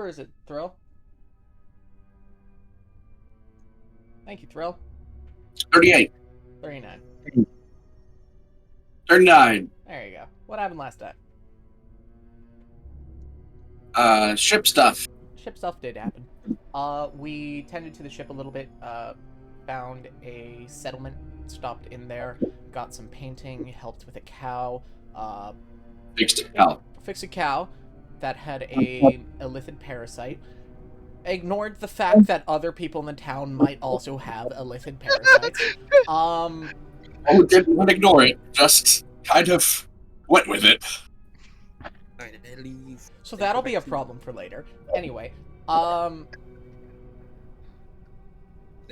number is it, Thrill? Thank you, Thrill. 38. 39. 39. There you go. What happened last time? Ship stuff. Ship stuff did happen. We tended to the ship a little bit, found a settlement, stopped in there, got some painting, helped with a cow, Fixed it out. fixed a cow that had a illithid parasite, ignored the fact that other people in the town might also have illithid parasites. Oh, did not ignore it. Just kind of went with it. So that'll be a problem for later. Anyway, There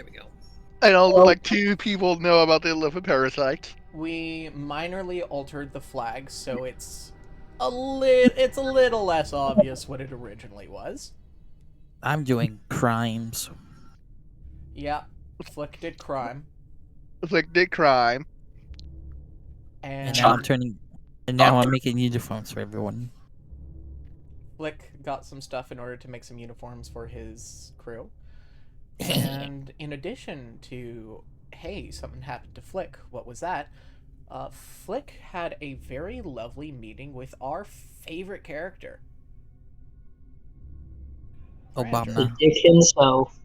we go. I know, like 2 people know about the elephant parasite. we minorly altered the flag so it's a little less obvious what it originally was. I'm doing crimes. Yeah, Flick did crime, It's like big crime. and And now I'm making uniforms for everyone. Flick got some stuff in order to make some uniforms for his crew. And in addition to, hey, something happened to Flick, what was that? Flick had a very lovely meeting with our favorite character, Obama. Dick himself.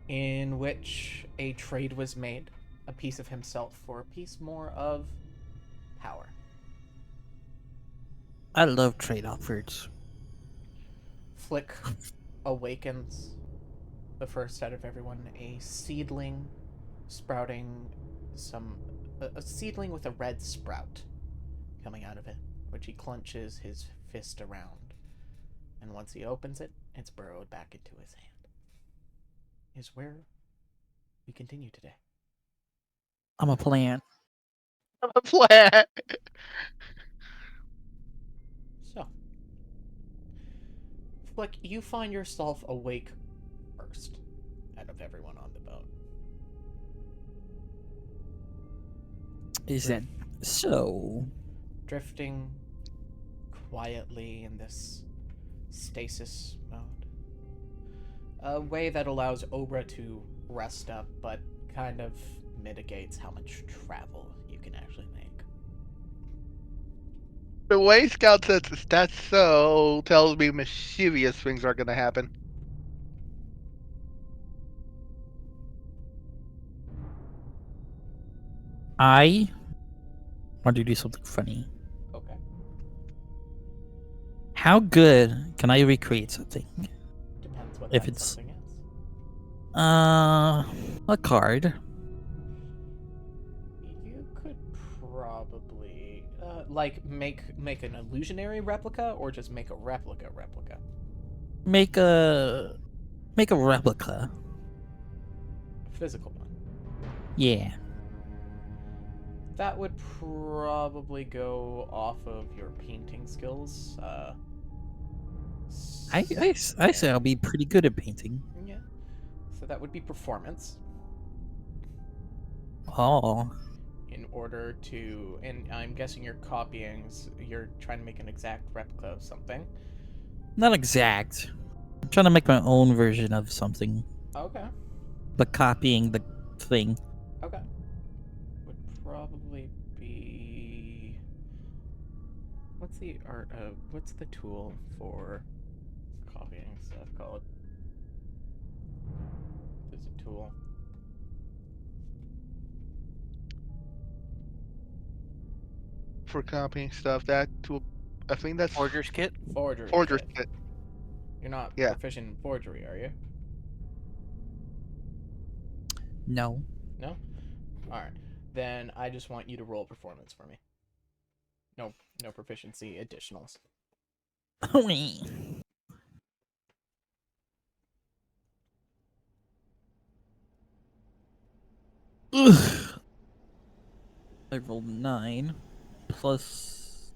in which a trade was made, a piece of himself for a piece more of power. I love trade offers. Flick awakens the first out of everyone, a seedling sprouting a seedling with a red sprout coming out of it, which he clenches his fist around. And once he opens it, it's burrowed back into his hand. Is where we continue today. I'm a plant. Flat. So, Flick, you find yourself awake first out of everyone on the boat. Is that so? Drifting quietly in this stasis mode. A way that allows Obra to rest up, but kind of mitigates how much travel you can actually make. The way Scout says that's so tells me mischievous things are gonna happen. I want to do something funny. Okay. How good can I recreate something? Depends what If that it's- something is. A card. You could probably like make an illusionary replica, or just make a replica. Make a replica. Physical one. Yeah. That would probably go off of your painting skills. I say I'll be pretty good at painting. Yeah. So that would be performance. Oh. In order to, and I'm guessing you're you're trying to make an exact replica of something. Not exact. I'm trying to make my own version of something, Okay. but copying the thing. Okay. Would probably be. What's the art of? What's the tool for copying stuff called? There's a tool. For copying stuff, that tool, I think that's Forger's kit. Forgery. Forger's kit. kit. You're not Yeah. proficient in forgery, are you? No. No? Alright. Then I just want you to roll performance for me. No proficiency additionals. Ugh. I rolled 9 plus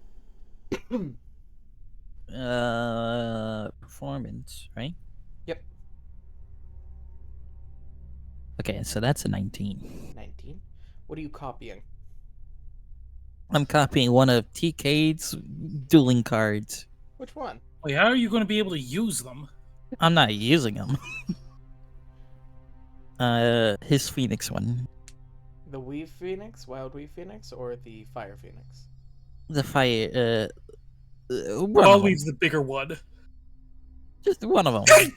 performance, right? Yep. Okay, so that's a 19. 19. What are you copying? I'm copying one of TK's dueling cards. Which one? Wait, how are you going to be able to use them? I'm not using them. His Phoenix one. The Weave Phoenix, Wild Weave Phoenix, or the Fire Phoenix? The fire. One Well, of them. leaves the bigger one. Just one of them.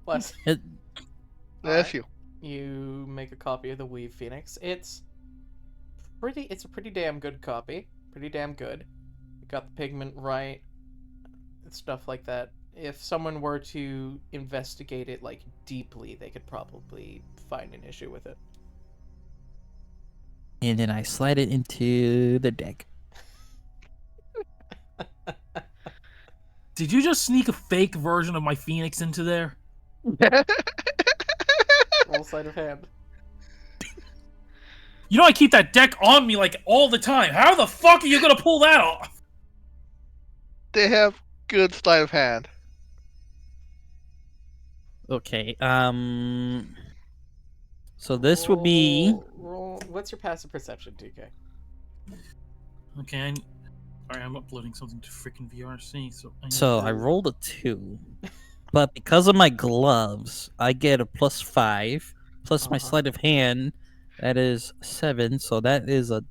Plus, It, That's you. you make a copy of the Weave Phoenix. It's a pretty damn good copy. Pretty damn good. You got the pigment right, stuff like that. If someone were to investigate it like deeply, they could probably find an issue with it. and then I slide it into the deck. Did you just sneak a fake version of my Phoenix into there? Roll sleight of hand. You know I keep that deck on me like all the time. How the fuck are you gonna pull that off? They have good sleight of hand. Okay. So this would be. Roll. What's your passive perception, TK? Okay, sorry, I'm uploading something to freaking VRC. So I rolled a 2, but because of my gloves, I get a +5 plus my Uh-huh. sleight of hand. That is 7. So that is a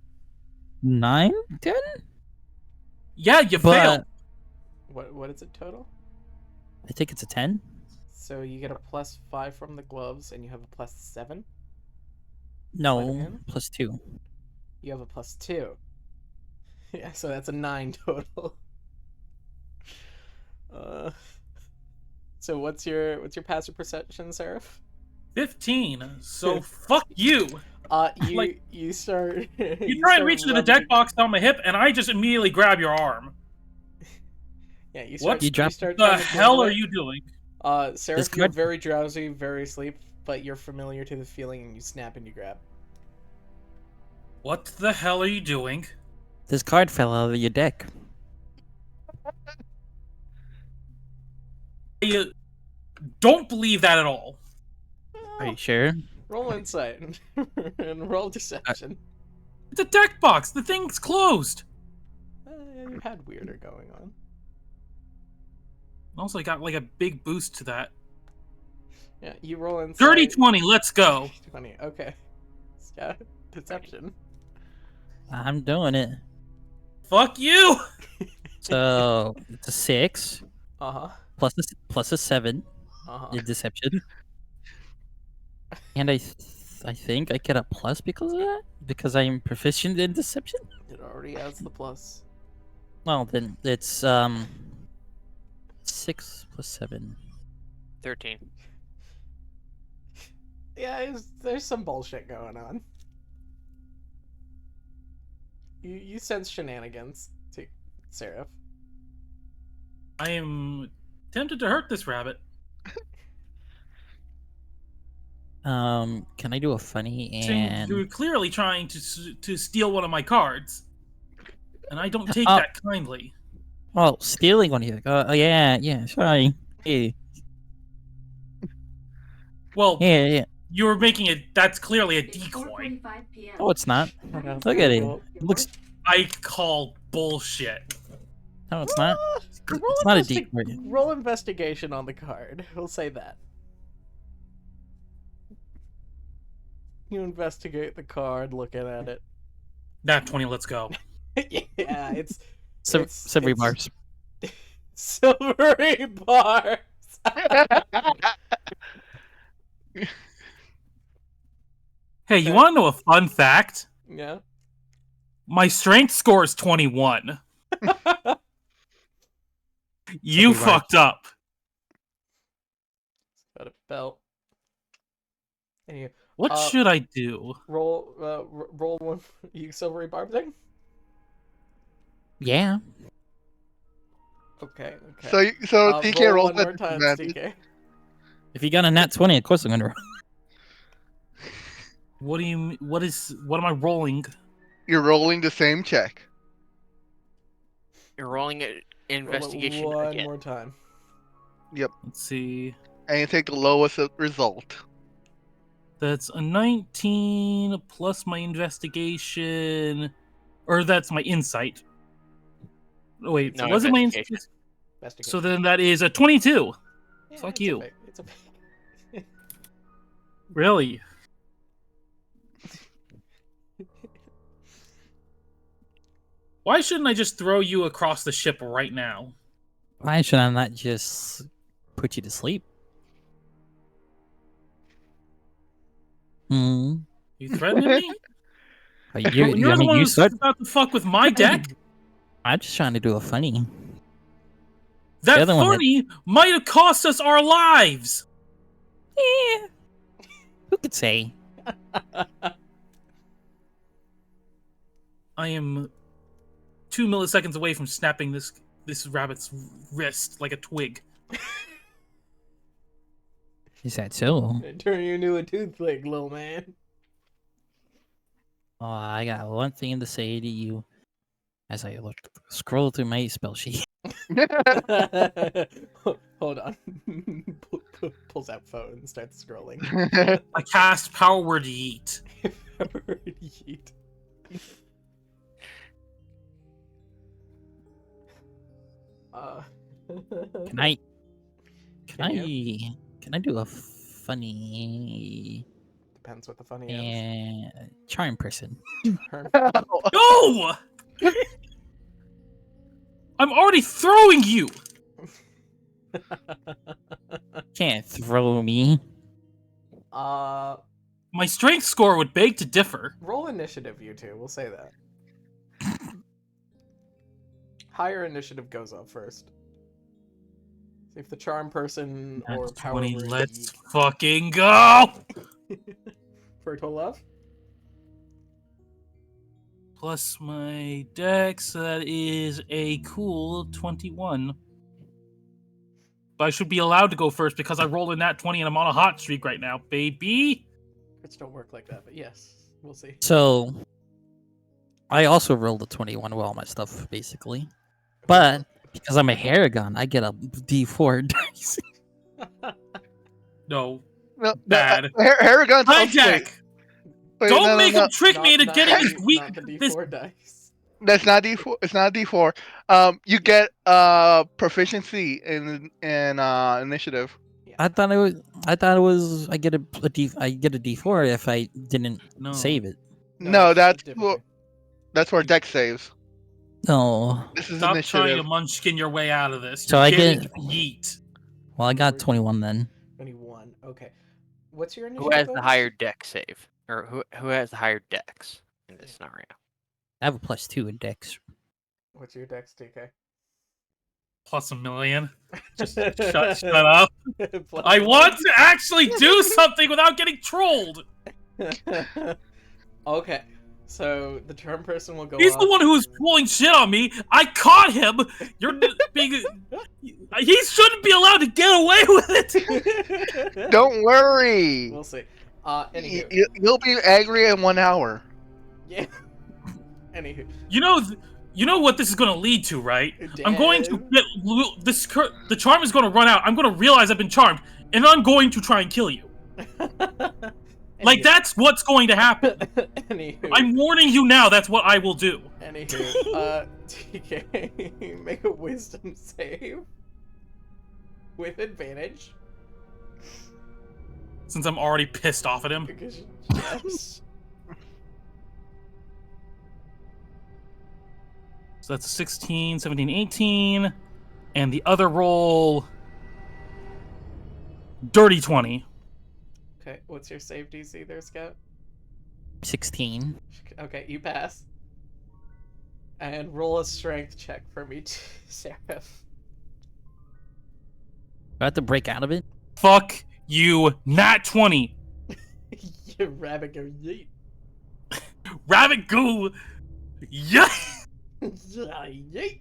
9, 10. Yeah, you But failed. What is it total? I think it's a 10. So you get a +5 from the gloves, and you have a +7. No, hand? +2. You have a +2. Yeah, so that's a 9 total. So what's your passive perception, Seraph? 15. So fuck you. You Like- you start. You try and reach to the deck box down my hip, and I just immediately grab your arm. Yeah, you What start. You drop- start What the trying to hell juggle are it. you doing? Seraph, This you're card- very drowsy, very asleep, but you're familiar to the feeling, and you snap and you grab. What the hell are you doing? This card fell out of your deck. I don't believe that at all. Are you sure? Roll insight and roll deception. It's a deck box. The thing's closed. You had weirder going on. Also, I got like a big boost to that. Yeah, you roll insight. Dirty 20. Let's go. 20. Okay. Yeah, deception. I'm doing it. Fuck you. So it's a 6 Uh-huh. plus a 7 Uh-huh. in deception, and I think I get a plus because of that, because I'm proficient in deception. It already has the plus. Well, then it's 6 plus 7. 13. Yeah, there's some bullshit going on. You sense shenanigans, Seraph. I am tempted to hurt this rabbit. Can I do a funny and You're clearly trying to steal one of my cards, and I don't take Oh. that kindly. oh, stealing one of you? Yeah, sorry. Hey, Well, yeah. you were making it. That's clearly a decoy. 4:45 p.m. Oh, it's not. Look Look at it. It looks. I call bullshit. No, it's not. Roll It's not a investi- decoy. Roll investigation on the card. We'll say that. You investigate the card, looking at it. Nat 20. Let's go. Yeah, it's Silvery bars. silvery bars. Hey, you want to know a fun fact? Yeah. My strength score is 21. You Silvery bars. fucked up. Got a belt. And you What Uh, should I do? roll one. You silvery barb thing. Yeah. Okay. So TK roll rolls one more at time, disadvantage. TK. If you got a nat 20, of course I'm gonna roll. What do you? What am I rolling? You're rolling the same check. You're rolling an Roll it investigation one again. more time. Let's see. And you take the lowest result. That's a 19 plus my investigation, or that's my insight. Oh, wait, No, was it my investigation. insight? Investigation. So then that is a 22. Yeah, fuck it's you. A fake. It's a fake. Really? Why shouldn't I just throw you across the ship right now? Why should I not just put you to sleep? Hmm. You threatening me? You, You're I the mean, one you who's said about to fuck with my deck? I'm just trying to do a funny. That other one that- funny might have cost us our lives! Yeah. Who could say? I am 2 milliseconds away from snapping this rabbit's wrist like a twig. Is that so? Turn you into a toothpick, little man. Oh, I got one thing to say to you as I scroll through my spell sheet. Hold on. Pulls out phone and starts scrolling. I cast Power Word Yeet. Yeet. Can I? Can Can I do a funny Depends what the funny is. charm person? No! I'm already throwing you! Can't throw me. My strength score would beg to differ. Roll initiative, you two. We'll say that. Higher initiative goes up first. See if the charm person or That's power 20. word Let's yeet- fucking go! for a total of Plus my dex, that is a cool 21. But I should be allowed to go first because I rolled in that 20 and I'm on a hot streak right now, baby. crits don't work like that, but yes, we'll see. So, I also rolled a 21 with all my stuff, basically. But because I'm a Haragon, I get a D4 dice. No, No, bad. Harrigan's My wait, deck! wait, Don't no, make no, him trick me into getting his weak. Not the This D4 dice. That's not D4. It's not D4. You get proficiency in initiative. I thought it was I get a D4 if I didn't no. save it. No, it's that's different. that's where deck saves. No. This is Stop trying initiative. to munchkin your way out of this. So You I get get- yeet. Well, I got 21 then. 21. Okay. What's your Who initiative? has the bonus? higher deck save? Or who has the higher decks in this scenario? I have a +2 in Dex. What's your dex, TK? Plus a million. Just shut up. Plus I one. want to actually do something without getting trolled. Okay, so the charm person will go. He's the one who was pulling shit on me. I caught him. You're being. He shouldn't be allowed to get away with it. Don't worry. We'll see. Anywho, You'll be angry in 1 hour. yeah. Anywho, You know what this is going to lead to, right? I'm going to Dan. get the charm is going to run out. I'm going to realize I've been charmed, and I'm going to try and kill you. Like Anywho. that's what's going to happen. Anywho. I'm warning you now. That's what I will do. Anywho, TK, make a wisdom save with advantage Since I'm already pissed off at him. because yes. So that's 16, 17, 18. And the other roll, dirty 20. Okay, what's your save DC there, Scout? 16. Okay, you pass. And roll a strength check for me, Seraph. Do I have to break out of it? Fuck you, nat 20. You rabbit go yeet. Rabbit goo. Yeah. Yeet.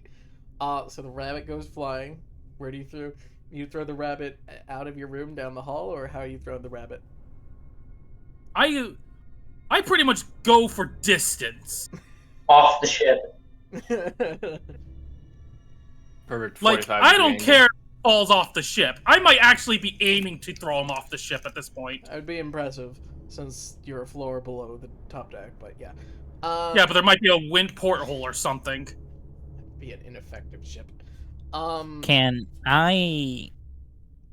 So the rabbit goes flying. Where do you throw? You throw the rabbit out of your room down the hall, or how are you throwing the rabbit? I pretty much go for distance. Off the ship. Perfect. Like, 45 I don't degree care if he falls off the ship. I might actually be aiming to throw him off the ship at this point. That would be impressive, since you're a floor below the top deck. But yeah. Yeah, but there might be a wind porthole or something. Be an ineffective ship. Can I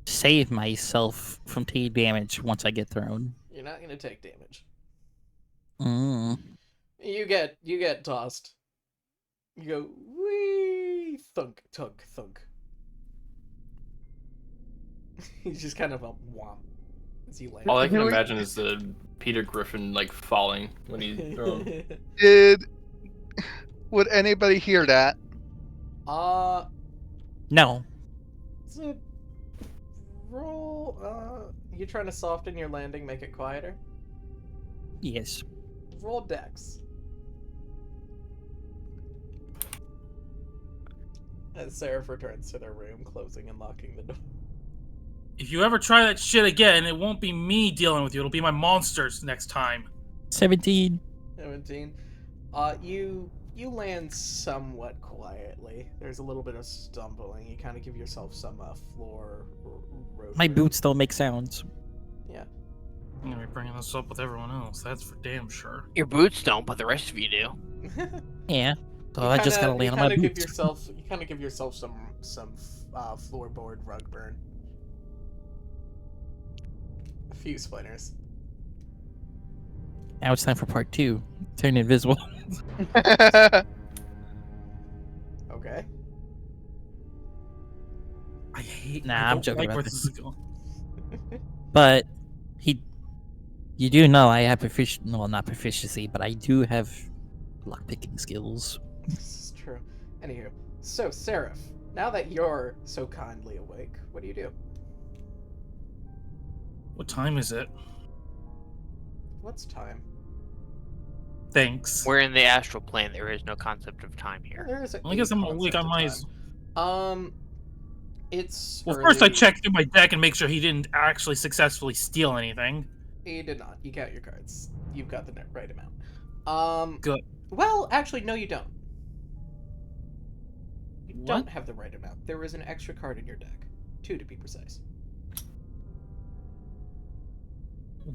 save myself from taking damage once I get thrown? You're not gonna take damage. Mm. You get tossed. You go wee thunk thunk thunk. He's just kind of a womp as you land. All I can Really? imagine is the Peter Griffin like falling when he's thrown. Would anybody hear that? No. It's a roll. You trying to soften your landing, make it quieter? Yes. Roll Dex. As Seraph returns to their room, closing and locking the door. If you ever try that shit again, it won't be me dealing with you. It'll be my monsters next time. 17. 17. You land somewhat quietly. There's a little bit of stumbling. You kind of give yourself some floor road. My room. boots don't make sounds. Yeah. I'm gonna be bringing this up with everyone else. That's for damn sure. Your boots don't, but the rest of you do. Yeah. So You I just gotta kinda- land on my you kinda boots. You kind of give yourself some floorboard rug burn. A few splinters. Now it's time for part 2. Turn invisible. Okay. I hate. Nah, I I'm don't joking like about where this. this is going. But you do know I have not proficiency, but I do have lockpicking skills. This is true. Anywho, so Seraph, now that you're so kindly awake, what do you do? What time is it? What's time? Thanks. We're in the astral plane. There is no concept of time here. There is a Well, I guess I'm awake concept on of my. time. It's Well, first I early- checked through my deck and make sure he didn't actually successfully steal anything. You did not. You count your cards. You've got the right amount. Good. Well, actually, no, you don't. You What? don't have the right amount. There is an extra card in your deck. 2 to be precise.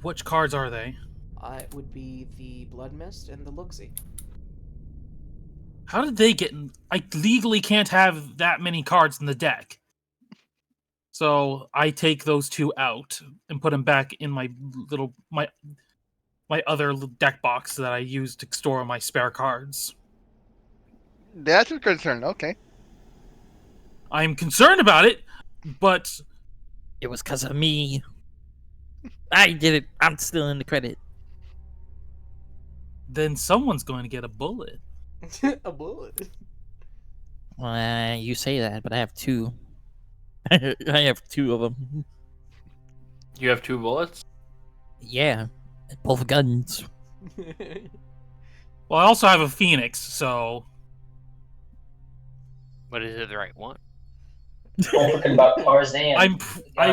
Which cards are they? It would be the Blood Mist and the Luxie. How did they get in? I legally can't have that many cards in the deck. So I take those two out and put them back in my other deck box that I use to store my spare cards. That's a concern. Okay. I'm concerned about it, but It was because of me. I did it. I'm still in the credit. then someone's going to get a bullet. A bullet. You say that, but I have 2. I have 2 of them. You have 2 bullets? Yeah, both guns. Well, I also have a phoenix, so But is it the right one? Talking about Tarzan. I'm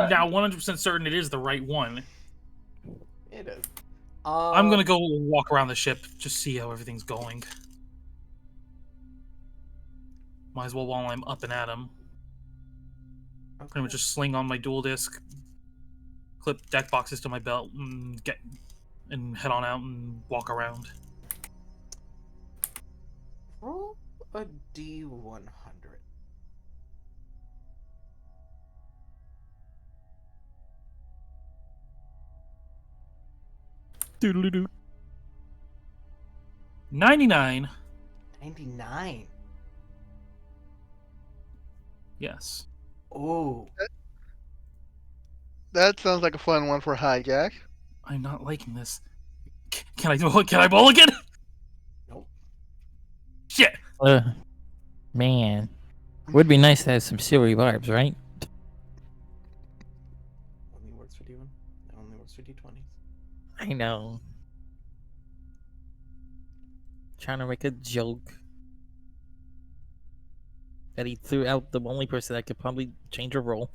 now 100% certain it is the right one. It is. I'm gonna go walk around the ship, just see how everything's going. Might as well while I'm up and at him. Pretty much just sling on my dual disc, clip deck boxes to my belt, and head on out and walk around. Roll a D100. Doodle-doo. 99. 99. Yes. Oh. That sounds like a fun one for hijack. I'm not liking this. Can I mulligan? Nope. Shit. Man, would be nice to have some silvery barbs, right? Only works for D1. It only works for D20s. I know. Trying to make a joke that he threw out the only person that could probably change a roll.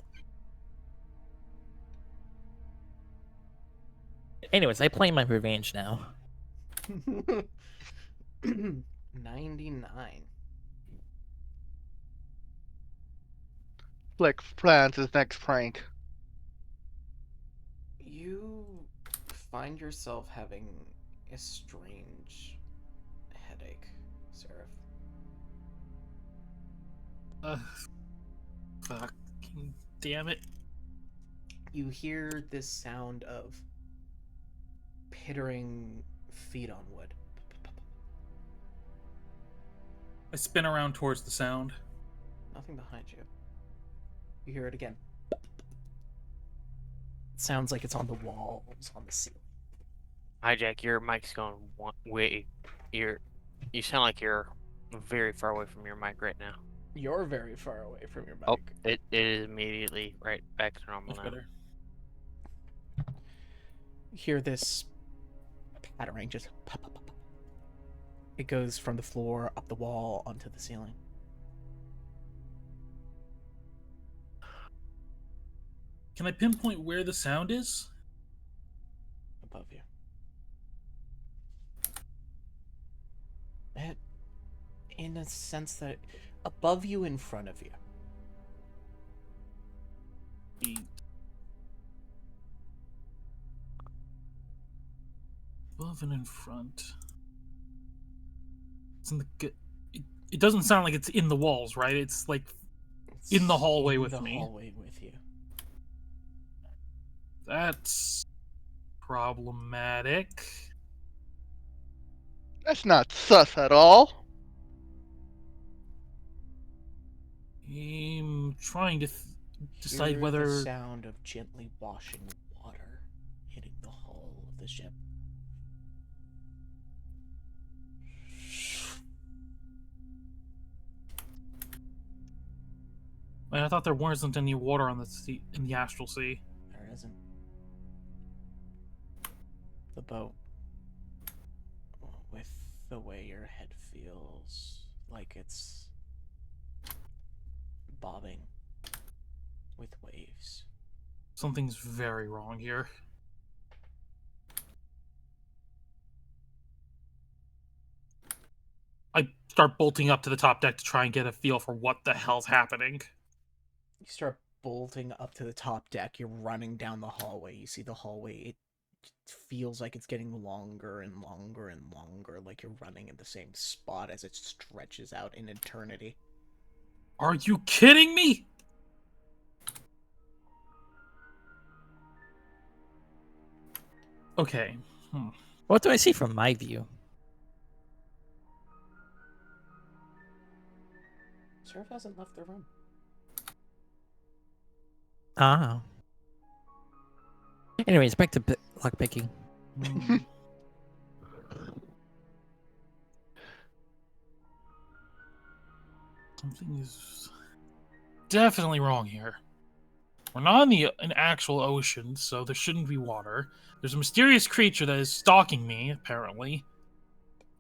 Anyways, I claim my revenge now. 99. Flick plans his next prank. You find yourself having a strange headache, Seraph. Fucking damn it. You hear this sound of pittering feet on wood. I spin around towards the sound. Nothing behind you. You hear it again. It sounds like it's on the walls, on the ceiling. Hijack, your mic's going way. You sound like you're very far away from your mic right now. You're very far away from your mic. Oh, it is immediately right back to normal Much now. better. You hear this pattering, just pop, pop, pop, pop. It goes from the floor up the wall onto the ceiling. Can I pinpoint where the sound is? Above you. In a sense that above you, in front of you. Above and in front. It's in the. It doesn't sound like it's in the walls, right? It's like It's in the hallway in with the me. hallway with you. That's problematic. That's not sus at all. I'm trying to decide Hear whether. the sound of gently washing water hitting the hull of the ship. I thought there wasn't any water on the sea, in the astral sea. There isn't. The boat, with the way your head feels, like it's bobbing with waves. Something's very wrong here. I start bolting up to the top deck to try and get a feel for what the hell's happening. You start bolting up to the top deck. You're running down the hallway. You see the hallway. It feels like it's getting longer and longer and longer, like you're running in the same spot as it stretches out in eternity. Are you kidding me? Okay. What do I see from my view? Surf hasn't left the room. Ah. Anyways, back to lockpicking. Something is definitely wrong here. We're not in an actual ocean, so there shouldn't be water. There's a mysterious creature that is stalking me, apparently.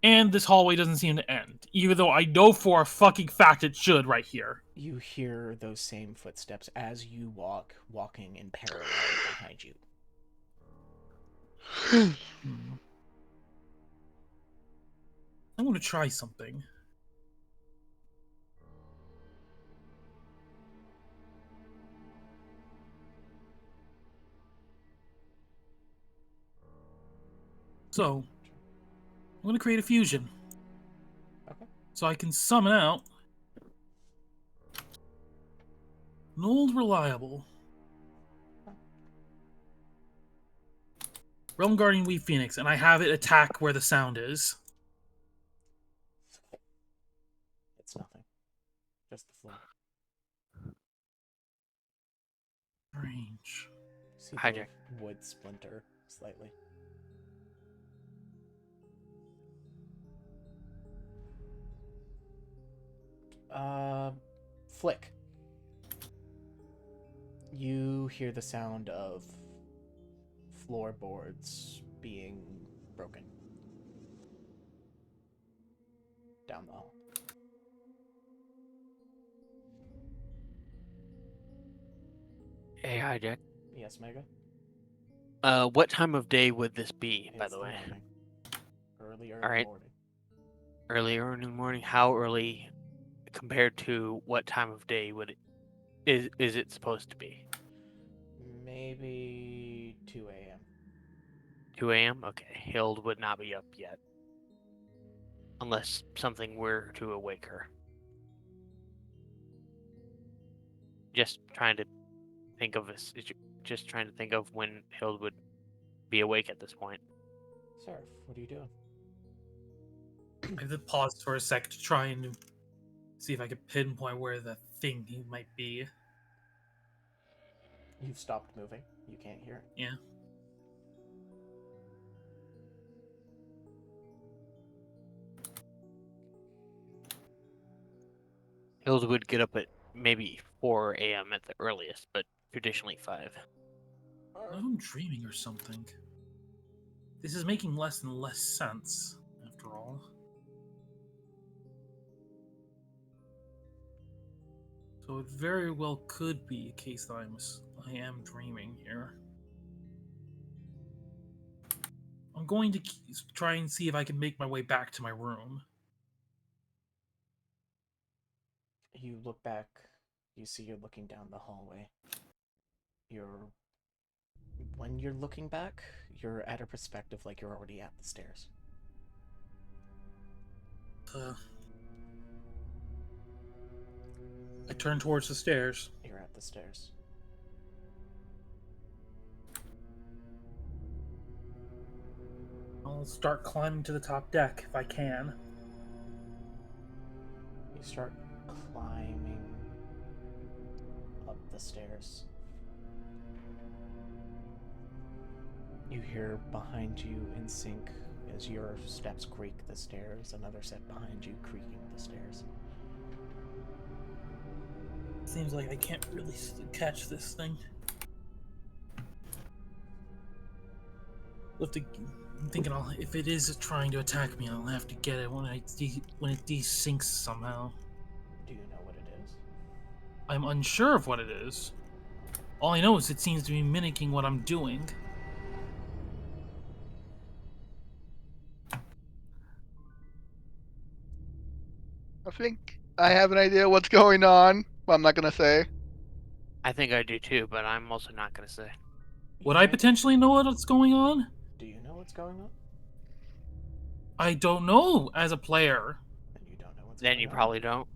And this hallway doesn't seem to end, even though I know for a fucking fact it should right here. You hear those same footsteps as you walking in parallel behind you. I'm gonna try something. So, I'm gonna create a fusion. Okay. So I can summon out an old reliable Realm Guardian Weave Phoenix, and I have it attack where the sound is. It's nothing. Just the floor. Strange. See Hijack. the wood splinter slightly. Flick. You hear the sound of floorboards being broken down the hall. Hey, Hijack. Yes, Mega? What time of day would this be, by It's the way? morning. Early Alright. morning. Earlier in the morning? How early compared to what time of day is it supposed to be? Maybe 2 a.m. 2 a.m.? Okay, Hild would not be up yet. Unless something were to awake her. just trying to think of just trying to think of when Hild would be awake at this point. Seraph, what are you doing? I have to pause for a sec to try and see if I could pinpoint where the thing he might be. You've stopped moving. You can't hear it. Yeah. Hild would get up at maybe 4 a.m. at the earliest, but traditionally 5. I'm dreaming or something. This is making less and less sense, after all. So it very well could be a case that I am dreaming here. I'm going to try and see if I can make my way back to my room. You look back. You see you're looking down the hallway. When you're looking back, you're at a perspective like you're already at the stairs. I turn towards the stairs. You're at the stairs. I'll start climbing to the top deck if I can. You start climbing up the stairs. You hear behind you in sync as your steps creak the stairs, another step behind you creaking the stairs. Seems like I can't really catch this thing. I'm thinking if it is trying to attack me, I'll have to get it when it desyncs somehow. Do you know what it is? I'm unsure of what it is. All I know is it seems to be mimicking what I'm doing. I think I have an idea what's going on, but I'm not gonna say. I think I do too, but I'm also not going to say. Would I potentially know what's going on? Do you know what's going on? I don't know as a player. Then you don't know what's Then going you on. probably don't.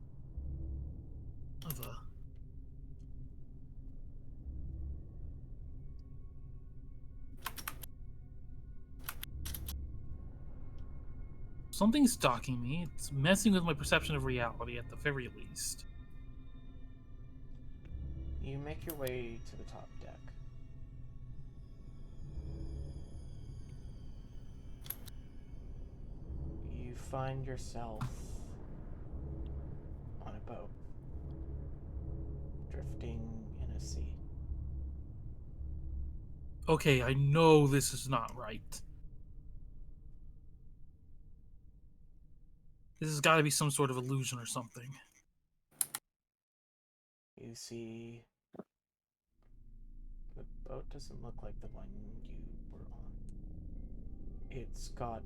Something's stalking me. It's messing with my perception of reality at the very least. You make your way to the top deck. You find yourself on a boat, drifting in a sea. Okay, I know this is not right. This has got to be some sort of illusion or something. You see, the boat doesn't look like the one you were on. It's got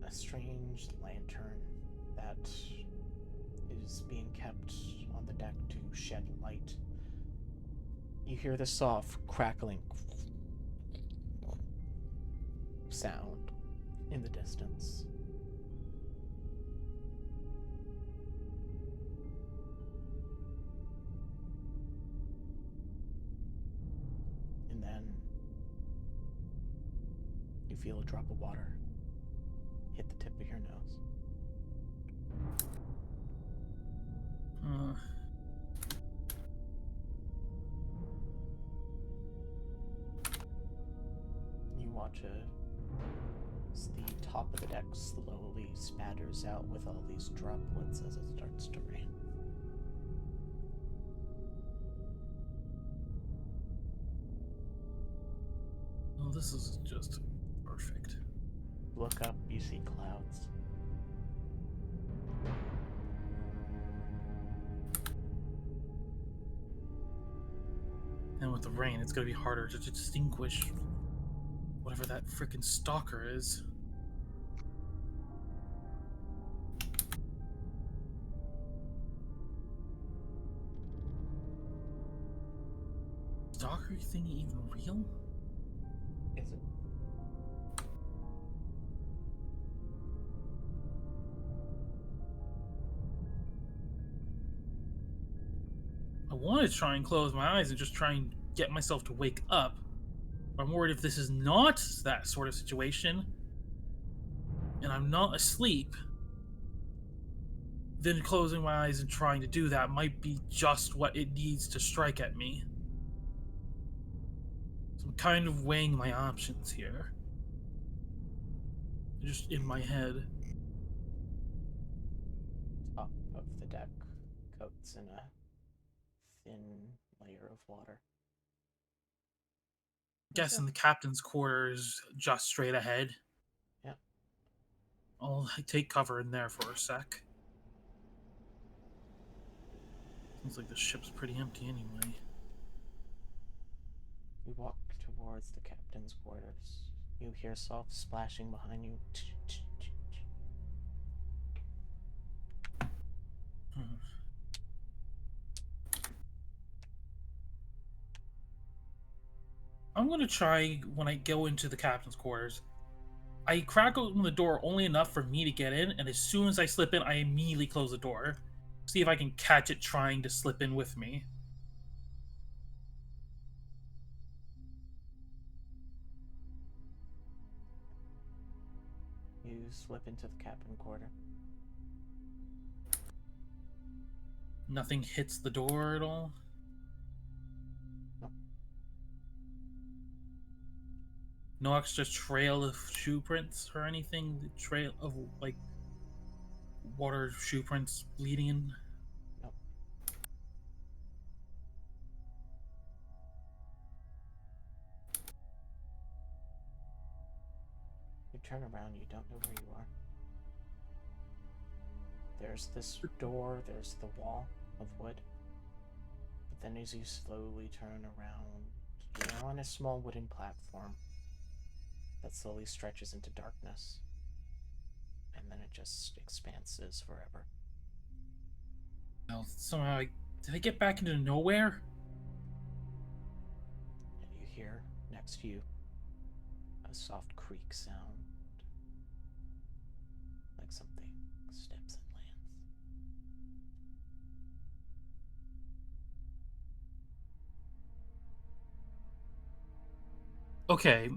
a strange lantern that is being kept on the deck to shed light. You hear the soft crackling sound in the distance. And then you feel a drop of water hit the tip of your nose. You watch the top of the deck slowly spatters out with all these droplets as it starts to rain. Oh, this is just perfect. Look up, you see clouds. And with the rain, it's going to be harder to distinguish whatever that frickin' stalker is. Stalker thing even real? Is it? to try and close my eyes and just try and get myself to wake up. I'm worried if this is not that sort of situation, and I'm not asleep, then closing my eyes and trying to do that might be just what it needs to strike at me. So I'm kind of weighing my options here. Just in my head. Top of the deck coats in a thin layer of water. Guessing the captain's quarters just straight ahead. Yep. I'll take cover in there for a sec. Seems like the ship's pretty empty anyway. You walk towards the captain's quarters. You hear soft splashing behind you. I'm gonna try, when I go into the captain's quarters, I crack open the door only enough for me to get in, and as soon as I slip in, I immediately close the door. See if I can catch it trying to slip in with me. You slip into the captain quarter. Nothing hits the door at all? No. No extra trail of shoe prints or anything? The trail of, like, water shoe prints leading in? No. You turn around, you don't know where you are. There's this door, there's the wall of wood. But then as you slowly turn around, you're on a small wooden platform that slowly stretches into darkness. And then it just expanses forever. Well, somehow did I get back into nowhere? And you hear next to you a soft creak sound. Like something steps and lands. Okay.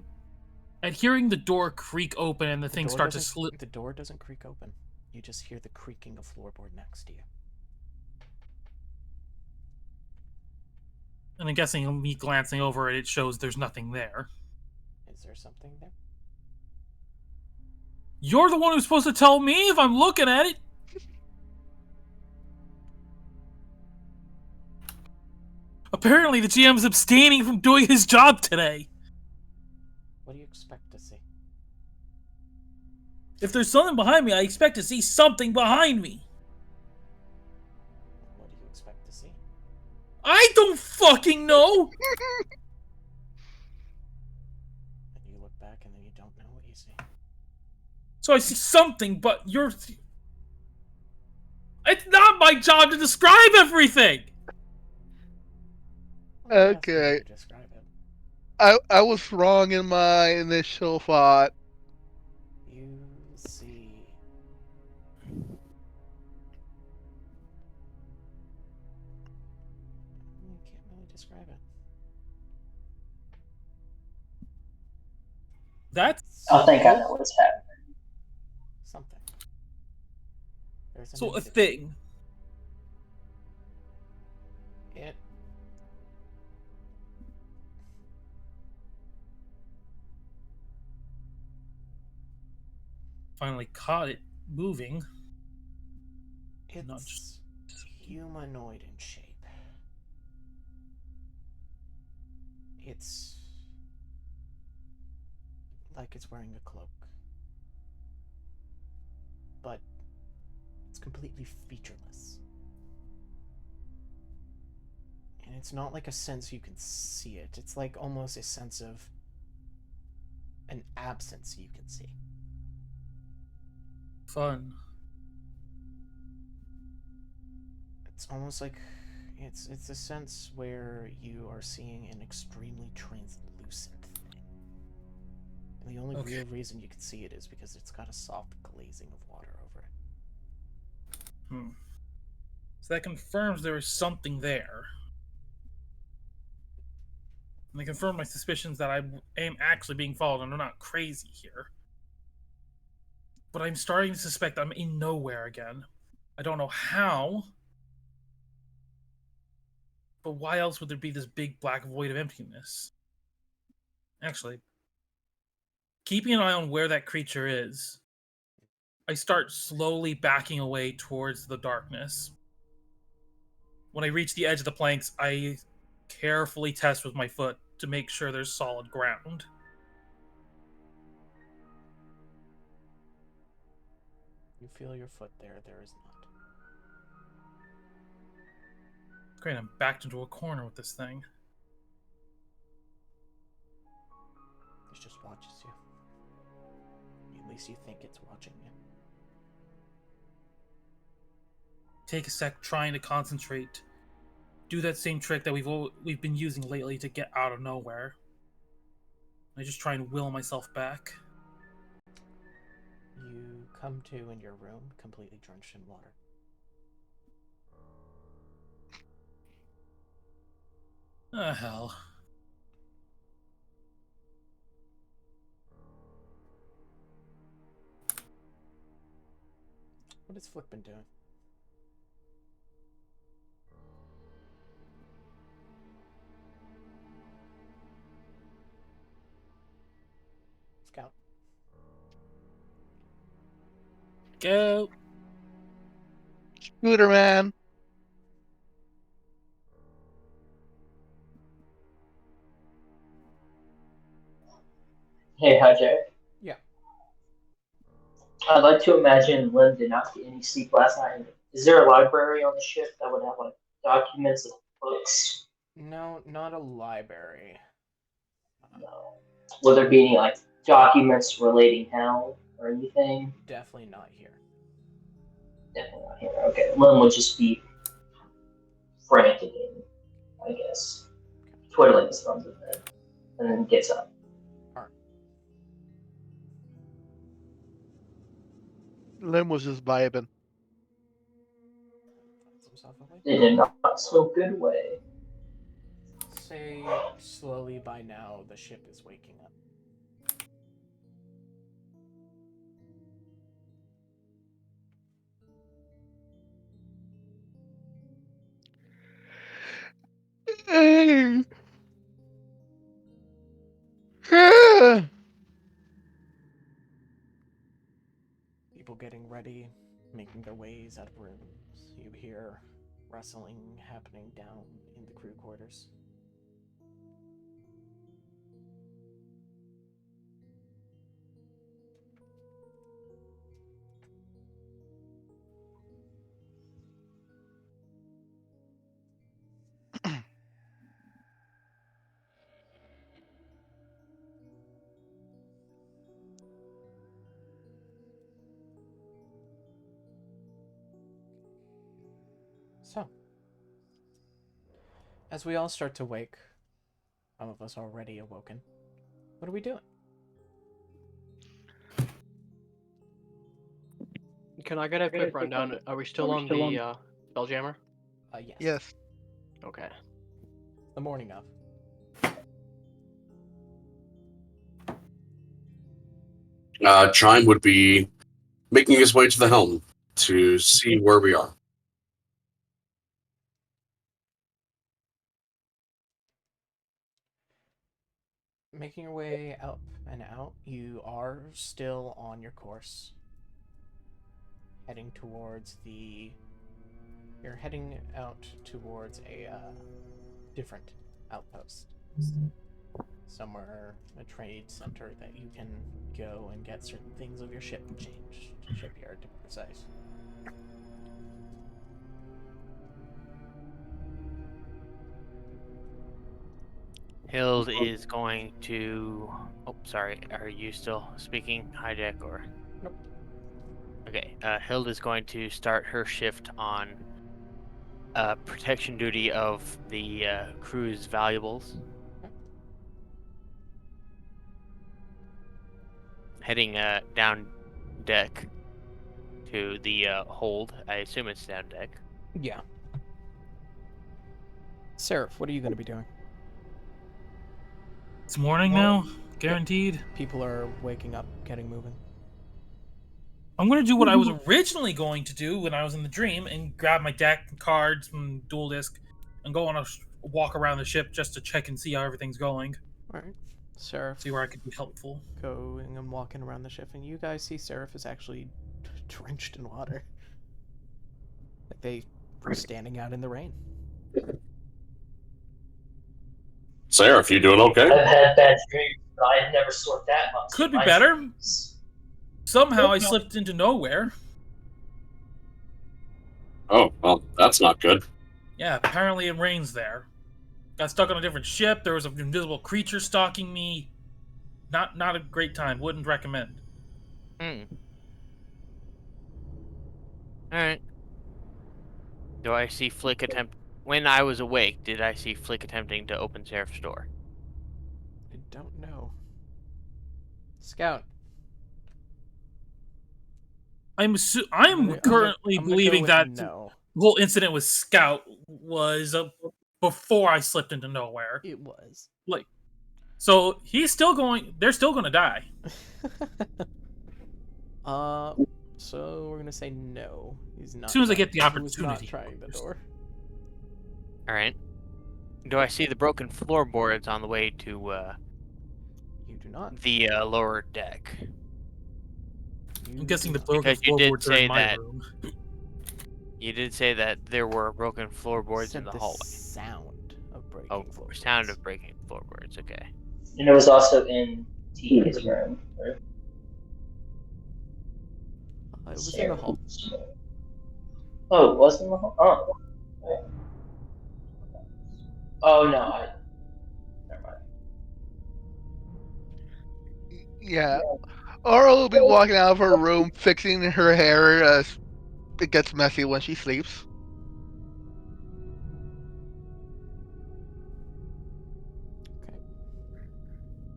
At hearing the door creak open and the thing start to slip. The door doesn't creak open. You just hear the creaking of floorboard next to you. And I'm guessing me glancing over it shows there's nothing there. Is there something there? You're the one who's supposed to tell me if I'm looking at it! Apparently the GM's abstaining from doing his job today. What do you expect to see? If there's something behind me, I expect to see something behind me. What do you expect to see? I don't fucking know! And you look back and then you don't know what you see. So I see something, but you're... It's not my job to describe everything! Well, I'm asking you Okay. to describe it. I was wrong in my initial thought. You see... You can't really describe it. That's... I think I know what's happening. Something. There's an So a entity. thing. It... Finally caught it moving. It's Not just... humanoid in shape. It's like it's wearing a cloak. But it's completely featureless. And it's not like a sense you can see it. It's like almost a sense of an absence you can see. Fun. It's almost like it's a sense where you are seeing an extremely translucent thing. And the only real reason you can see it is because it's got a soft glazing of water over it. So that confirms there is something there. And they confirm my suspicions that I am actually being followed and I'm not crazy here. But I'm starting to suspect I'm in nowhere again. I don't know how. But why else would there be this big black void of emptiness? Actually, keeping an eye on where that creature is, I start slowly backing away towards the darkness. When I reach the edge of the planks, I carefully test with my foot to make sure there's solid ground. You feel your foot there. There is not. Great, I'm backed into a corner with this thing. It just watches you. At least you think it's watching you. Take a sec trying to concentrate. Do that same trick that we've been using lately to get out of nowhere. I just try and will myself back. You come to in your room, completely drenched in water. Ah, hell. What has Flick been doing? Scout. Go. Scooter man. Hey, hi, Jack. Yeah. I'd like to imagine Lynn did not get any sleep last night. Is there a library on the ship that would have like documents and books? No, not a library. No. Will there be any like documents relating hell or anything? Definitely not here. Definitely not here. Okay, Lynn would just be frantic, I guess, twiddling his thumbs in bed, and then gets up. Lim was just vibing. Finds himself awake. In a not so good way. Say slowly by now the ship is waking up. People getting ready, making their ways out of rooms. You hear rustling happening down in the crew quarters. So, as we all start to wake, some of us already awoken, what are we doing? Can I get a quick rundown? Are we still on the Spelljammer? Yes. Yes. Okay. The morning of. Chime would be making his way to the helm to see where we are. Making your way up and out, you are still on your course. Heading towards the... You're heading out towards a different outpost. Somewhere, a trade center that you can go and get certain things of your ship changed. Shipyard, to be precise. Hild is going to. Oh, sorry. Are you still speaking, Hijack, or? Nope. Okay. Hild is going to start her shift on protection duty of the crew's valuables. Okay. Heading down deck to the hold. I assume it's down deck. Yeah. Seraph, what are you going to be doing? It's morning Well, now, guaranteed. People are waking up, getting moving. I'm gonna do what I was originally going to do when I was in the dream and grab my deck, cards, and dual disc, and go on a walk around the ship just to check and see how everything's going. All right. Seraph See where I could be helpful. going and walking around the ship, and you guys see Seraph is actually drenched in water. Like they were standing out in the rain. Seraph, you doing okay? I've had bad dreams, but I've never sort that much. Could in be my better. dreams. Somehow I slipped into nowhere. Oh, well, that's not good. Yeah, apparently it rains there. Got stuck on a different ship. There was an invisible creature stalking me. Not a great time. Wouldn't recommend. Hmm. Alright. Do I see Flick attempt... When I was awake, did I see Flick attempting to open Seraph's door? I don't know. Scout. I'm gonna currently go believing with that no. the whole incident with Scout was before I slipped into nowhere. It was. So he's still going. They're still going to die. So we're gonna say no. He's not. As soon as I get the He was opportunity. not trying the door. Alright. Do I see the broken floorboards on the way to You do not. the lower deck? You I'm guessing the do not. broken Because you did floorboards are say in my that. room. You did say that there were broken floorboards in Said the the hallway. sound of breaking Oh, floorboards. sound of breaking floorboards. Okay. And it was also in TK's room. Right? It was in the hall. Oh, it was in the hall? Oh. Okay. Oh, no. Never mind. Yeah. Aura will be walking out of her room, fixing her hair as it gets messy when she sleeps.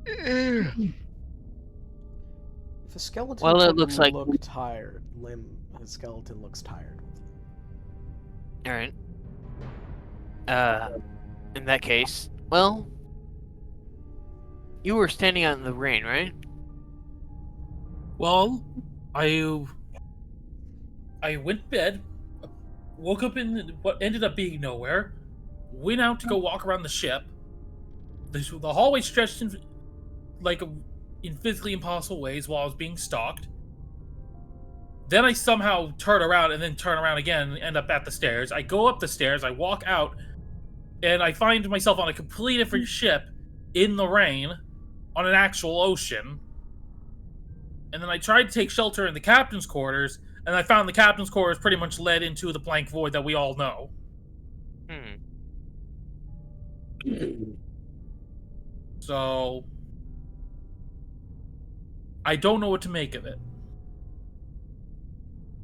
Eh. If a skeleton Well, it could looks like- look tired, a skeleton looks tired. Alright. In that case, well, you were standing out in the rain, right? Well, I went to bed, woke up in what ended up being nowhere, went out to go walk around the ship. The hallway stretched in physically impossible ways while I was being stalked. Then I somehow turn around and then turn around again and end up at the stairs. I go up the stairs, I walk out, and I find myself on a completely different ship in the rain on an actual ocean. And then I tried to take shelter in the captain's quarters, and I found the captain's quarters pretty much led into the blank void that we all know. So I don't know what to make of it.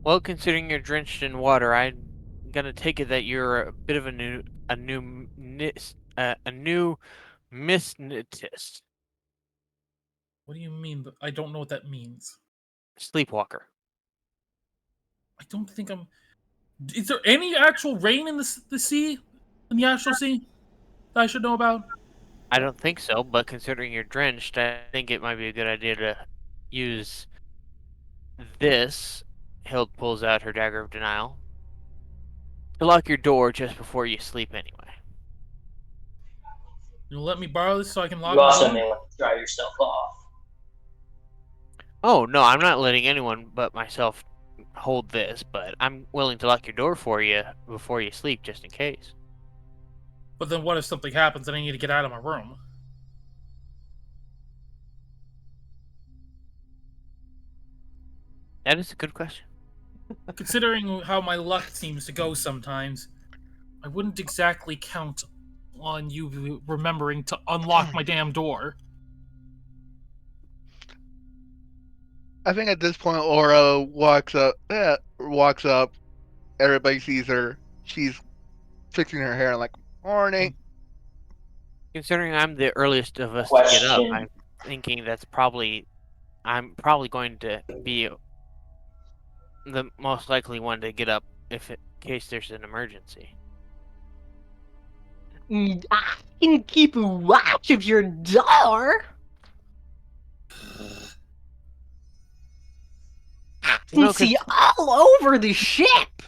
Well, considering you're drenched in water, I'm gonna take it that you're a bit of a new misnitist. What do you mean? I don't know what that means. Sleepwalker. I don't think I'm. Is there any actual rain in the sea? In the actual sea? That I should know about? I don't think so, but considering you're drenched, I think it might be a good idea to use this. Hild pulls out her dagger of denial. To lock your door just before you sleep anyway. You'll let me borrow this so I can lock You my also door? may want to dry yourself off. Oh, no, I'm not letting anyone but myself hold this, but I'm willing to lock your door for you before you sleep just in case. But then what if something happens and I need to get out of my room? That is a good question. Considering how my luck seems to go sometimes, I wouldn't exactly count on you remembering to unlock my damn door. I think at this point, Aura walks up. Everybody sees her. She's fixing her hair. Like, morning. Considering I'm the earliest of us to get up, Question. I'm thinking I'm probably going to be the most likely one to get up in case there's an emergency. I can keep watch of your door. I You know, can see 'cause- all over the ship. You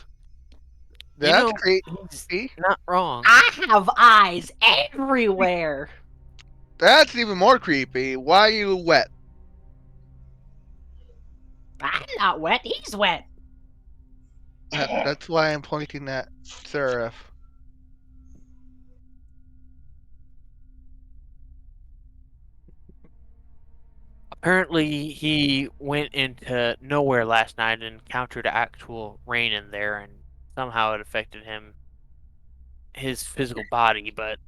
That's know, creepy. he's not wrong. I have eyes everywhere. That's even more creepy. Why are you wet? I'm not wet. He's wet. That's why I'm pointing at Seraph. Apparently, he went into nowhere last night and encountered actual rain in there, and somehow it affected his physical body. But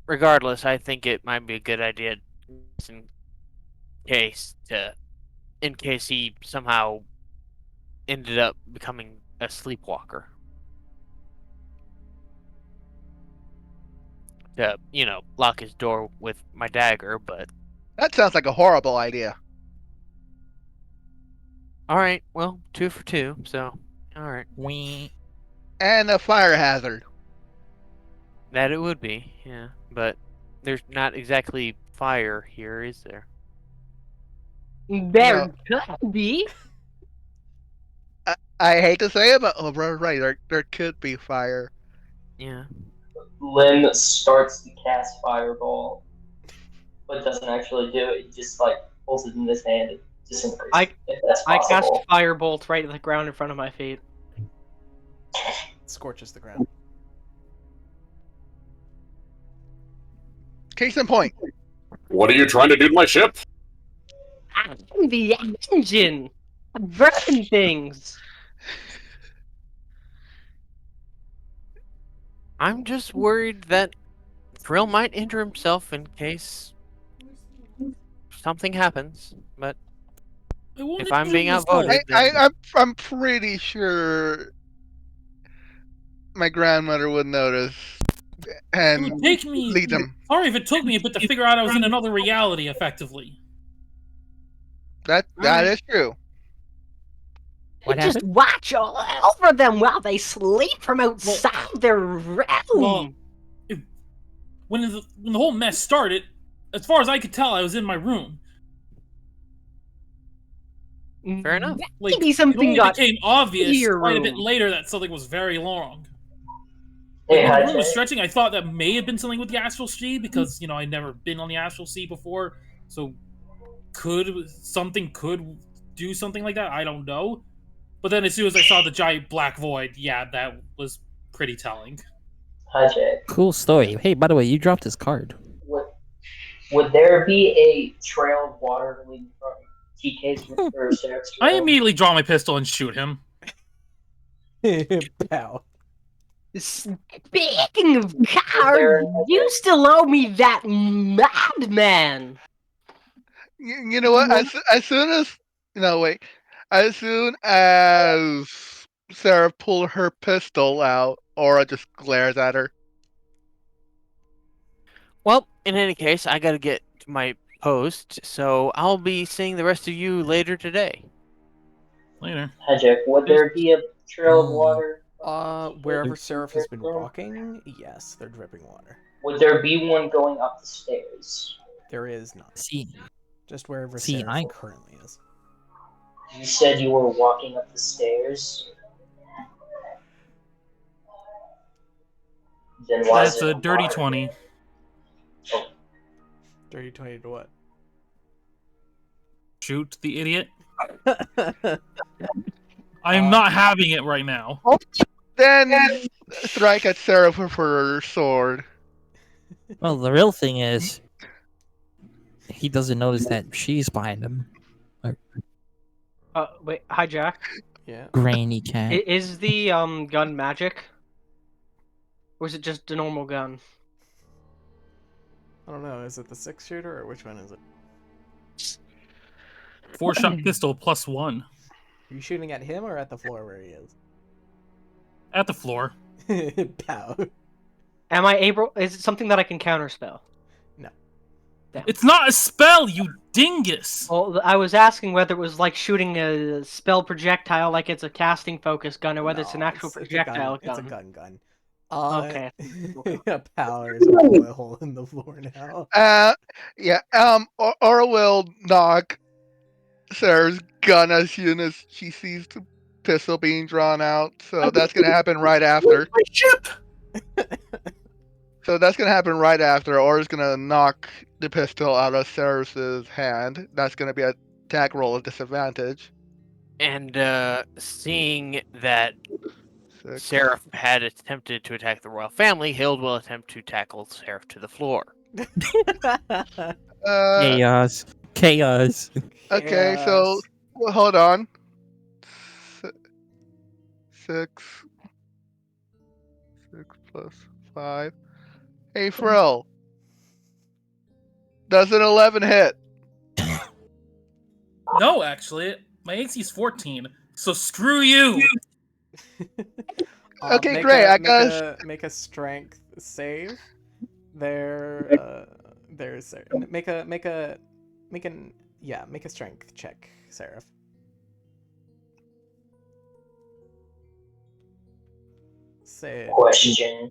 regardless, I think it might be a good idea just in case he somehow ended up becoming a sleepwalker. To, lock his door with my dagger, but That sounds like a horrible idea. alright, well, 2 for 2, so alright. Wee. And a fire hazard. That it would be, yeah. But there's not exactly fire here, is there? There could be. I hate to say it, but right, there could be fire. Yeah. Lim starts to cast Fireball, but doesn't actually do it. He just like holds it in his hand and disintegrates. If that's I cast possible. Firebolt right at the ground in front of my feet. Scorches the ground. Case in point. What are you trying to do to my ship? I'm the engine. I'm burning things. I'm just worried that Thrill might injure himself in case something happens, but I won't if I'm injure being myself. outvoted, then I'm pretty sure my grandmother would notice It and would take me. lead them. Sorry if it took me a bit to figure out I was in another reality, effectively. That is true. What Just happened? watch all over them while they sleep from outside their realm. Well, when the whole mess started, as far as I could tell, I was in my room. fair enough. Like, Maybe it something only got became obvious your quite a bit room. later that something was very wrong. Hey, When the hi, room was Jay. stretching, I thought that may have been something with the astral sea because I'd never been on the astral sea before, so something could do something like that. I don't know. But then as soon as I saw the giant black void, yeah, that was pretty telling. Hi, Jay. Cool story. Hey, by the way, you dropped his card. Would there be a trail of water leading from TK's or Seraph's I room? immediately draw my pistol and shoot him. Pow. Speaking of there cards, another- you still owe me that madman. You know what? As soon as wait, as soon as Sarah pulled her pistol out, Aura just glares at her. Well, in any case, I gotta get to my post, so I'll be seeing the rest of you later today. Later. Hi, Jack. Would there be a trail of water? Wherever Seraph has been walking, yes, they're dripping water. Would there be one going up the stairs? There is none. See, Just wherever See, Seraph currently is. You said you were walking up the stairs. Then why is That's it a dirty water? 20. Dirty 20 to what? Shoot the idiot. I'm not having it right now. Then strike at Sarah with her sword. well, the real thing is, he doesn't notice that she's behind him. Wait, hi, Jack. Yeah. Grainy cat. Is the gun magic? Or is it just a normal gun? I don't know. Is it the 6-shooter or which one is it? 4-shot pistol +1. Are you shooting at him or at the floor where he At the floor. is? Pow. Am I able? Is it something that I can counterspell? No. Damn. It's not a spell, you dingus! Well, I was asking whether it was like shooting a spell projectile, like it's a casting focus gun, or whether it's an No, actual it's a projectile gun. It's a gun. gun. Okay. Power is a bullet hole in the floor now. Yeah. Aura will knock Sarah's gun as soon as she sees the pistol being drawn out. So that's gonna happen right after. My ship. So that's gonna happen right after. Aura's gonna knock the pistol out of Sarah's hand. That's gonna be a attack roll of disadvantage. And seeing that 6. Seraph had attempted to attack the royal family, Hild will attempt to tackle Seraph to the floor. Chaos. Chaos. Okay, so Chaos. well, hold on. 6 plus 5. Hey, Frill. Does an 11 hit? No, actually, my AC is 14. So screw you. Okay, Make great. A, make a strength save. There's make a strength check, Seraph. Say Question.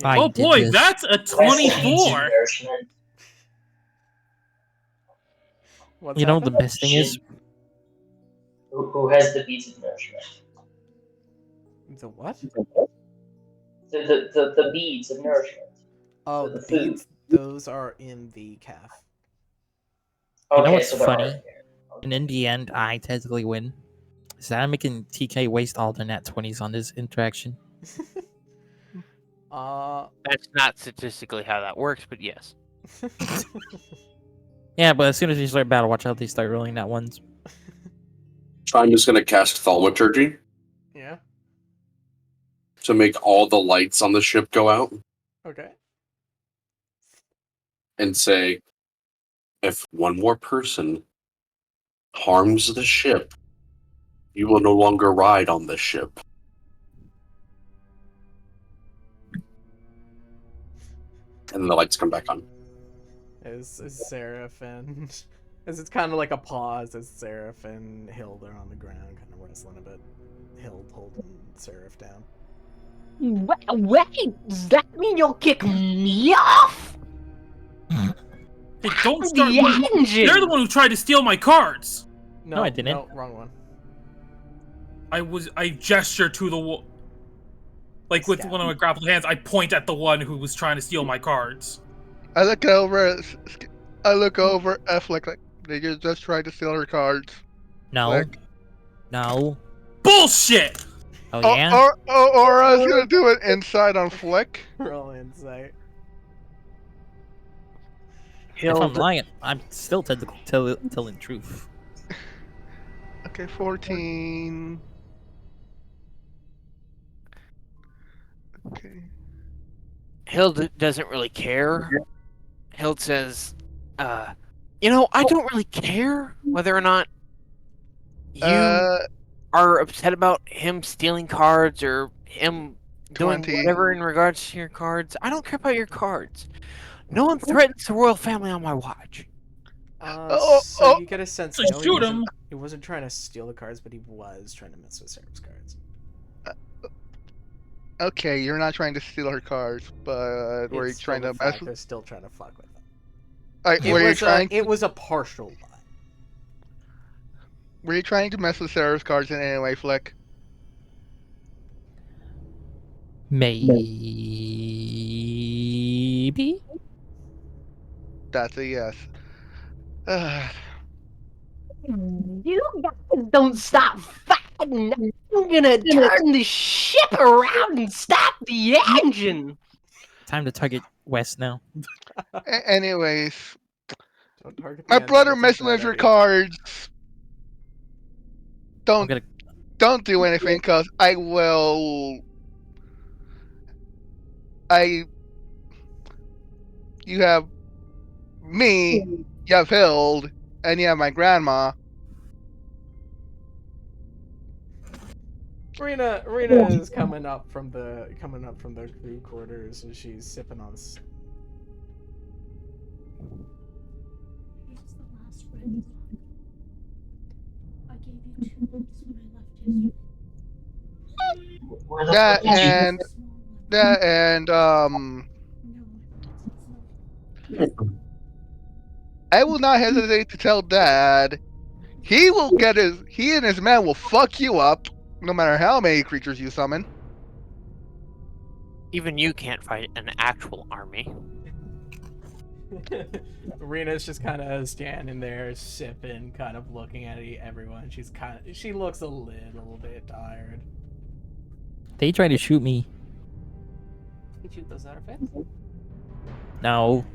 I Oh did boy, this. that's a Who has the beads of 24. nourishment? What's You know the happened? best thing is, Who has the beads of nourishment? The what? The beads of nourishment. Oh, The the food. beads. Those are in the calf. you know Okay, what's so they're funny? already there. And in the end, I technically win. Is that I'm making TK waste all the nat 20s on this interaction. That's not statistically how that works, but yes. Yeah, but as soon as you start battle, watch out they start rolling nat ones. I'm just gonna cast thaumaturgy Yeah. to make all the lights on the ship go out Okay. and say, if one more person harms the ship, you will no longer ride on the ship. And then the lights come back on. As Seraph and as it's kind of like a pause as Seraph and Hild are on the ground, kind of wrestling a bit. Hild holding Seraph down. Wait, does that mean you'll kick me off? Hey, don't I'm start. the engine. They're the one who tried to steal my cards. No, I didn't. No, wrong one. I gesture to the wall. Like with Scout. one of my grappled hands, I point at the one who was trying to steal my cards. I look over at Flick like they just tried to steal her cards. No. Flick. No. Bullshit! Oh, yeah? Or I was gonna do it inside on Flick. Roll insight. If I'm lying, I'm still telling truth. Okay, 14. Okay. Hild doesn't really care. Hild says, you know, I don't really care whether or not you are upset about him stealing cards or him doing 20. whatever in regards to your cards. I don't care about your cards. No one threatens the royal family on my watch. So you get a sense. So No, shoot him. He wasn't trying to steal the cards, but he was trying to mess with Seraph's cards. Okay, you're not trying to steal her cards, but were you It's still trying the to fact mess with? they're still trying to fuck with them. It was a partial lie. Were you trying to mess with Sarah's cards in any way, Flick? Maybe? That's a yes. You guys don't stop fighting. I'm gonna turn the ship around and stop the engine. Time to target West now. Anyways, Don't target my the brother engine, it's messing a with your bad idea. cards. I'm gonna... Don't do anything, cause I will. You have me, you have Hild, and you have my grandma. Rena is coming up from the crew quarters and she's sipping on. Here's the last red song. I gave you 2 months when I left yesterday. Where the That fuck is she? and that, and I will not hesitate to tell Dad he and his men will fuck you up, no matter how many creatures you summon. Even you can't fight an actual army. Rena's just kind of standing there, sipping, kind of looking at everyone. She looks a little bit tired. They try to shoot me. You shoot those out of fence? No.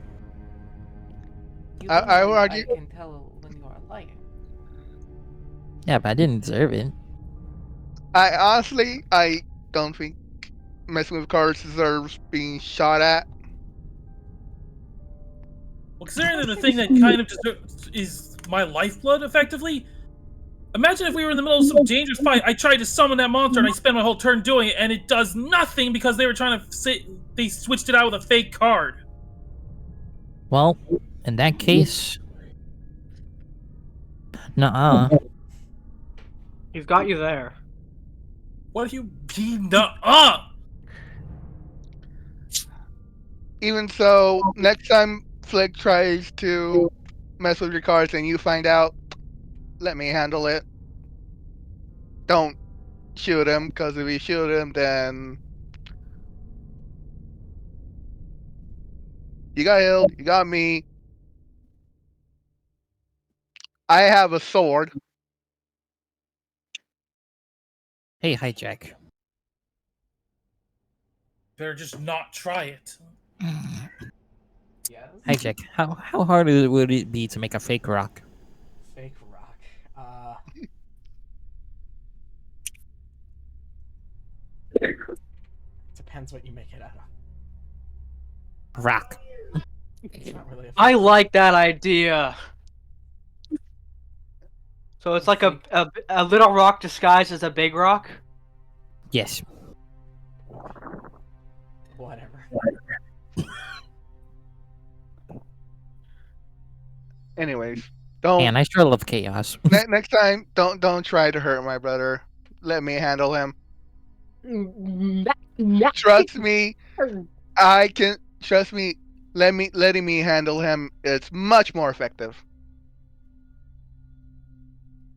I would argue. I can tell when you are lying. Yeah, but I didn't deserve it. I honestly, I don't think messing with cards deserves being shot at. Well, considering that the thing that kind of just is my lifeblood, effectively. Imagine if we were in the middle of some dangerous fight. I tried to summon that monster, and I spent my whole turn doing it, and it does nothing because they were trying to say they switched it out with a fake card. Well, in that case, nuh-uh. He's got you there. What do you mean, nuh-uh? Even so, next time Flick tries to mess with your cards and you find out, let me handle it. Don't shoot him, because if you shoot him, then you got Hild, you got me. I have a sword. Hey, hijack. Better just not try it. Yes. Hijack, how hard would it be to make a fake rock? Fake rock. Depends what you make it out of. Rock. It's not really a I fake like that idea. So it's like a little rock disguised as a big rock? Yes. Whatever. Anyways, don't. And I sure love chaos. Next time, don't try to hurt my brother. Let me handle him. Trust me, I can. Trust me. Letting me handle him is much more effective.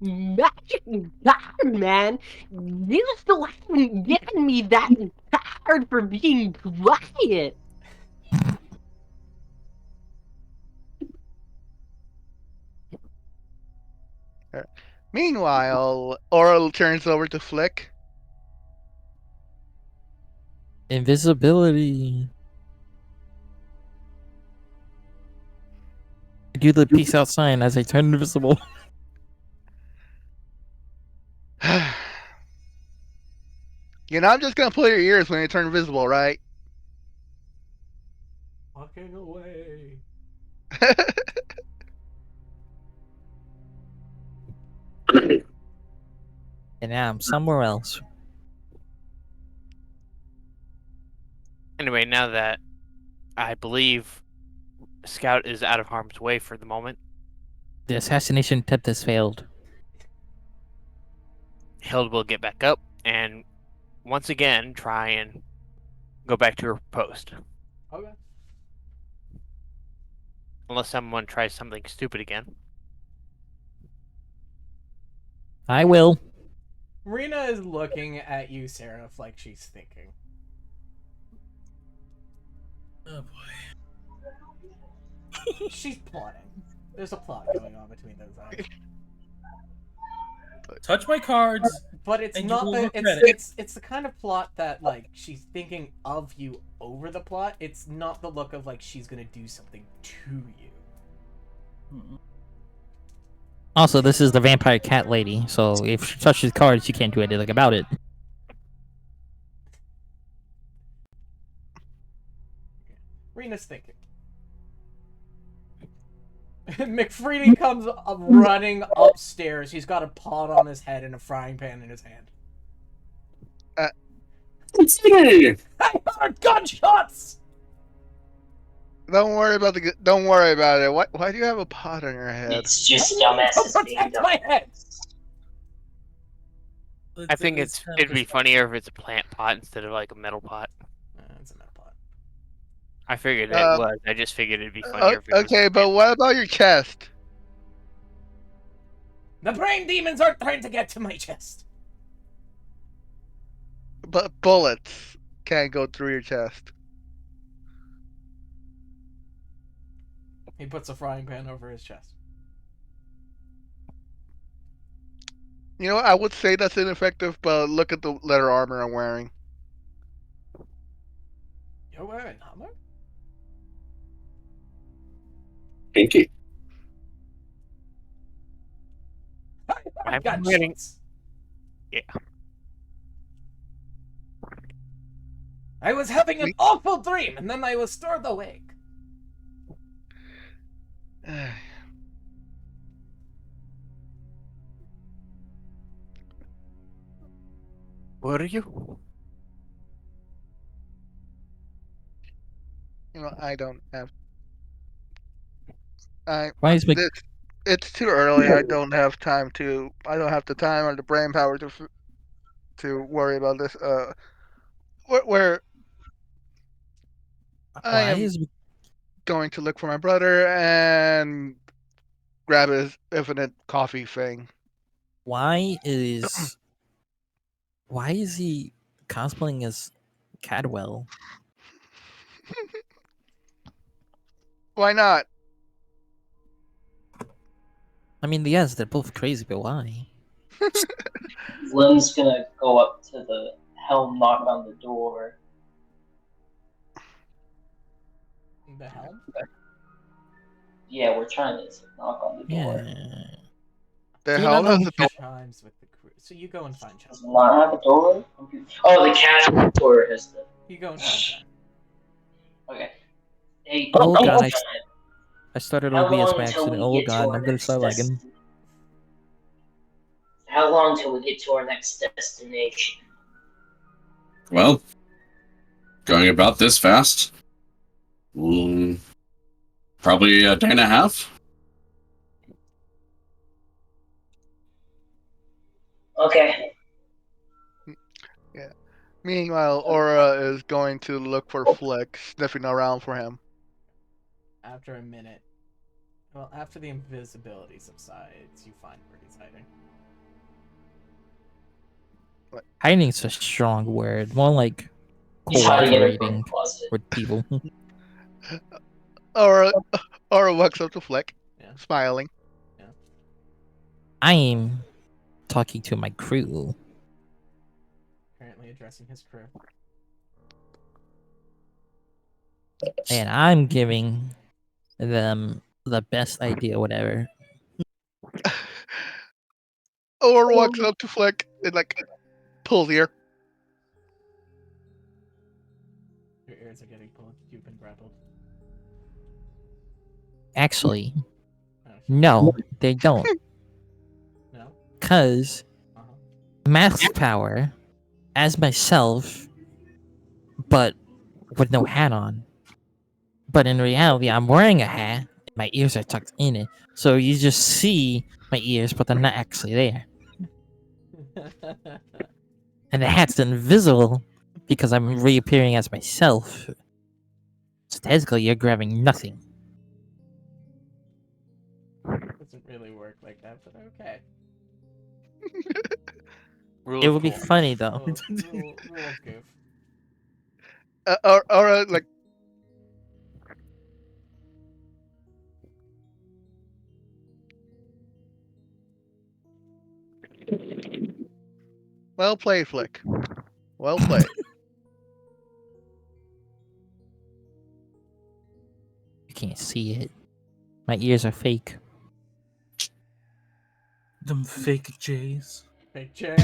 Magic card, man. You still haven't given me that card for being quiet. Meanwhile, Oral turns over to Flick. Invisibility. I do the peace out sign as I turn invisible. You know, I'm just gonna pull your ears when you turn invisible, right? Walking away. And now I'm somewhere else. Anyway, now that I believe Scout is out of harm's way for the moment, The assassination attempt has failed. Hild will get back up and once again try and go back to her post. Okay. Unless someone tries something stupid again. I will. Rena is looking at you, Seraph, like she's thinking. Oh boy. She's plotting. There's a plot going on between those eyes. Touch my cards. But it's And not you will the regret it's the kind of plot that like she's thinking of you over the plot. It's not the look of like she's gonna do something to you. Also, this is the vampire cat lady, so if she touches cards, she can't do anything about it. Rena's thinking. McFreedy comes running upstairs. He's got a pot on his head and a frying pan in his hand. Hey! I heard gunshots! Don't worry about it. Why do you have a pot on your head? It's just dumbasses being Protect my head! I think it'd be funnier if it's a plant pot instead of like a metal pot. I figured it was. I just figured it'd be funnier if it was. Okay, but what about your chest? The brain demons aren't trying to get to my chest. But bullets can't go through your chest. He puts a frying pan over his chest. You know what? I would say that's ineffective, but look at the leather armor I'm wearing. You're wearing armor? Pinky. I've got wearing- shots. Yeah. I was having an awful dream, and then I was stirred awake. What are you? You know, I don't have. Why is It's too early. I don't have time to. I don't have the time or the brain power to worry about this. Where I why am is going to look for my brother and grab his infinite coffee thing. why is he cosplaying as Cadwell? Why not? I mean, yes, they're both crazy, but why? Lynn's gonna go up to the helm, knock on the door. The helm? Yeah, we're trying to knock on the door. Yeah. The Do you hell not know has who a door. Chimes with the crew. So you go and find Chime. Does it not have a door? Oh, the casual door has the. You go and find Chime. Okay. Hey, Oh hey, god, Chime, I started how OBS long by until accident. we Oh get to god, our I'm gonna next start lagging. destination? How long till we get to our next destination? Well, going about this fast. Probably a day and a half. Okay. Meanwhile, Aura is going to look for Flick, sniffing around for him. After a minute. Well, after the invisibility subsides, you find where he's hiding. Hiding's a strong word. More like He's hiding in a broom cooperating closet. with people. Aura walks up to Flick, Yeah. smiling. I'm talking to my crew. Apparently addressing his crew. And I'm giving them the best idea, whatever. Aura walks up to Flick and pulls ear. Your ears are getting pulled. You've been grappled. Actually, Oh, shit. no, they don't. No? Cause Uh-huh. math power as myself, but with no hat on. But in reality, I'm wearing a hat. My ears are tucked in it, so you just see my ears, but they're not actually there. And the hat's invisible because I'm reappearing as myself. So technically, you're grabbing nothing. Doesn't really work like that, but okay. It would be funny though. Rule of goof. Aura well played, Flick. Well played. You can't see it. My ears are fake. Them fake J's. Pictures.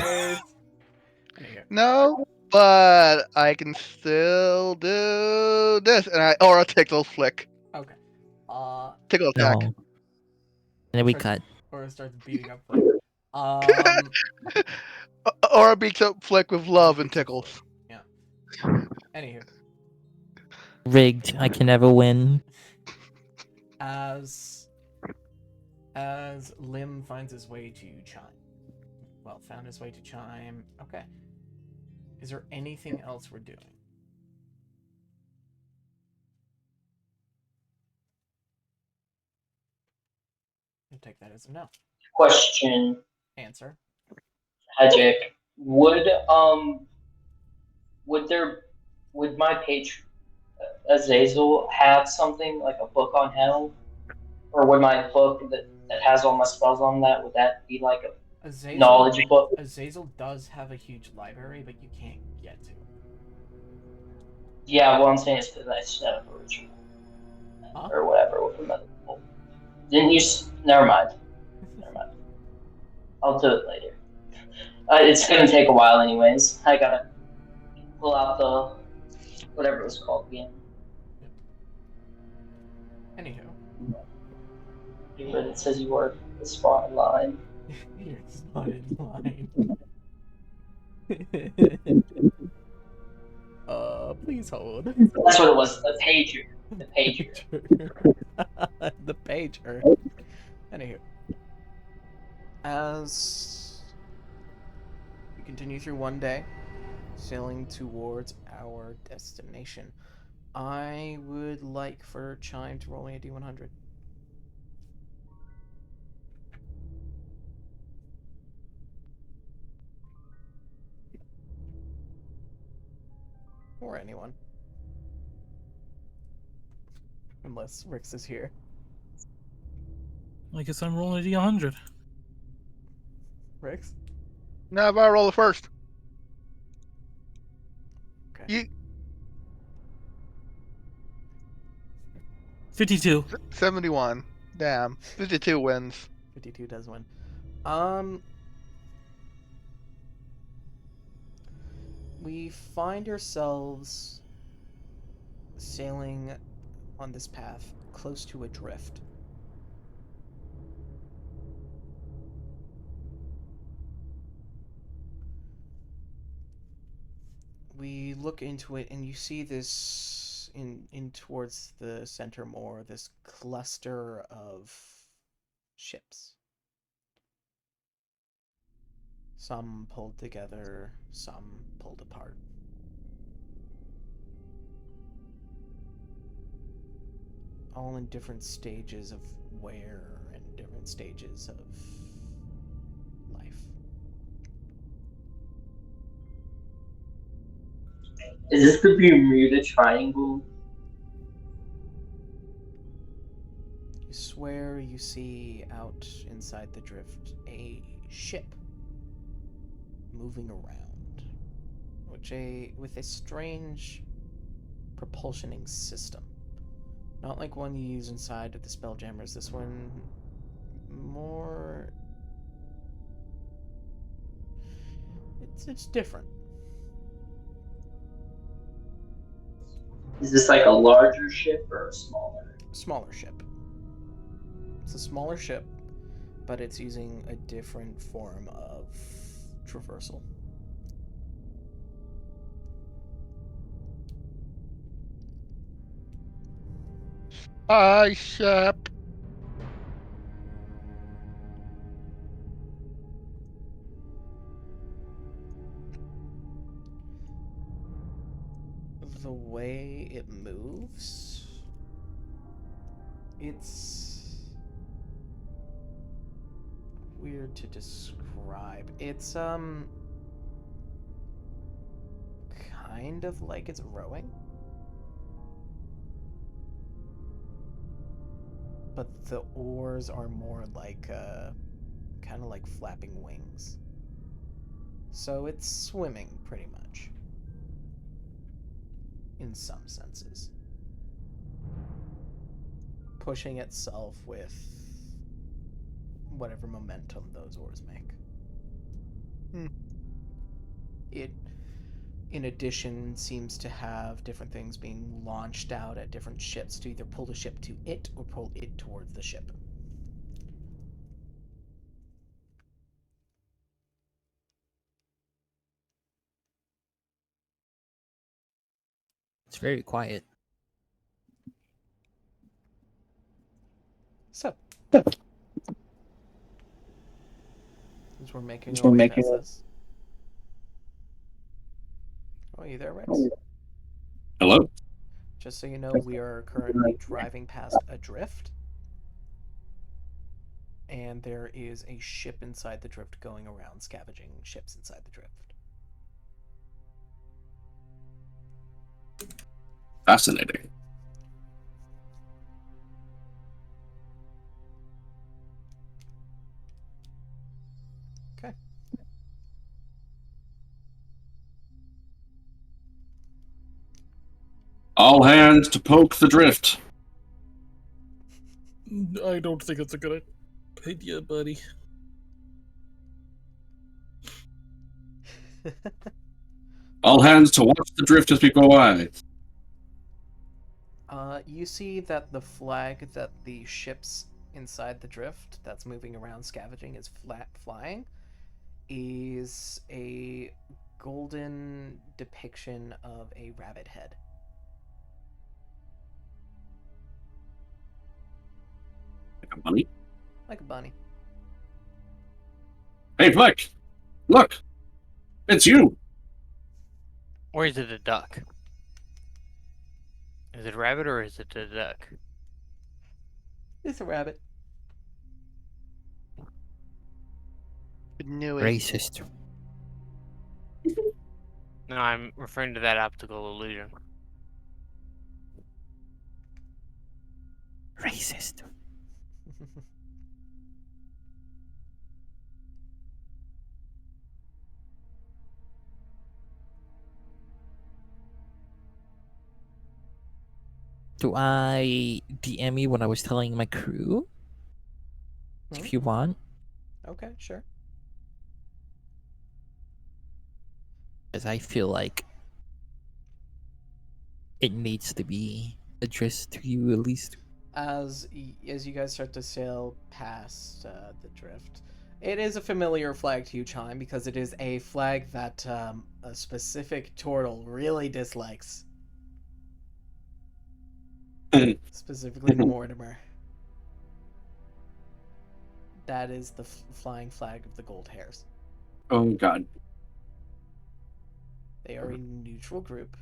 No, but I can still do this, and Aura tickles Flick. Okay. Tickle attack. No. And then we cut. Or starts beating up Flick. Aura beats up Flick with love and tickles. Yeah. Anywho. Rigged. I can never win. As Lim finds his way to Chime. Well, found his way to Chime. Okay. Is there anything else we're doing? We'll take that as a no. Question, Answer. Hajik. Would there would my page Azazel have something like a book on hell? Or would my book that has all my spells on that, would that be like a Azazel, knowledge book? Azazel does have a huge library, but you can't get to it. Yeah, what I'm saying is because I set up a ritual. Huh? Or whatever with another book. Didn't you? Never mind. Never mind. I'll do it later. It's gonna take a while, anyways. I gotta pull out the whatever it was called again. Anywho, But it says you were the spot in line. you're not in line. Please hold. That's what it was. The pager. The pager. The pager. Anywho, as we continue through one day, sailing towards our destination, I would like for Chime to roll me a D100. Or anyone. Unless Rix is here. I guess I'm rolling a D100. Rix? Now, if I roll the first. Okay. You 52. 71. Damn. 52 wins. 52 does win. We find ourselves sailing on this path close to a drift. We look into it and you see this in towards the center more, this cluster of ships. Some pulled together, some pulled apart. All in different stages of wear and different stages of life. Is this the Bermuda Triangle? You swear you see out inside the drift a ship moving around, with a strange propulsioning system. Not like one you use inside of the Spelljammers. This one more. It's different. Is this like a larger ship or a smaller? Smaller ship. It's a smaller ship, but it's using a different form of traversal. Hi, Shep. The way it moves, it's weird to describe. It's kind of like it's rowing, but the oars are more like kind of like flapping wings. So it's swimming pretty much in some senses, pushing itself with whatever momentum those oars make. It, in addition, seems to have different things being launched out at different ships to either pull the ship to it or pull it towards the ship. It's very quiet. So, as we're making our way past this. Oh, are you there, Rex? Hello? Just so you know, we are currently driving past a drift. and there is a ship inside the drift going around scavenging ships inside the drift. Fascinating. Okay. All hands to poke the drift. I don't think it's a good idea, buddy. All hands to watch the drift as we go by. You see that the flag that the ships inside the drift that's moving around scavenging is flying is a golden depiction of a rabbit head. Like a bunny. Like a bunny. Hey, Fleck! Look! It's you! Or is it a duck? Is it a rabbit or is it a duck? It's a rabbit. Knew it. Racist. No, I'm referring to that optical illusion. Racist. Do I DM you when I was telling my crew? Hmm? If you want. Okay, sure. Because I feel like it needs to be addressed to you at least. As you guys start to sail past the drift, it is a familiar flag to you, Chime, because it is a flag that a specific turtle really dislikes. Specifically Mortimer. That is the flying flag of the Gold Hairs. Oh, God. They are a neutral group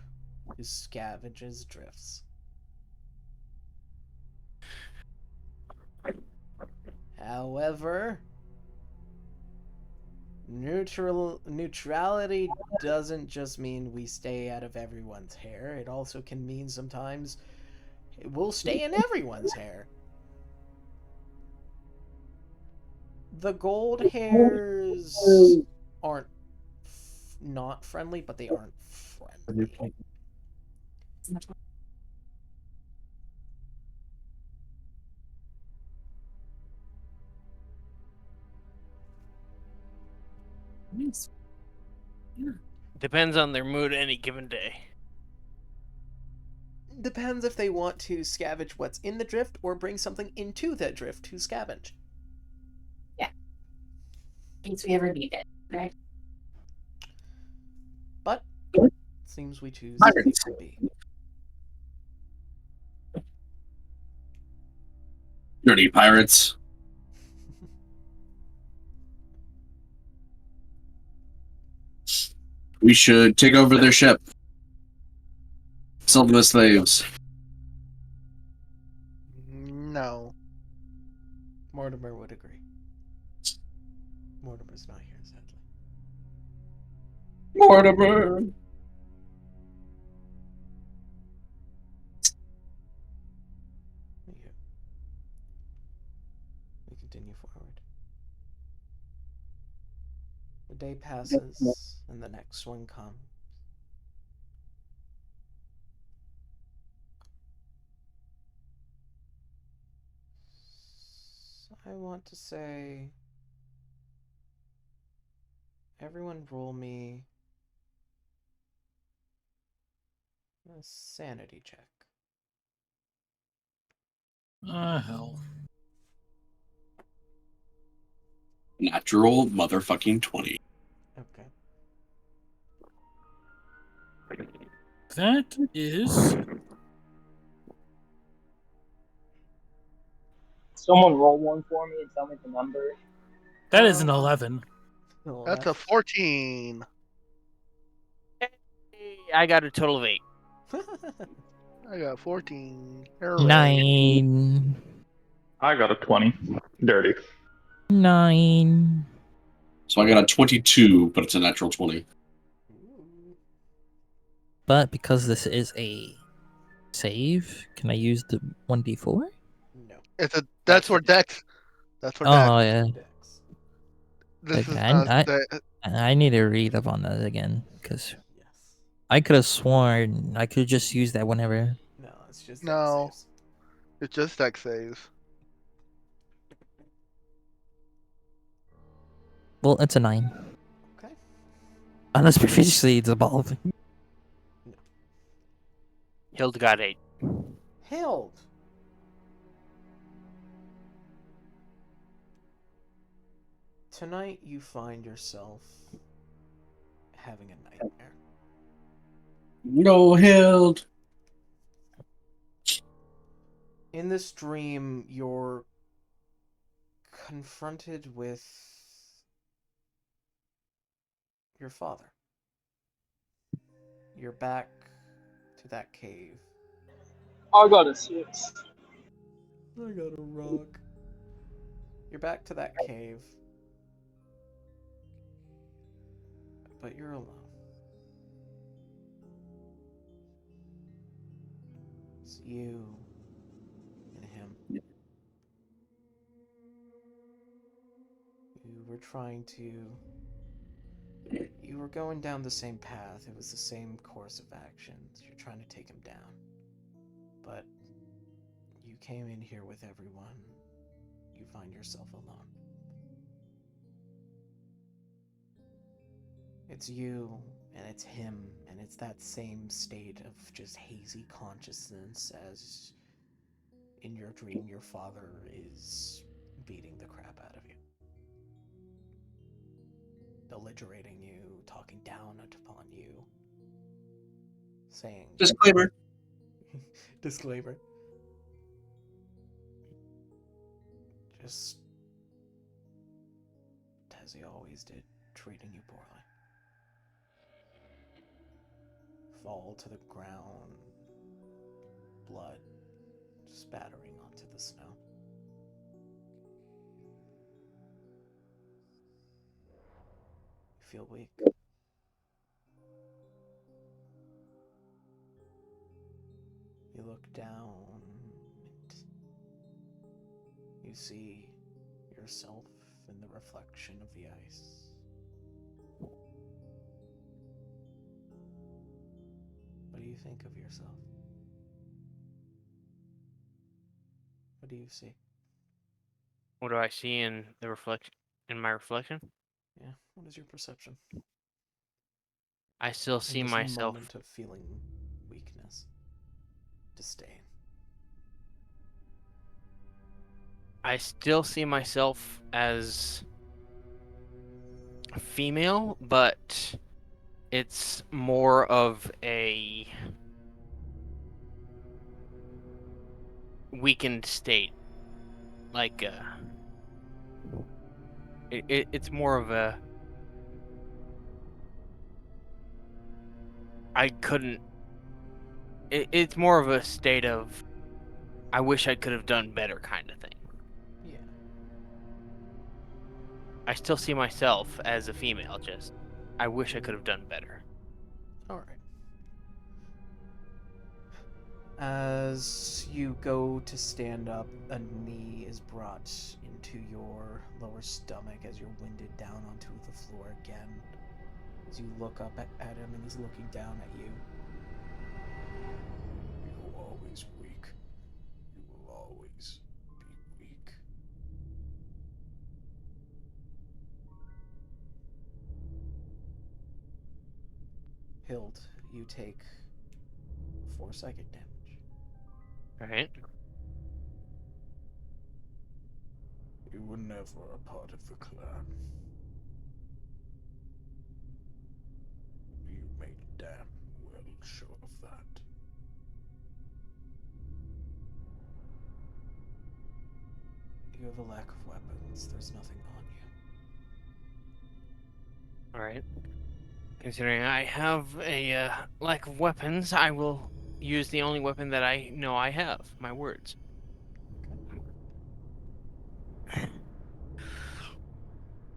who scavenges drifts. However, neutrality doesn't just mean we stay out of everyone's hair. It also can mean sometimes we'll stay in everyone's hair. The gold hairs aren't not friendly, but they aren't friendly. Depends on their mood any given day. Depends if they want to scavenge what's in the drift or bring something into the drift to scavenge. In case we ever need it. Right? But it seems we choose to leave them be. Dirty pirates. We should take over their ship. Sell them as slaves. No. Mortimer would agree. Mortimer's not here, sadly. Mortimer! Anywho, we continue forward. The day passes, and the next one comes. I want to say, everyone roll me a sanity check. Hell. Natural motherfucking 20. Okay. That is Someone roll one for me and tell me the number. that is an 11. That's a 14. Hey, I got a total of 8. I got 14. Hooray. 9. I got a 20. Dirty. 9. So I got a 22, but it's a natural 20. Ooh. But because this is a save, can I use the 1d4? No. That's That's for Dex. That's for Dex. Oh yeah. Dex. This Okay. is I need to read up on that again because Yes. I could have sworn I could just use that whenever. No, it's just Dex no. saves. It's just Dex saves. Well, it's a 9. Okay. Unless previously it's evolved. Hild got 8. Hild. Tonight you find yourself having a nightmare. No, Hild. In this dream, you're confronted with your father. You're back to that cave. I got a 6. I got a rock. You're back to that cave, but you're alone. It's you and him. You were trying to. You were going down the same path. It was the same course of actions. You're trying to take him down. But you came in here with everyone. You find yourself alone. It's you, and it's him, and it's that same state of just hazy consciousness as in your dream your father is beating the crap out of you. Belligerating you, talking down upon you, saying... Disclaimer. Disclaimer. Just as he always did, treating you poorly. Fall to the ground, blood spattering onto the snow. You feel weak. You look down and you see yourself in the reflection of the ice. What do you think of yourself? What do you see? What do I see in the reflection? In my reflection? Yeah, what is your perception? I still In see this myself. moment of feeling weakness, disdain. I still see myself as a female, but it's more of a weakened state. Like, it's more of a. I couldn't. It's more of a state of. I wish I could have done better kind of thing. Yeah. I still see myself as a female, just. I wish I could have done better. Alright. As you go to stand up, a knee is brought into your lower stomach as you're winded down onto the floor again. As you look up at him and he's looking down at you. You're always weak. You will always be weak. Hild, you take 4 psychic damage. Right? You were never a part of the clan. You made damn well sure of that. You have a lack of weapons. There's nothing on you. Alright. Considering I have a lack of weapons, I will use the only weapon that I know I have, my words.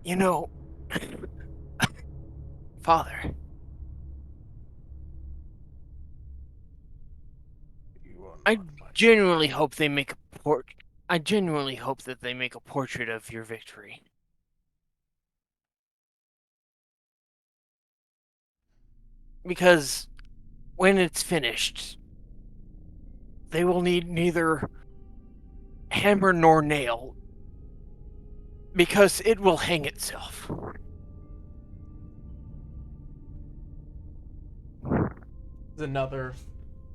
You know, Father, You are I not my genuinely hope they make a I genuinely hope that they make a portrait of your victory. Because when it's finished, they will need neither hammer nor nail because it will hang itself. Another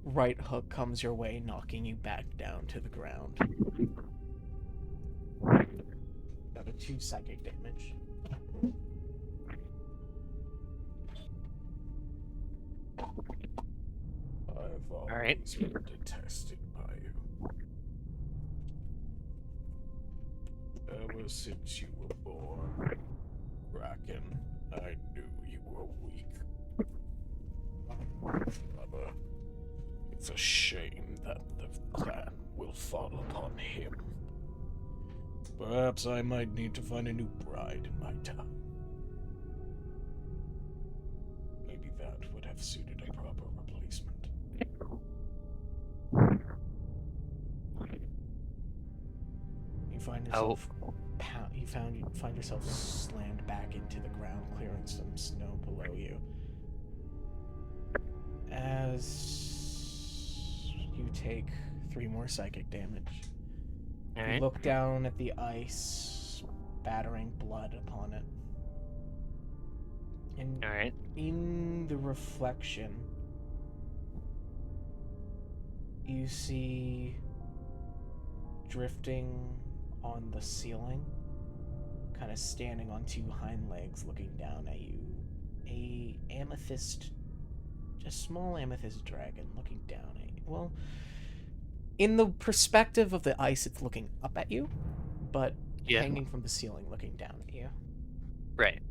right hook comes your way, knocking you back down to the ground. Another 2 psychic damage. I've right. always been detested by you. Ever since you were born, Kraken, I knew you were weak. Mother, it's a shame that the clan will fall upon him. Perhaps I might need to find a new bride in my time. Maybe that would have suited a proper replacement. You find yourself find yourself slammed back into the ground, clearing some snow below you. As you take 3 more psychic damage. All You right. look down at the ice, battering blood upon it. And All right. in the reflection, you see drifting on the ceiling, kind of standing on 2 hind legs looking down at you, a small amethyst dragon looking down at you. Well, in the perspective of the ice, it's looking up at you, but Yeah. hanging from the ceiling looking down at you. Right.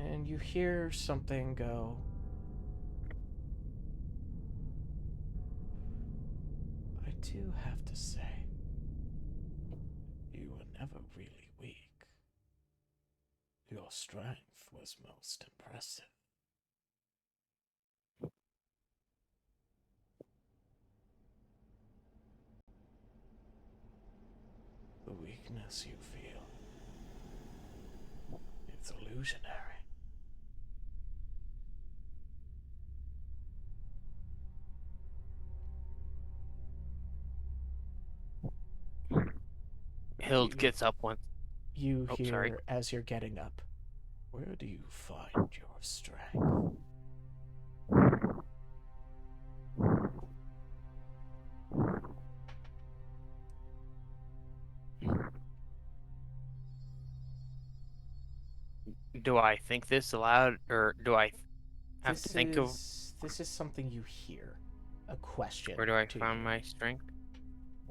And you hear something go, I do have to say, you were never really weak. Your strength was most impressive. The weakness you feel, it's illusionary. Hild gets up once. You Oh, hear, sorry. as you're getting up, where do you find your strength? Do I think this aloud, or do I have to think of This is something you hear. A question where do I to find you. my strength?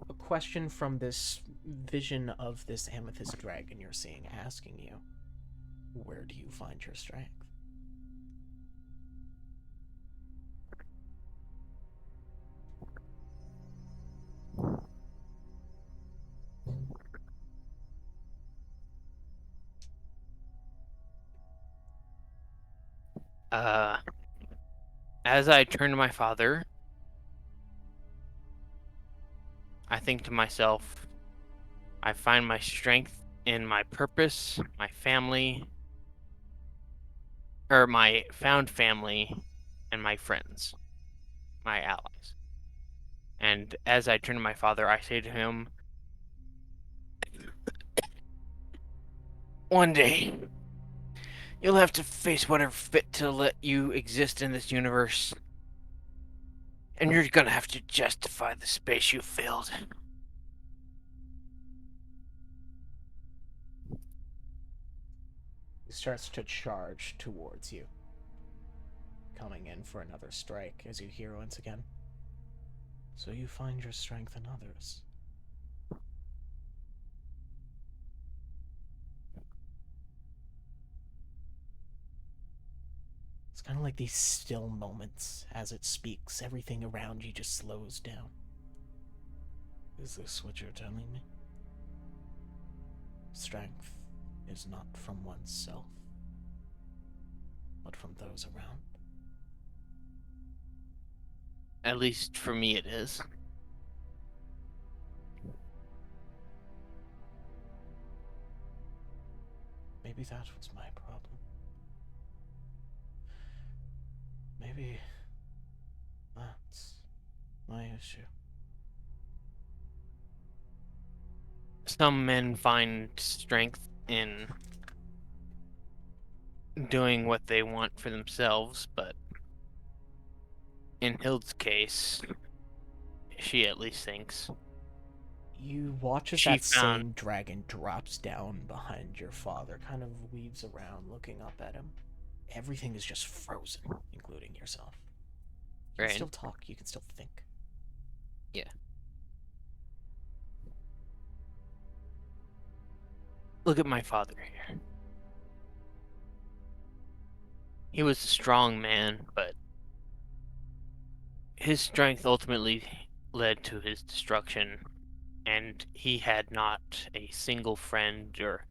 A question from this vision of this amethyst dragon you're seeing asking you, where do you find your strength? Uh, as I turn to my father, I think to myself, I find my strength in my purpose, my family, or my found family, and my friends, my allies. And as I turn to my father, I say to him, one day, you'll have to face whatever fit to let you exist in this universe. And you're gonna have to justify the space you filled. He starts to charge towards you, coming in for another strike as you hear once again. So you find your strength in others. It's kind of like these still moments as it speaks. Everything around you just slows down. Is this what you're telling me? Strength is not from oneself, but from those around. At least for me, it is. Maybe that was my problem. Maybe that's my issue. Some men find strength in doing what they want for themselves, but in Hild's case, she at least thinks You watch as she that found. same dragon drops down behind your father, kind of weaves around looking up at him. Everything is just frozen, including yourself. You can Right. still talk, you can still think. Yeah. Look at my father here. He was a strong man, but his strength ultimately led to his destruction, and he had not a single friend or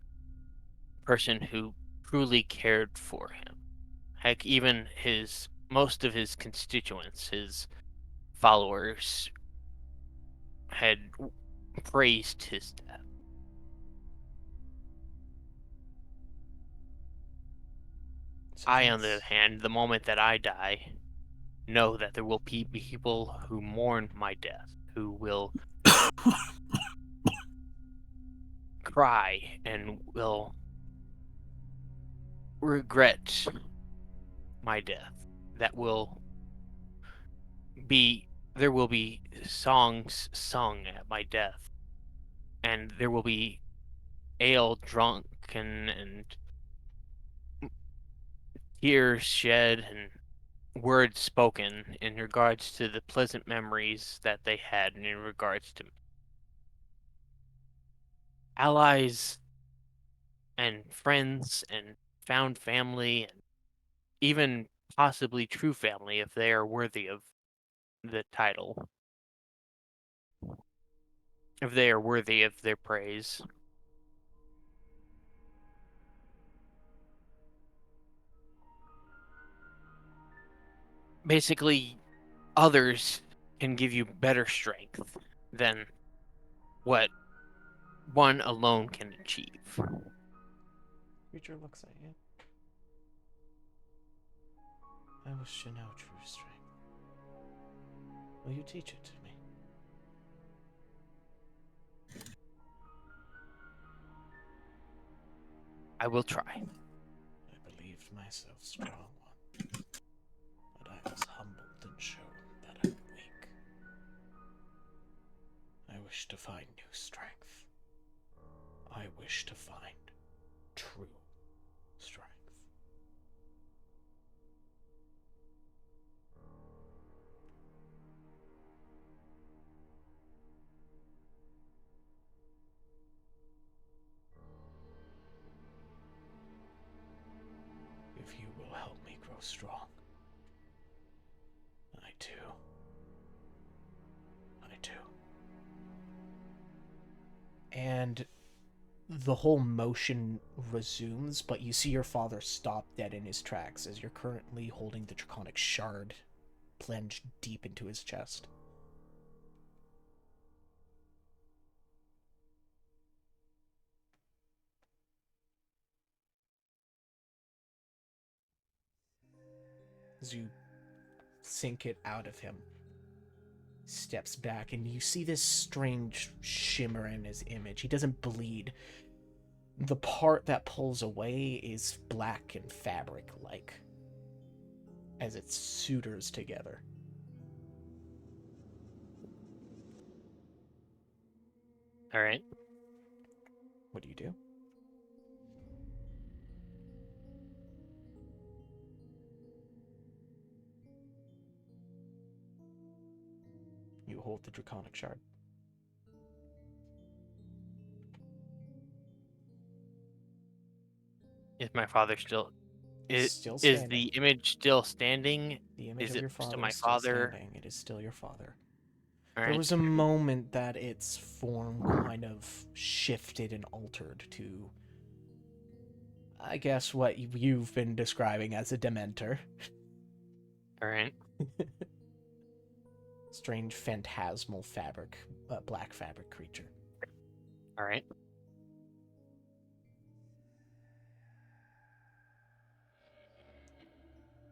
person who truly cared for him. Heck, even most of his constituents, his followers, had praised his death. So I, on the other that's hand, the moment that I die, know that there will be people who mourn my death, who will cry and will regret my death. That will be There will be songs sung at my death, and there will be ale drunken and tears shed and words spoken in regards to the pleasant memories that they had and in regards to allies and friends and found family and even possibly true family if they are worthy of the title, if they are worthy of their praise. Basically, others can give you better strength than what one alone can achieve. creature looks at you. I wish to know true strength. Will you teach it to me? I will try. I believed myself strong one, but I was humbled and shown that I'm weak. I wish to find new strength. I wish to find true strength. If you will help me grow strong, I too. I too. And the whole motion resumes, but you see your father stop dead in his tracks as you're currently holding the draconic shard plunged deep into his chest. As you sink it out of him, steps back, and you see this strange shimmer in his image. He doesn't bleed. The part that pulls away is black and fabric-like as it sutures together. All right. What do you do? You hold the draconic shard. Is my father still? Still Is the standing. image still standing? The image Is of it your still father my is still father? standing. It is still your father. There Alright. was a moment that its form kind of shifted and altered to, I guess, what you've been describing as a Dementor. Alright. Strange phantasmal fabric, black fabric creature. Alright.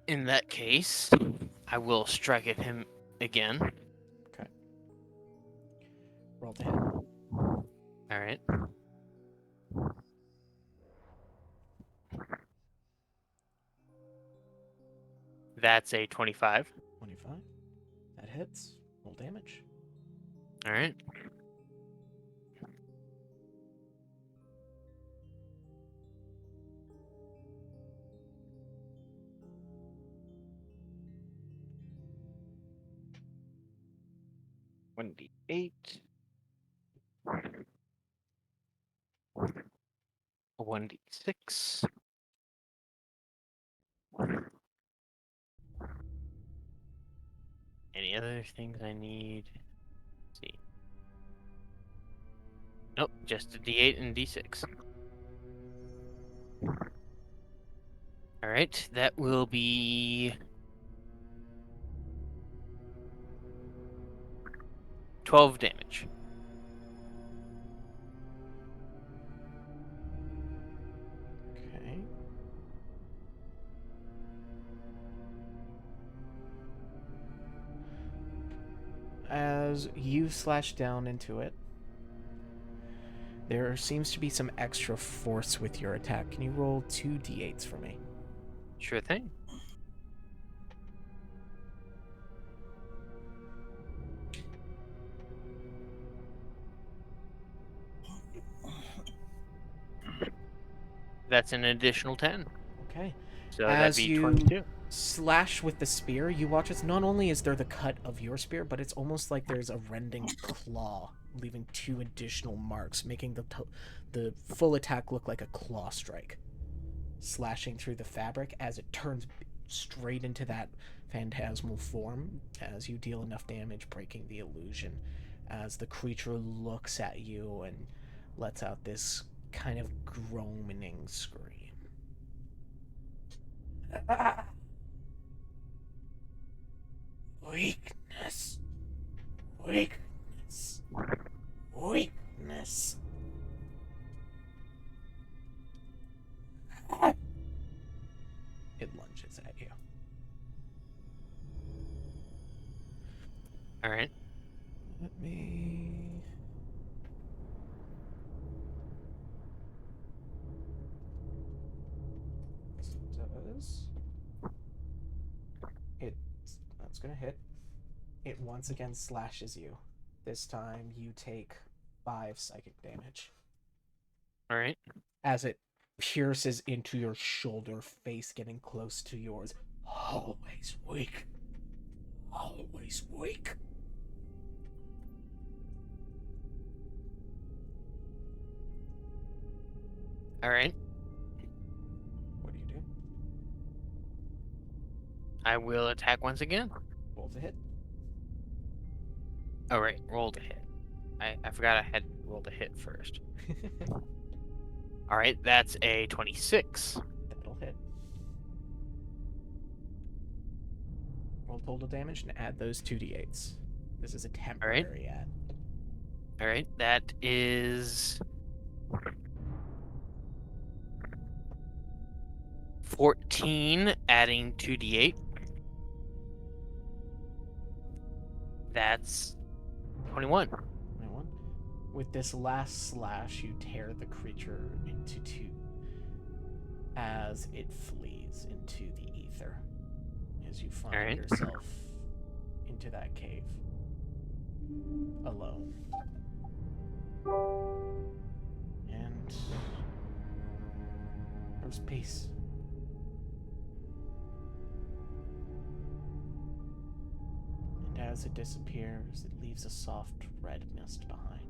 In that case, I will strike at him again. Okay. Roll to hit. Alright. That's a 25. 25. That hits. Roll damage. Alright. One d8. A 1d6. Any other things I need? Let's see. Nope, just a d8 and d6. Alright, that will be 12 damage. Okay. As you slash down into it, there seems to be some extra force with your attack. Can you roll 2d8s for me? Sure thing. That's an additional 10. Okay. So that'd As be you 22. slash with the spear, you watch as not only is there the cut of your spear, but it's almost like there's a rending claw, leaving 2 additional marks, making the full attack look like a claw strike, slashing through the fabric as it turns straight into that phantasmal form as you deal enough damage, breaking the illusion, as the creature looks at you and lets out this kind of groaning scream. Weakness. Weakness. Weakness. It lunges at you. Alright. Let me... Does... That's gonna hit. It once again slashes you. This time you take 5 psychic damage. Alright. As it pierces into your shoulder, face getting close to yours. Always weak. Always weak. Alright. What do you do? I will attack once again. Roll to hit. Oh, right. Roll to hit. I forgot I had rolled to hit first. Alright, that's a 26. That'll hit. Roll total damage and add those 2d8s. This is a temporary add. Alright, that is 14, adding 2d8. That's 21. 21. With this last slash, you tear the creature into 2 as it flees into the ether. As you find Alright. yourself into that cave. Alone. And there's peace. And as it disappears, it leaves a soft red mist behind.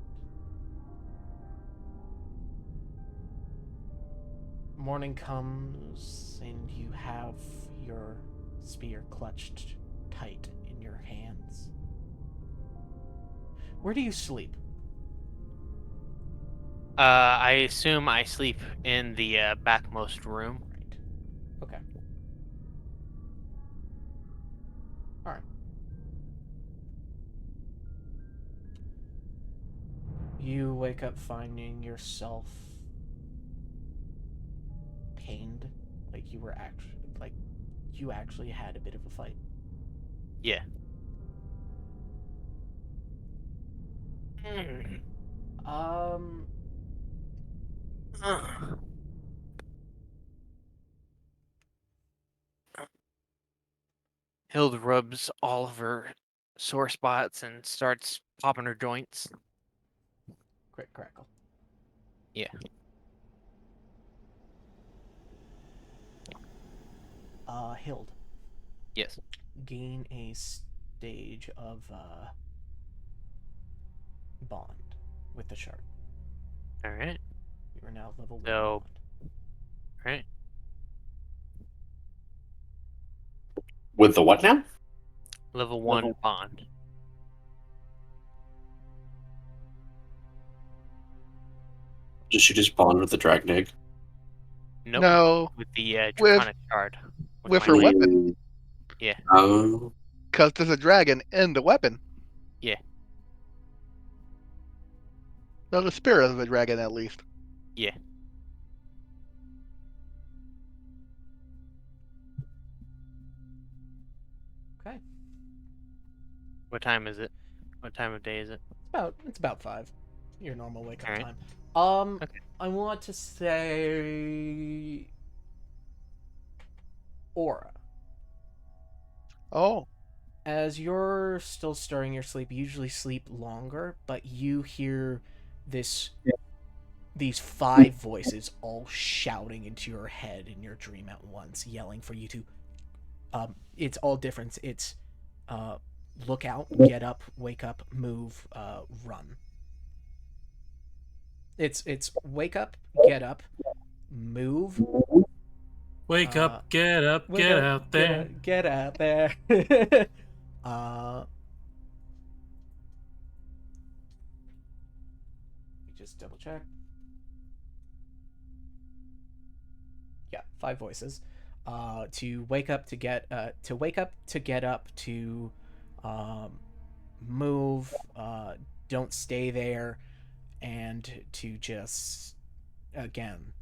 Morning comes, and you have your spear clutched tight in your hands. Where do you sleep? I assume I sleep in the backmost room. Right. Okay. All right. You wake up finding yourself pained, like you actually had a bit of a fight. Yeah. Um, Hild rubs all of her sore spots and starts popping her joints. Quick crackle. Yeah. Hild, Yes. gain a stage of bond with the shark. All right. You are now level 1 So, bond. all right. With the what now? Level 1 bond. Did she just bond with the dragon egg? Nope. No, With the with draconic shard. with my her name. weapon, Yeah. Oh. because there's a dragon in the weapon. Yeah. No, the spirit of the dragon, at least. Yeah. Okay. What time is it? What time of day is it? It's about 5. Your normal wake up All right. time. Okay. I want to say Aura. Oh, As you're still stirring your sleep, you usually sleep longer, but you hear this these 5 voices all shouting into your head in your dream at once, yelling for you to it's all different. It's uh look out, get up, wake up, move, run. It's wake up, get up, move, Wake up, get up, wake get up, out there. get out there. uh just double check. Yeah, 5 voices. To wake up, to get up, to um, move, don't stay there, and to just again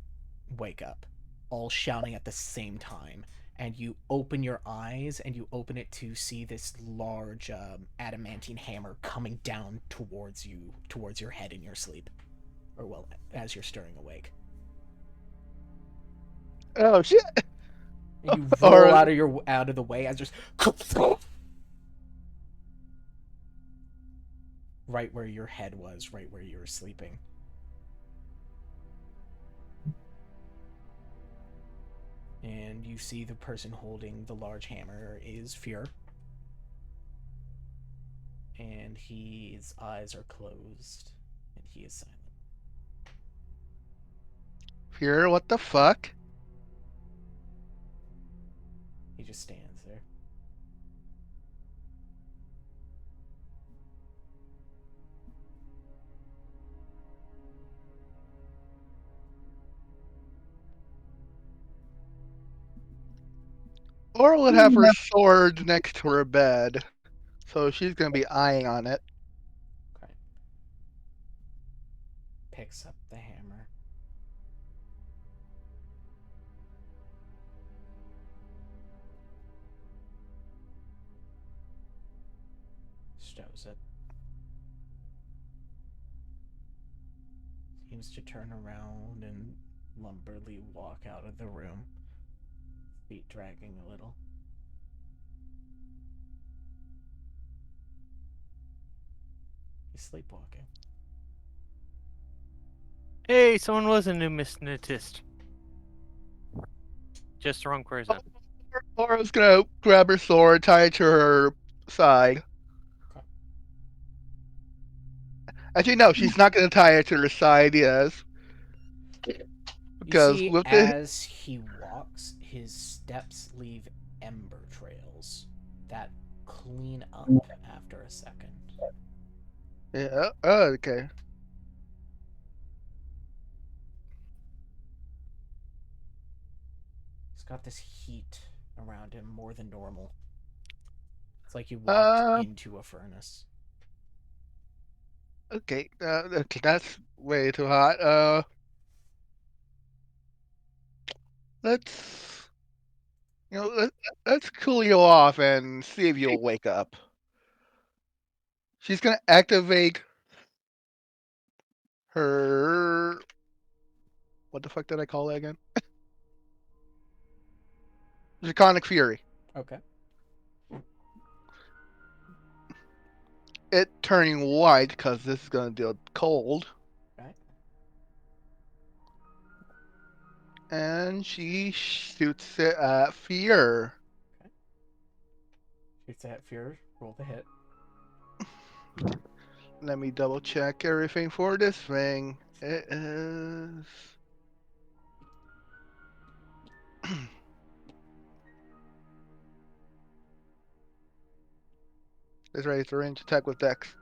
wake up, all shouting at the same time. And you open your eyes, and you open it to see this large adamantine hammer coming down towards you, towards your head in your sleep, or well, as you're stirring awake. oh shit! And you roll Or out of the way as just right where your head was, right where you were sleeping. And you see the person holding the large hammer is Fuhr. And his eyes are closed, and he is silent. here, what the fuck? He just stands there. Or would have her sword next to her bed, so she's gonna be eyeing on it. Okay. Picks up the hammer. Stows it. Seems to turn around and lumberly walk out of the room, feet dragging a little. He's sleepwalking. Hey, someone was a numismatist. Just the wrong person. Aura's gonna grab her sword, tie it to her side. Okay. Actually, no, she's not gonna tie it to her side. Yes, You because see, with the as he walks, his steps leave ember trails that clean up after a second. Yeah. Oh, okay. He's got this heat around him more than normal. It's like you walked Uh. into a furnace. Okay. Okay. That's way too hot. Let's let's cool you off and see if you'll wake up. She's gonna activate her. What the fuck did I call it again? Draconic Fury. Okay. It turning white because this is gonna do cold, Right. and she shoots it at Fear. Shoots at Fear. Roll the hit. Let me double check everything for this thing. It is. It's ready to range attack with Dex.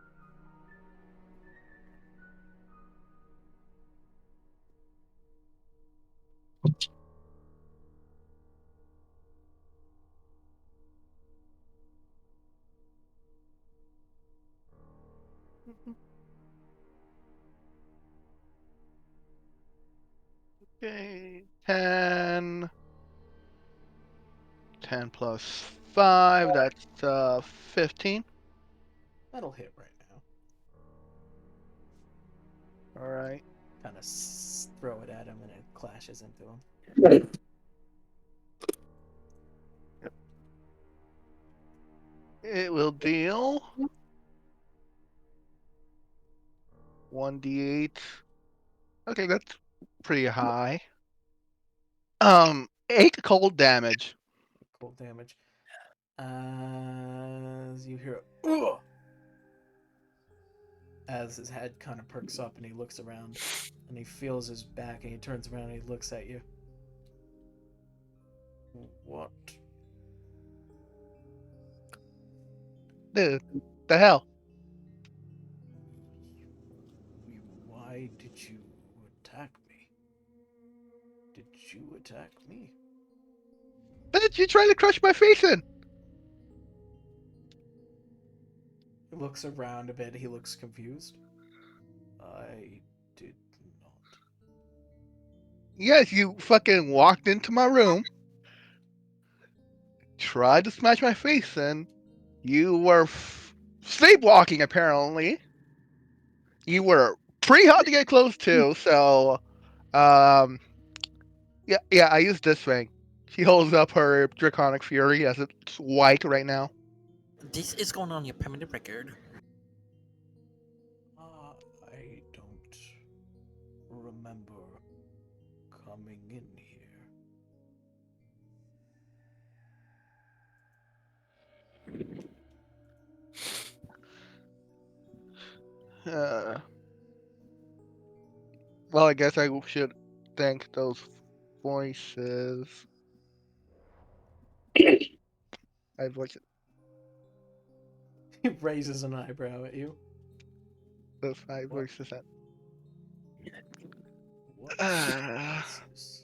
Okay, 10. 10 plus 5, that's 15. That'll hit right now. Alright. Kind of throw it at him and it clashes into him. It will deal 1d8. Okay, that's pretty high. 8 cold damage. Cold damage. As you hear "Ugh!" as his head kind of perks up and he looks around and he feels his back and he turns around and he looks at you. What? Dude, the hell? Why did you attack me? Did you attack me? Bitch, you trying to crush my face in? He looks around a bit. He looks confused. I did not. Yes, you fucking walked into my room, tried to smash my face in. You were sleepwalking, apparently. You were pretty hard to get close to, so, um, yeah, I used this thing. She holds up her Draconic Fury as it's white right now. This is going on your permanent record. I don't remember coming in here. Uh, well, I guess I should thank those voices. I voice He raises an eyebrow at you. those 5 voices. What Uh, is this?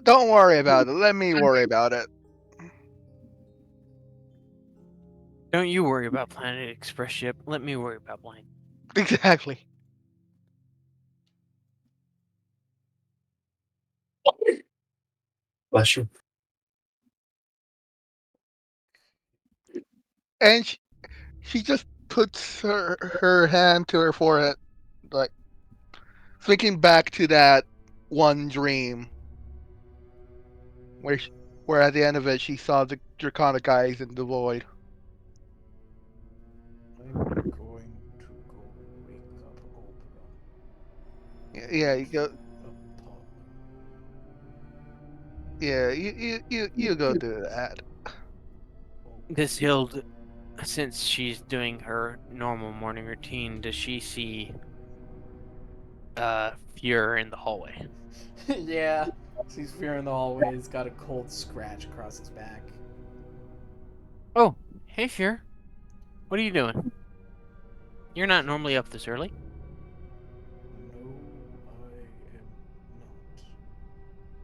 don't worry about it. Let me worry about it. Don't you worry about Planet Express ship. Let me worry about Blind. Exactly. Bless you. And she just puts her hand to her forehead, like thinking back to that one dream where where at the end of it she saw the draconic eyes in the void. I'm going to go wake up Oprah. Yeah, you go. Apartment. Yeah, you go do that. This Hild, since she's doing her normal morning routine, does she see Fuhrer in the hallway? Yeah. Sees Fear in the hallway. He's got a cold scratch across his back. Oh, hey Fuhrer. What are you doing? You're not normally up this early. No,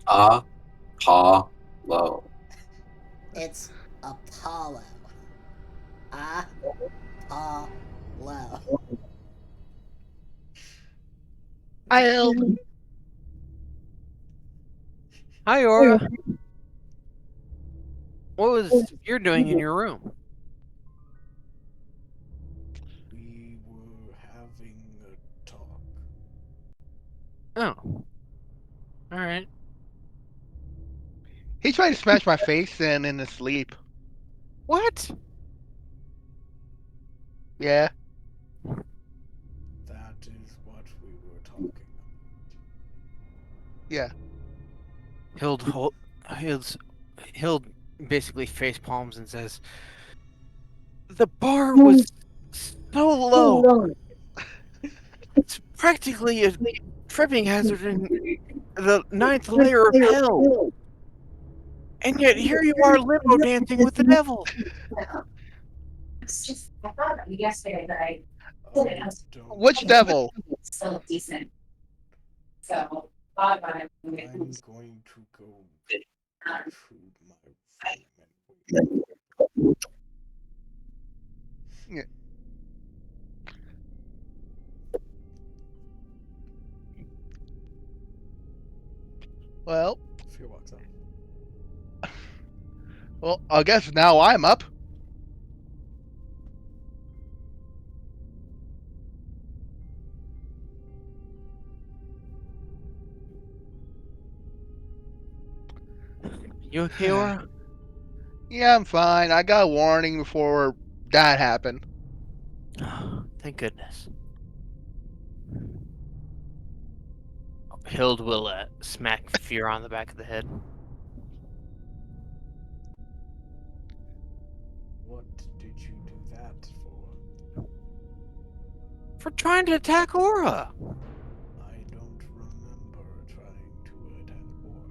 I am not. Apollo. It's Apollo. Apollo. I'll. Hi, Aura. What was you're doing in your room? We were having a talk. Oh. Alright. He tried to smash my face in his sleep. What? Yeah. That is what we were talking Yeah. Hild basically face palms and says, "The bar was so low. It's practically a tripping hazard in the ninth layer of hell. And yet here you are limbo dancing with the devil." It's just, I thought about you yesterday, but I about. I don't. Which devil? it's still decent. So, thought about it. I'm going to go to my room and wait. Yeah. Well, Fear walks up. well, I guess now I'm up. You okay, Aura? Yeah, I'm fine. I got a warning before that happened. Thank goodness. Hild will smack Fear on the back of the head. What did you do that for? For trying to attack Aura. I don't remember trying to attack Aura.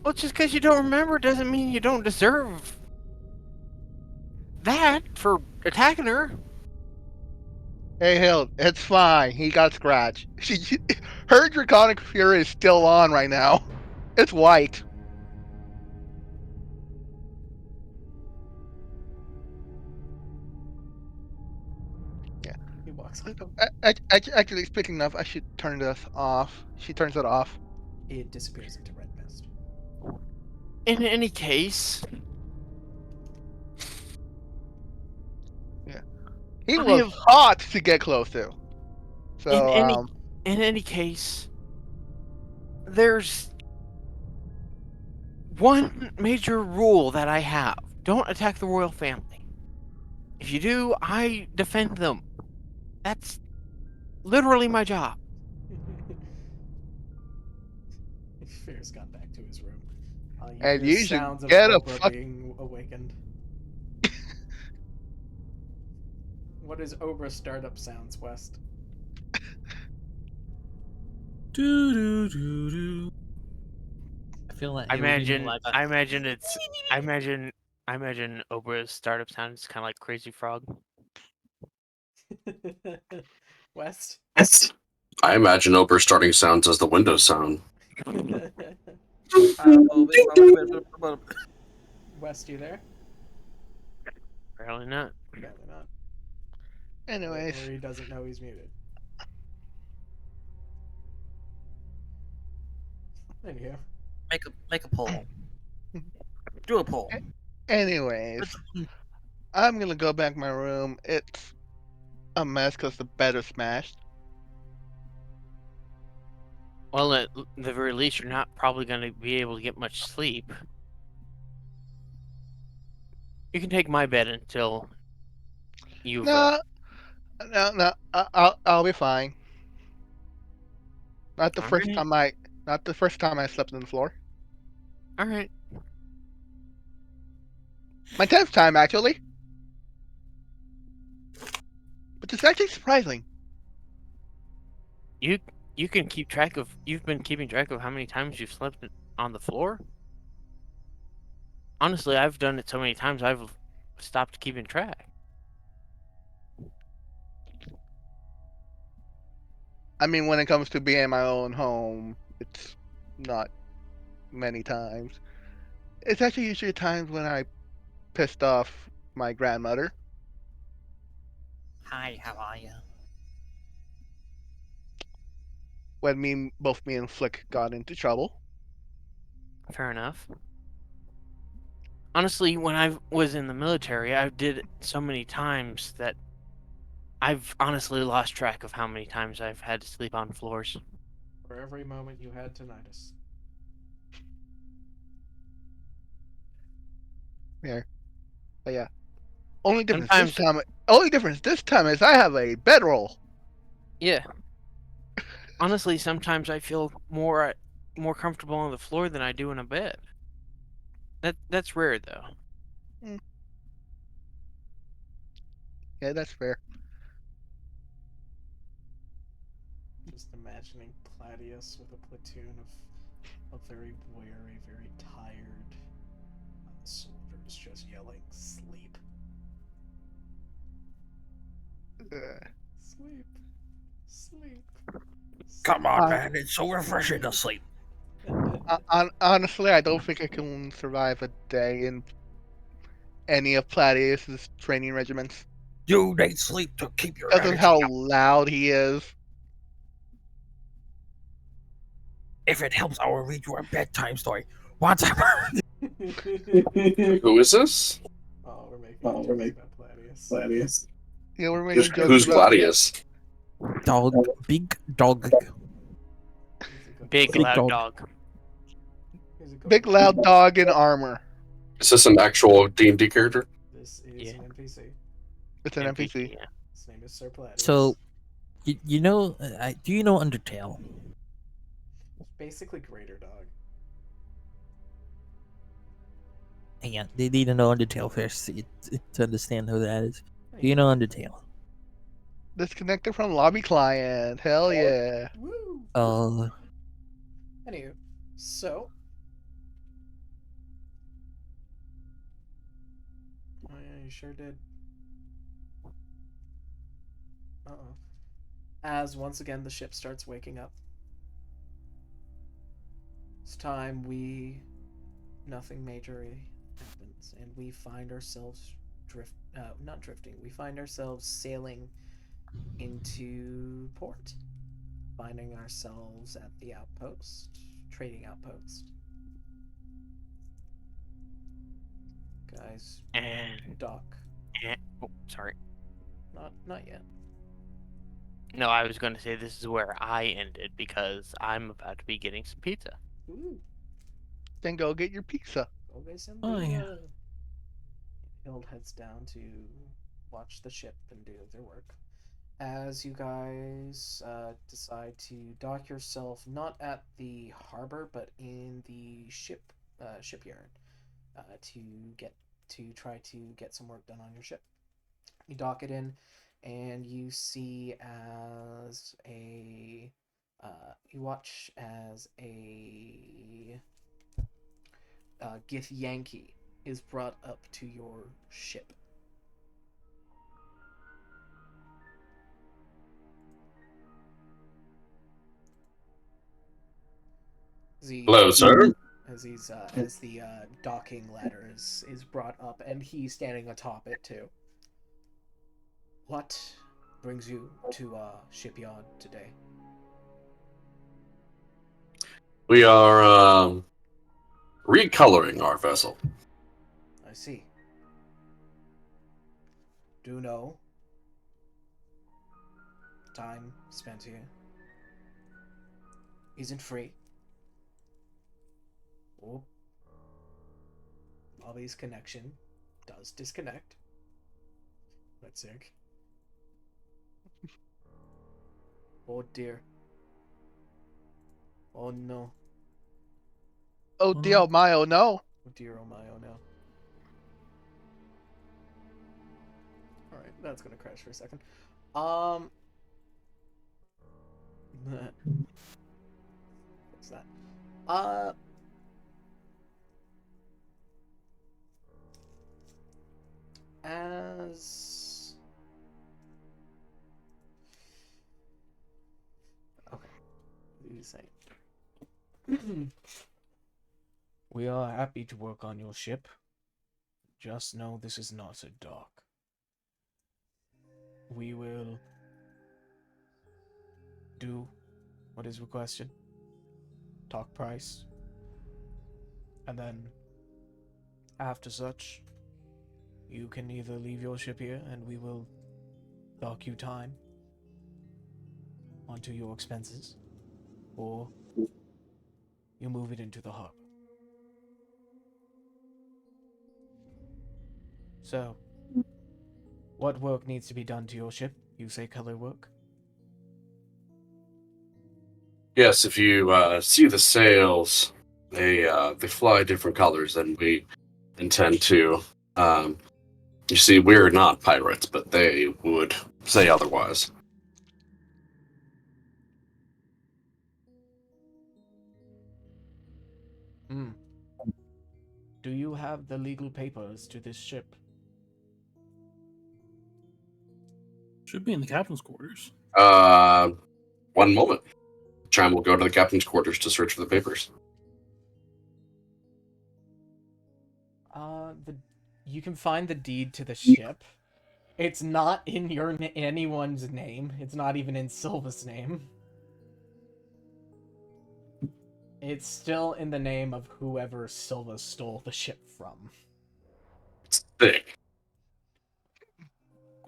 Well, just because you don't remember doesn't mean you don't deserve that for attacking her. Hey, Hill, it's fine. He got scratched. Her Draconic Fury is still on right now. It's white. Yeah. He walks up. Actually, speaking of, I should turn this off. She turns it off. It disappears into red mist. In any case, Yeah. He I was have hot to get close to. in So, any case, there's one major rule that I have. Don't attack the royal family. If you do, I defend them. That's literally my job. Fear's gone back to his room. You and hear you should sounds of get a Obra fuck. being awakened. What is Obra's startup sounds, West? Do do do do. I feel like I it would be more imagine like a, I imagine it's I imagine Obra's startup sound is kind of like Crazy Frog. West? I imagine Oprah starting sounds as the Windows sound. West, you there? Apparently not. Apparently not. Anyways, Or he doesn't know he's muted. Anywho. make a poll. Do a poll. anyways, I'm gonna go back to my room. It's a mess because the bed is smashed. Well, at the very least, you're not probably going to be able to get much sleep. You can take my bed until you've. No, no. I'll be fine. Not the first Alright. time not the first time I slept on the floor. All right. My 10th time, actually. But it's actually surprising. You can keep track of. You've been keeping track of how many times you've slept on the floor. Honestly, I've done it so many times I've stopped keeping track. I mean, when it comes to being in my own home, it's not many times. It's actually usually times when I pissed off my grandmother. Hi, how are you? When both me and Flick got into trouble. Fair enough. Honestly, when I was in the military, I did it so many times that I've honestly lost track of how many times I've had to sleep on floors. For every moment you had tinnitus. Yeah, but yeah. Only difference this Sometimes, time. Only difference this time is I have a bedroll. yeah. Honestly, sometimes I feel more comfortable on the floor than I do in a bed. That's rare though. Mm, yeah, that's fair. Just imagining Claudius with a platoon of very weary, very tired soldiers just yelling, "Sleep, Uh, sleep, sleep." Come on, hon- man. It's so refreshing to sleep. honestly, I don't think I can survive a day in any of Platius's training regiments. You need sleep to keep your Because of energy how up. loud he is. If it helps, I will read you a bedtime story. Once I Who is this? Oh, we're making jokes about Claudius. Yeah, we're making jokes Who's about. Gladius? dog, big dog, He's a good Big boy. big loud dog. dog. He's a good Big boy. loud dog in armor. Is this an actual D&D character? This is Yeah. an NPC. It's an NPC. NPC. Yeah. His name is Sir Platius. So, you know, do you know Undertale? It's basically Greater Dog. Hang on, they need to know Undertale first to understand who that is. Hey, Do you know Undertale? Disconnected from lobby client. Hell yeah. Woo! Uh, Anywho, so. Oh yeah, you sure did. Uh-oh. As once again the ship starts waking up. It's time nothing major happens, and we find ourselves not drifting. We find ourselves sailing into port, finding ourselves at the outpost, trading outpost. Guys, And, dock. oh, sorry. Not yet. No, I was going to say this is where I ended because I'm about to be getting some pizza. Ooh, Then go get your pizza. go get some Oh, pizza. yeah. Hild heads down to watch the ship and do their work. As you guys decide to dock yourself not at the harbor but in the shipyard to get to try to get some work done on your ship. You dock it in, and you see as a you watch as a Gith Yankee is brought up to your ship. Hello, sir. As the docking ladder is brought up, and he's standing atop it too. What brings you to shipyard today? We are recoloring our vessel. I see. Do you know time spent here isn't free? Oh, Bobby's connection does disconnect. That's sick. Oh dear. Oh no. Oh, Dio Mayo, no. Oh dear, oh my, oh no. Alright, that's gonna crash for a second. What's that? As You say. We are happy to work on your ship. Just know this is not a dock. We will do what is requested, talk price, and then after such, you can either leave your ship here and we will dock you time onto your expenses, or you move it into the harbor. So, what work needs to be done to your ship? You say color work? Yes, if you see the sails, they fly different colors than we intend to. You see, we're not pirates, but they would say otherwise. Hmm. Do you have the legal papers to this ship? Should be in the captain's quarters. One moment. Chime will go to the captain's quarters to search for the papers. The you can find the deed to the ship. It's not in anyone's name. It's not even in Silva's name. It's still in the name of whoever Silva stole the ship from. Sick.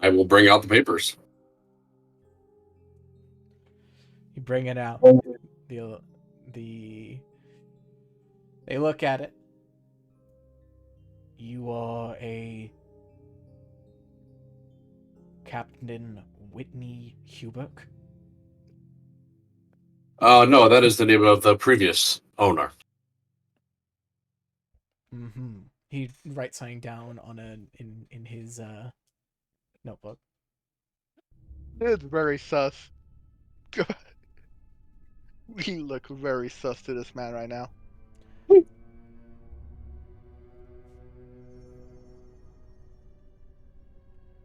I will bring out the papers. You bring it out. The they look at it. You are a Captain Whitney Huberk. No, that is the name of the previous owner. Mm-hmm. He writes something down on in his notebook. It's very sus. We look very sus to this man right now.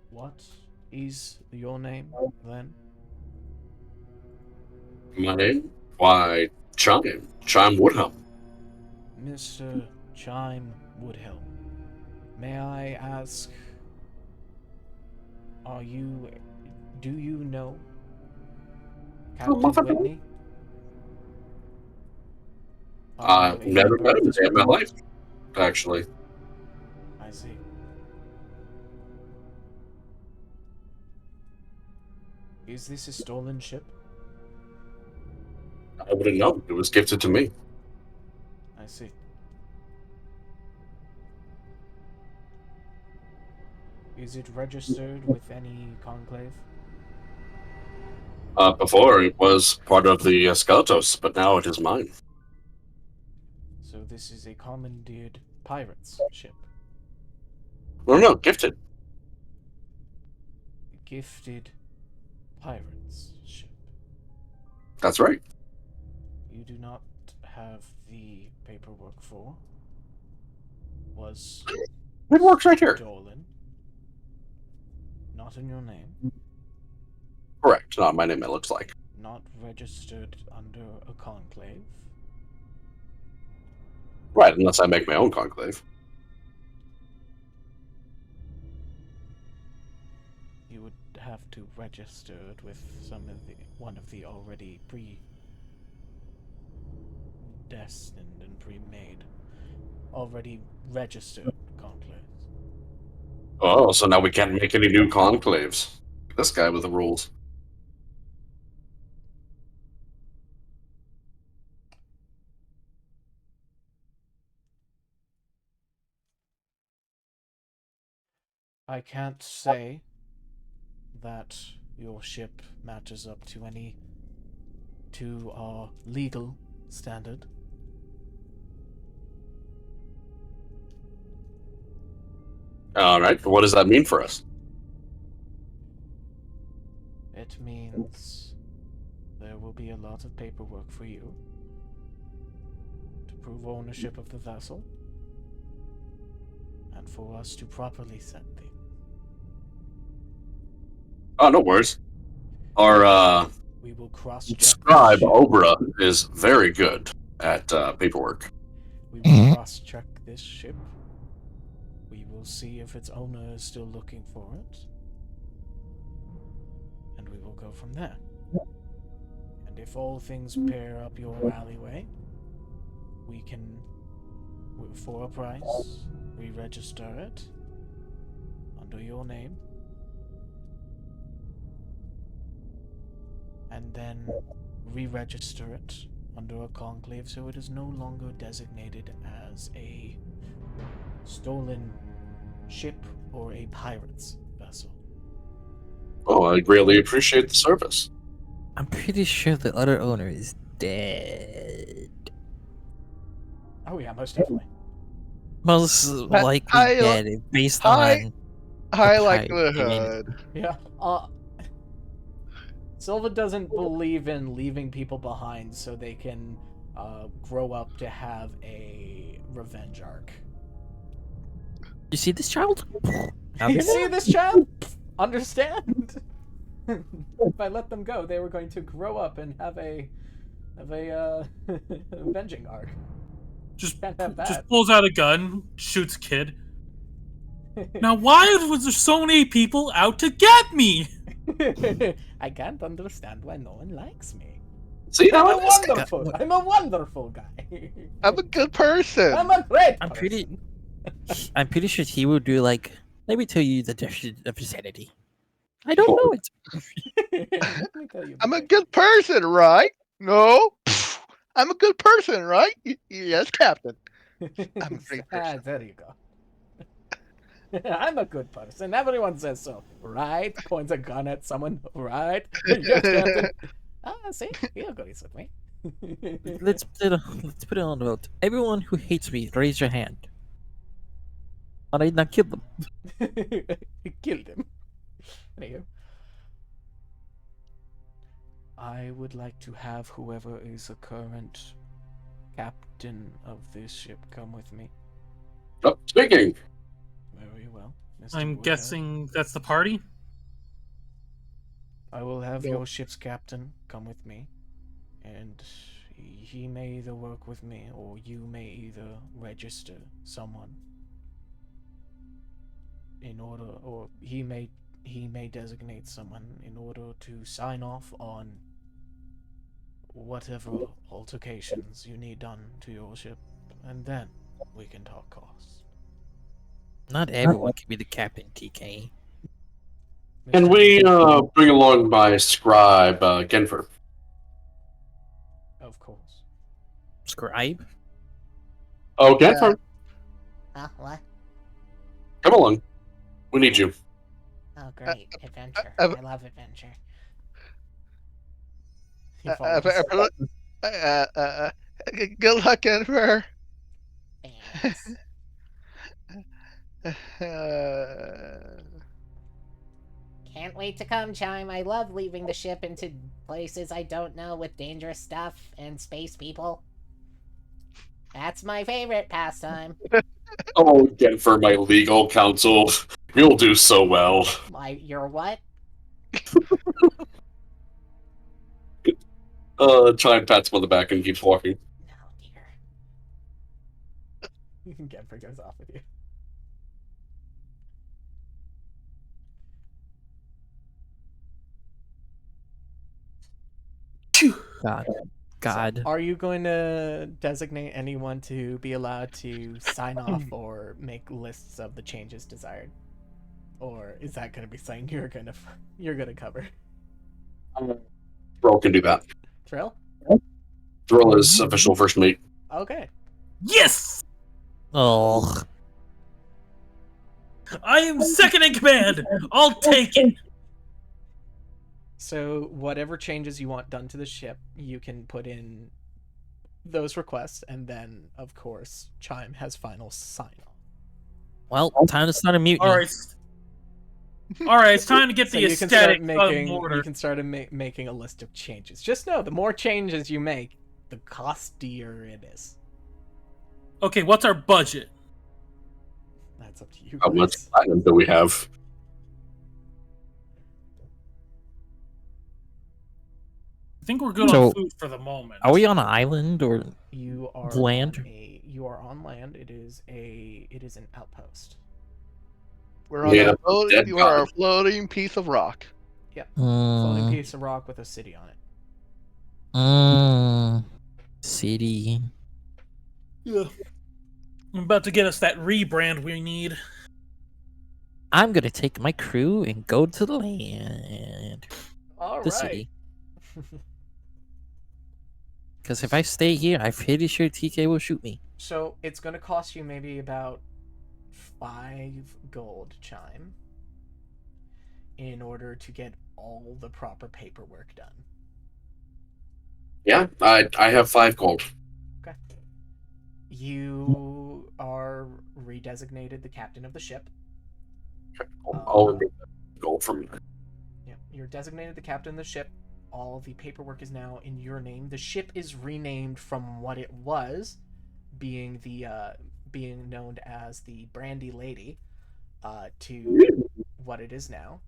What is your name then? My name? Why, Chime. Chime Woodham. Mr. Chime Woodhill. May I ask, do you know Captain Whitney? Are you a Never member met of him this in my group? life, actually. I see. Is this a stolen ship? I wouldn't know. It was gifted to me. I see. Is it registered with any conclave? Before, it was part of the Skeletos, but now it is mine. So this is a commandeered pirates ship. No, gifted. Gifted pirates ship. That's right. You do not have the paperwork for. Was It works right here. stolen. Not in your name. Correct. Not my name, it looks like. Not registered under a conclave. Right, unless I make my own conclave. You would have to register it with one of the already predestined and pre-made, already registered conclaves. Oh, so now we can't make any new conclaves. This guy with the rules. I can't say that your ship matches up to our legal standard. All right, what does that mean for us? It means there will be a lot of paperwork for you to prove ownership of the vessel and for us to properly set things. Oh, no worries. Our We will cross-check Scribe this ship. Obra is very good at paperwork. We will cross-check this ship. We will see if its owner is still looking for it. And we will go from there. And if all things pair up your alleyway, we can, for a price, re-register it under your name. And then re-register it under a conclave so it is no longer designated as a stolen ship or a pirate's vessel. Oh, I greatly appreciate the service. I'm pretty sure the other owner is dead. Oh yeah, most definitely. Most likely high- dead based high- on High the pirate likelihood. Yeah. Silva doesn't believe in leaving people behind so they can grow up to have a revenge arc. You see this child? You see this child? Understand? If I let them go, they were going to grow up and have a avenging arc. Just Can't have that. just pulls out a gun, shoots kid. Now, why was there so many people out to get me? I can't understand why no one likes me. See, I'm now a wonderful. I'm a wonderful guy. I'm a good person. I'm a great. I'm person. I'm pretty sure he will do like, let me tell you the definition of insanity. I don't know it. Let me tell you. I'm a good person, right? No. I'm a good person, right? Yes, Captain. I'm a great person. There you go. I'm a good person. Everyone says so, right? Points a gun at someone, right? Yes, Captain. See, he agrees with me. Let's put it on the vote. Everyone who hates me, raise your hand. And I not kill them. He killed him. Anywho. I would like to have whoever is the current captain of this ship come with me. Oh, speaking. Very well. Mr. I'm Woodhead. guessing that's the party. I will have your ship's captain come with me, and he may either work with me or you may either register someone in order, or he may designate someone in order to sign off on whatever altercations you need done to your ship, and then we can talk costs. Not everyone can be the captain, TK. Can we bring along my scribe, Genfer? Of course. Scribe? Oh, Genfer, What? come along. We need you. Oh, great. Adventure. uh, I love adventure. He follows. Good luck, Enver. Thanks. Can't wait to come, Chime. I love leaving the ship into places I don't know with dangerous stuff and space people. That's my favorite pastime. Oh, Genfer, my legal counsel. You'll do so well. You're what? Chime pats him on the back and keeps walking. No, dear. Genfer goes off with you. God. So, are you going to designate anyone to be allowed to sign off or make lists of the changes desired, or is that going to be something you're gonna cover? Thrill can do that. Trill? Thrill is official first mate. Okay. Yes! Oh. I am second in command! I'll take it! So whatever changes you want done to the ship, you can put in those requests, and then of course Chime has final sign off. Well, time to start a mutiny. Alright, it's time to get So the you can start aesthetic making of order. making a list of changes. Just know the more changes you make, the costier it is. Okay, what's our budget? That's up to you How much guys. items do we have? think we're good So- on food for the moment. Are we on an island or You are land? on land. It is an outpost. We're on Yeah, a floating, dead you are a god. floating piece of rock. Floating Mm, piece of rock with a city on it. city? Yeah. I'm about to get us that rebrand we need. I'm gonna take my crew and go to the land, All the right. city. Because if I stay here, I'm pretty sure TK will shoot me. So it's going to cost you maybe about 5 gold, Chime, in order to get all the proper paperwork done. Yeah, I have 5 gold. Okay. You are redesignated the captain of the ship. I'll remove that gold from you. Yeah, you're designated the captain of the ship. All the paperwork is now in your name. The ship is renamed from what it was, being known as the Brandy Lady, to what it is now,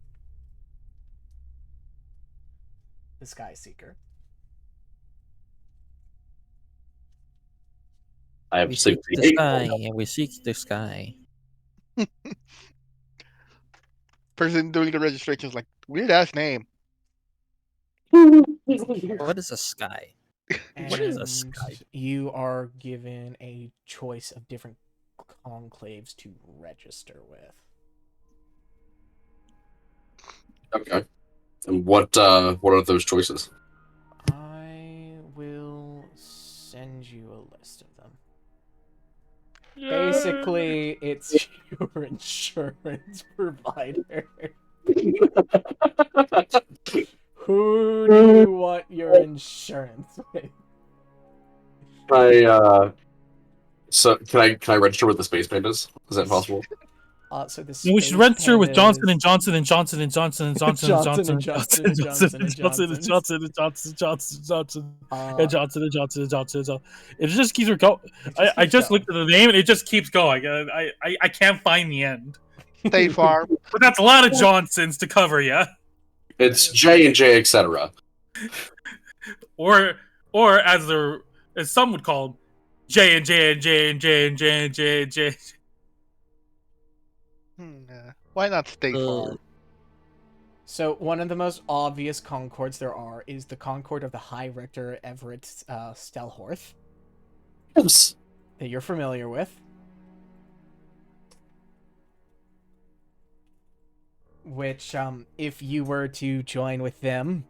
the Sky Seeker. I have We seek the 68 sky, gold. and we seek the sky. Person doing the registration is like, weird ass name. What is a sky? What is a sky? And you are given a choice of different conclaves to register with. Okay. And what are those choices? I will send you a list of them. Basically, it's your insurance provider. Who do you want your insurance with? So can I register with the space pandas? Is that possible? So the We should Space register with Johnson Pandas- and Johnson and Johnson and Johnson and Johnson and Johnson Johnson and and Johnson Johnson and and Johnson Johnson and and Johnson and Johnsons. Johnson and Johnson and Johnson Uh, and Johnson and Johnson and Johnson and Johnson. It just keeps going. It just I keeps just going. looked at the name and it just keeps going. I can't find the end. State Farm. But that's a lot of Johnsons to cover, yeah. It's J and J, etc. Or as some would call them, J and J and J and J and J and J and J. Why not State Uh, Farm? So one of the most obvious concords there are is the Concord of the High Richter Everett Stelhorth Yes. that you're familiar with. Which, if you were to join with them,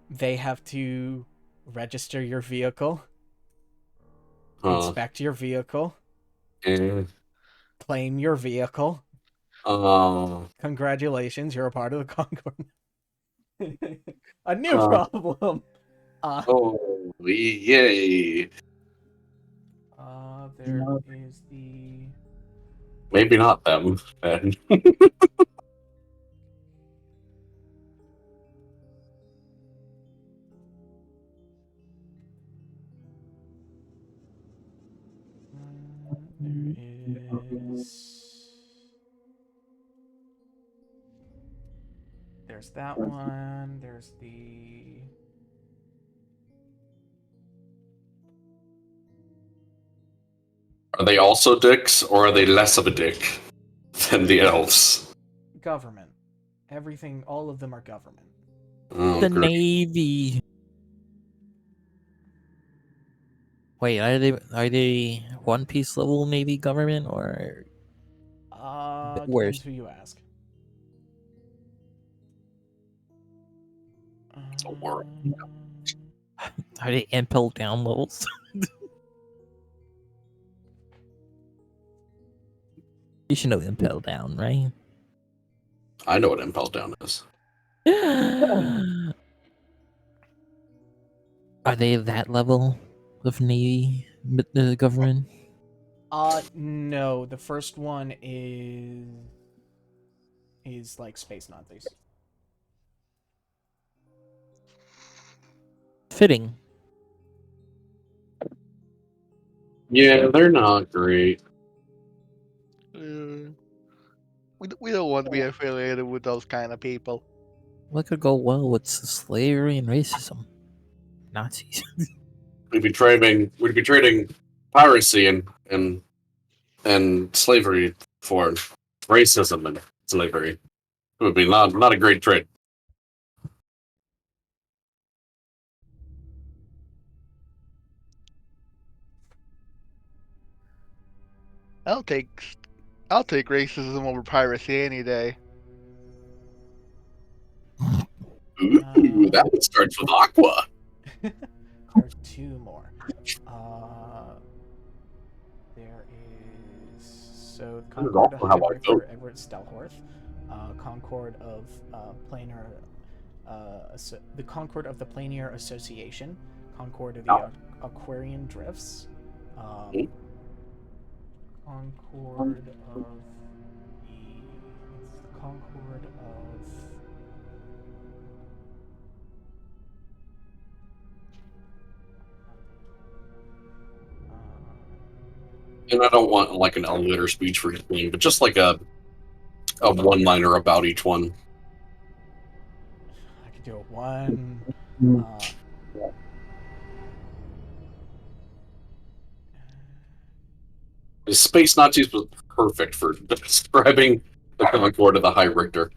they have to register your vehicle, inspect your vehicle, Eh. claim your vehicle. Uh, Congratulations, you're a part of the Concord. A new Uh. problem. oh, yay. There is the... Maybe not them, then. There is... There's that one. There's the... Are they also dicks, or are they less of a dick than the elves? government. Everything, all of them are government. Oh, the great. Navy. Wait, are they One Piece level Navy government or Depends worse? who you ask. Don't worry. Are they Impel Down levels? You should know Impel Down, right? I know what Impel Down is. Are they that level of Navy government? No. The first one is like space Nazis. Fitting. Yeah, they're not great. We don't want to be affiliated with those kind of people. What could go well with slavery and racism? Nazis. We'd be trading piracy and slavery for racism and slavery. It would be not a great trade. I'll take racism over piracy any day. Ooh, that one starts with Aqua. There are two more. There is so This is Concord also how I High vote. Victor Everett Stelhorth, Concord of Planar, the Concord of the Planar Association, Concord of the Aquarian Drifts, Mhm. Concord of the Concord of And I don't want like an elevator speech for each thing, but just like a one-liner about each one. I could do a one. The Space Nazis was perfect for describing the Concord of the High Richter.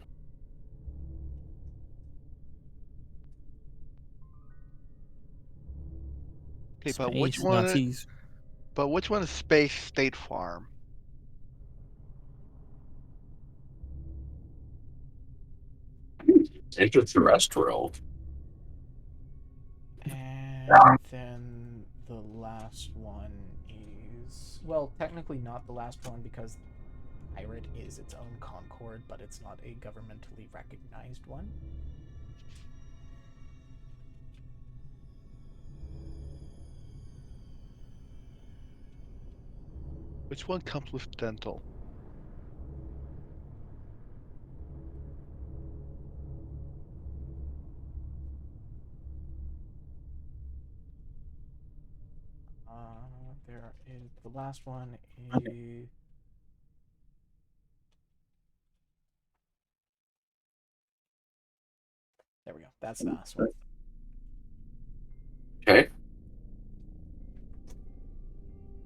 Okay, Space Nazis. But which one is Space State Farm? Interterrestrial. And then the last one is, well, technically not the last one because pirate is its own Concord, but it's not a governmentally recognized one. Which one comes with dental? There is the last one is. There we go. That's the last one. Okay.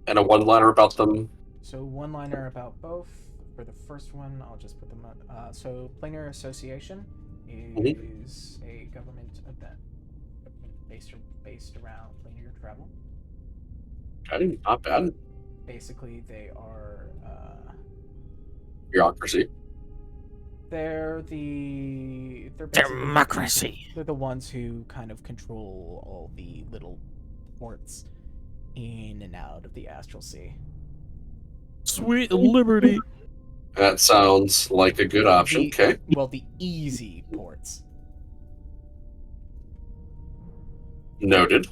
And a one-liner about them. So one liner about both. For the first one, I'll just put them up. So Planar Association is a government event based around planar travel. Okay, not bad. Basically, they are Bureaucracy. they're basically Democracy. they're the ones who kind of control all the little ports in and out of the astral sea. Sweet liberty. That sounds like a good option. Okay. Well, the easy ports. Noted.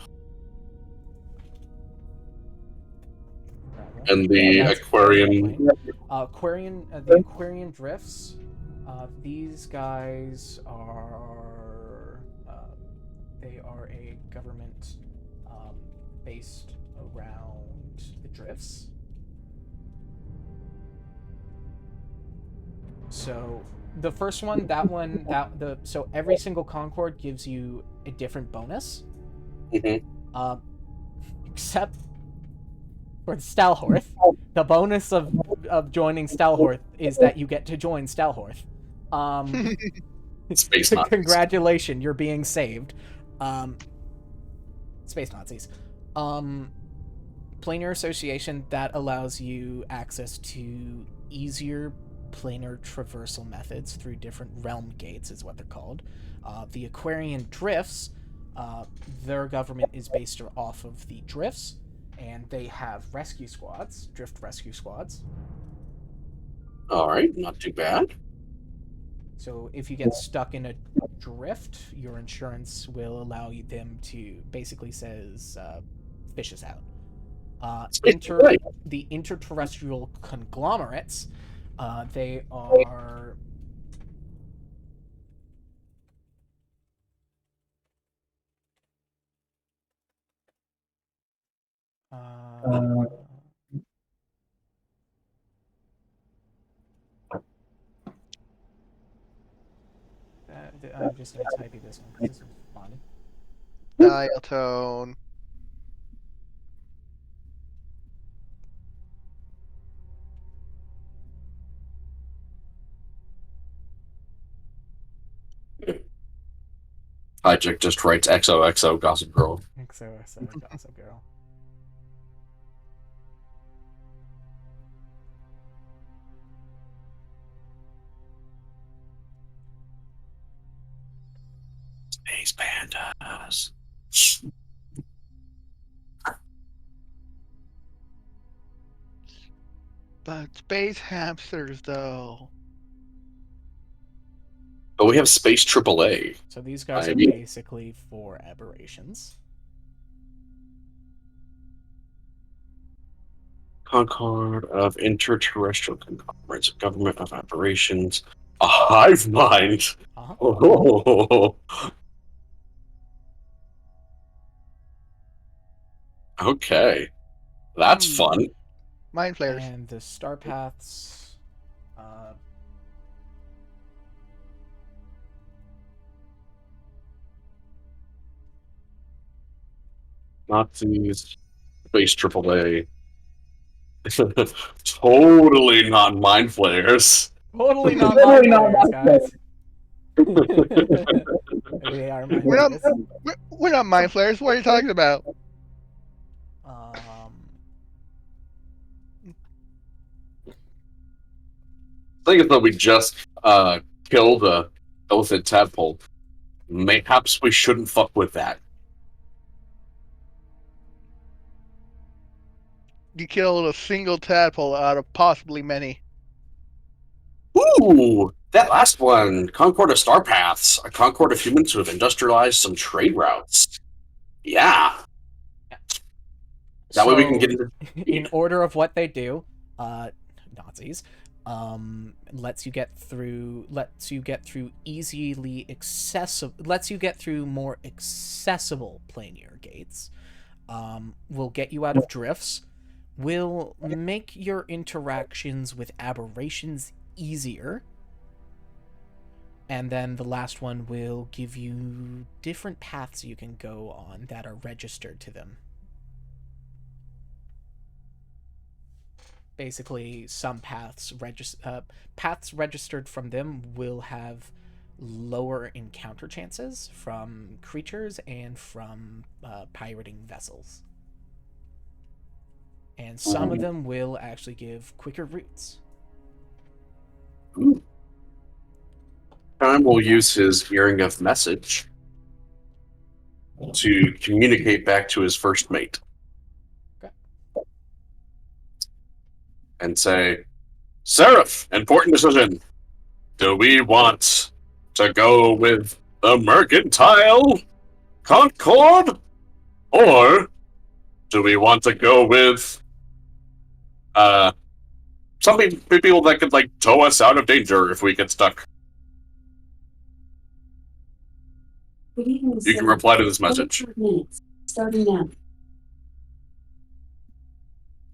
Travel. And the That's aquarium. the Aquarian Drifts. These guys are they are a government based around the drifts. So the first one, so every single Concord gives you a different bonus. Except for Stalhorth, the bonus of joining Stalhorth is that you get to join Stalhorth. Space Nazis. Congratulations, you're being saved. Space Nazis. Planar Association, that allows you access to easier planar traversal methods through different realm gates, is what they're called. The Aquarian Drifts, their government is based off of the Drifts, and they have rescue squads, drift rescue squads. All right, not too bad. So if you get stuck in a drift, your insurance will allow them to basically says fish us out. The interterrestrial conglomerates, they are I'm just going to type you this one because this one's fun. Dial tone. Hijack just writes XOXO Gossip Girl. XOXO Gossip Girl. Space Pandas. But space hamsters, though. But we have Space AAA. So these guys I are mean- basically for aberrations. Concord of Interterrestrial Conglomerates of Government of Operations. A hive mind. Uh-huh. Oh. Okay. That's fun. Mind flares. And the star paths. Nazis. Space AAA. Totally not mind flares. Totally not mind flares, guys. They are mind We're not, flares. we're not mind flares. What are you talking about? Thing is that we just killed a elephant tadpole. Mayhaps we shouldn't fuck with that. You killed a single tadpole out of possibly many. Ooh, that last one, Concord of Star Paths, a Concord of humans who have industrialized some trade routes. Yeah. That way we can get into. In order of what they do, Nazis, lets you get through more accessible planar gates. Will get you out of drifts. Will make your interactions with aberrations easier. And then the last one will give you different paths you can go on that are registered to them. Basically, some paths registered from them will have lower encounter chances from creatures and from pirating vessels. And some of them will actually give quicker routes. Time will use his hearing of message to communicate back to his first mate. Okay. And say, Seraph, important decision. Do we want to go with the Mercantile Concord? Or do we want to go with some people that could like tow us out of danger if we get stuck? You can reply to this message. Starting now.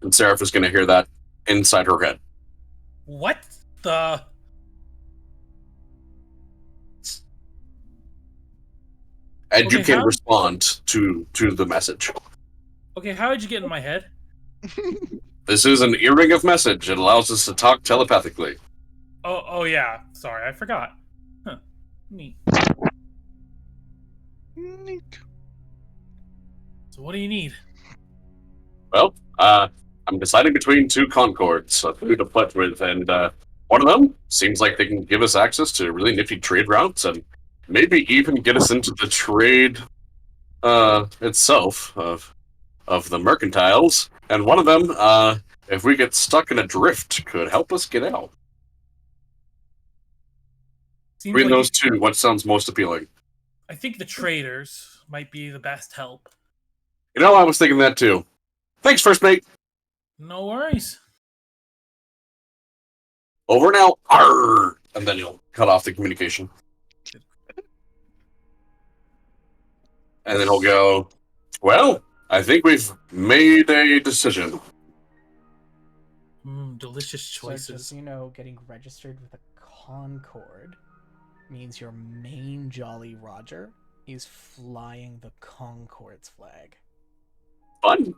And Seraph is going to hear that inside her head. What the? And Okay, you can how- respond to the message. Okay, how did you get in my head? This is an earring of message. It allows us to talk telepathically. Oh yeah. Sorry, I forgot. Huh. Neat. Neat. So what do you need? Well, I'm deciding between two Concords of who to put with, and one of them seems like they can give us access to really nifty trade routes and maybe even get us into the trade itself of the mercantiles. And one of them, if we get stuck in a drift, could help us get out. Seems Between like those two, what sounds most appealing? I think the traders might be the best help. You know, I was thinking that too. Thanks, first mate. No worries. Over now. Arr! And then you'll cut off the communication. And then he'll go, well, I think we've made a decision. Delicious So choices. just, getting registered with a Concord means your main Jolly Roger is flying the Concord's flag. Fun.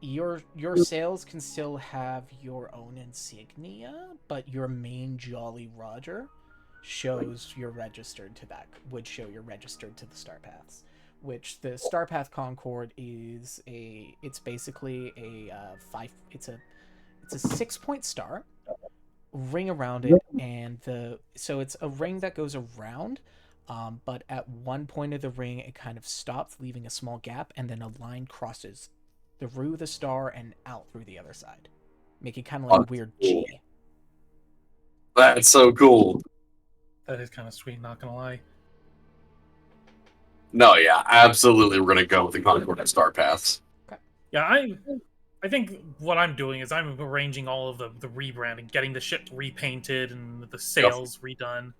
Your sails can still have your own insignia, but your main Jolly Roger shows you're registered to that. Would show you're registered to the Star Paths, which the Star Path Concord is a. It's basically a It's a 6-point star, ring around it, and so it's a ring that goes around. But at one point of the ring, it kind of stops, leaving a small gap, and then a line crosses through the star and out through the other side, making kind of like a weird G. That's so cool. That is kind of sweet, not gonna lie. No, yeah, absolutely. We're gonna go with the Concord and Star Paths. Yeah, I think what I'm doing is I'm arranging all of the rebranding, getting the ship repainted and the sails redone.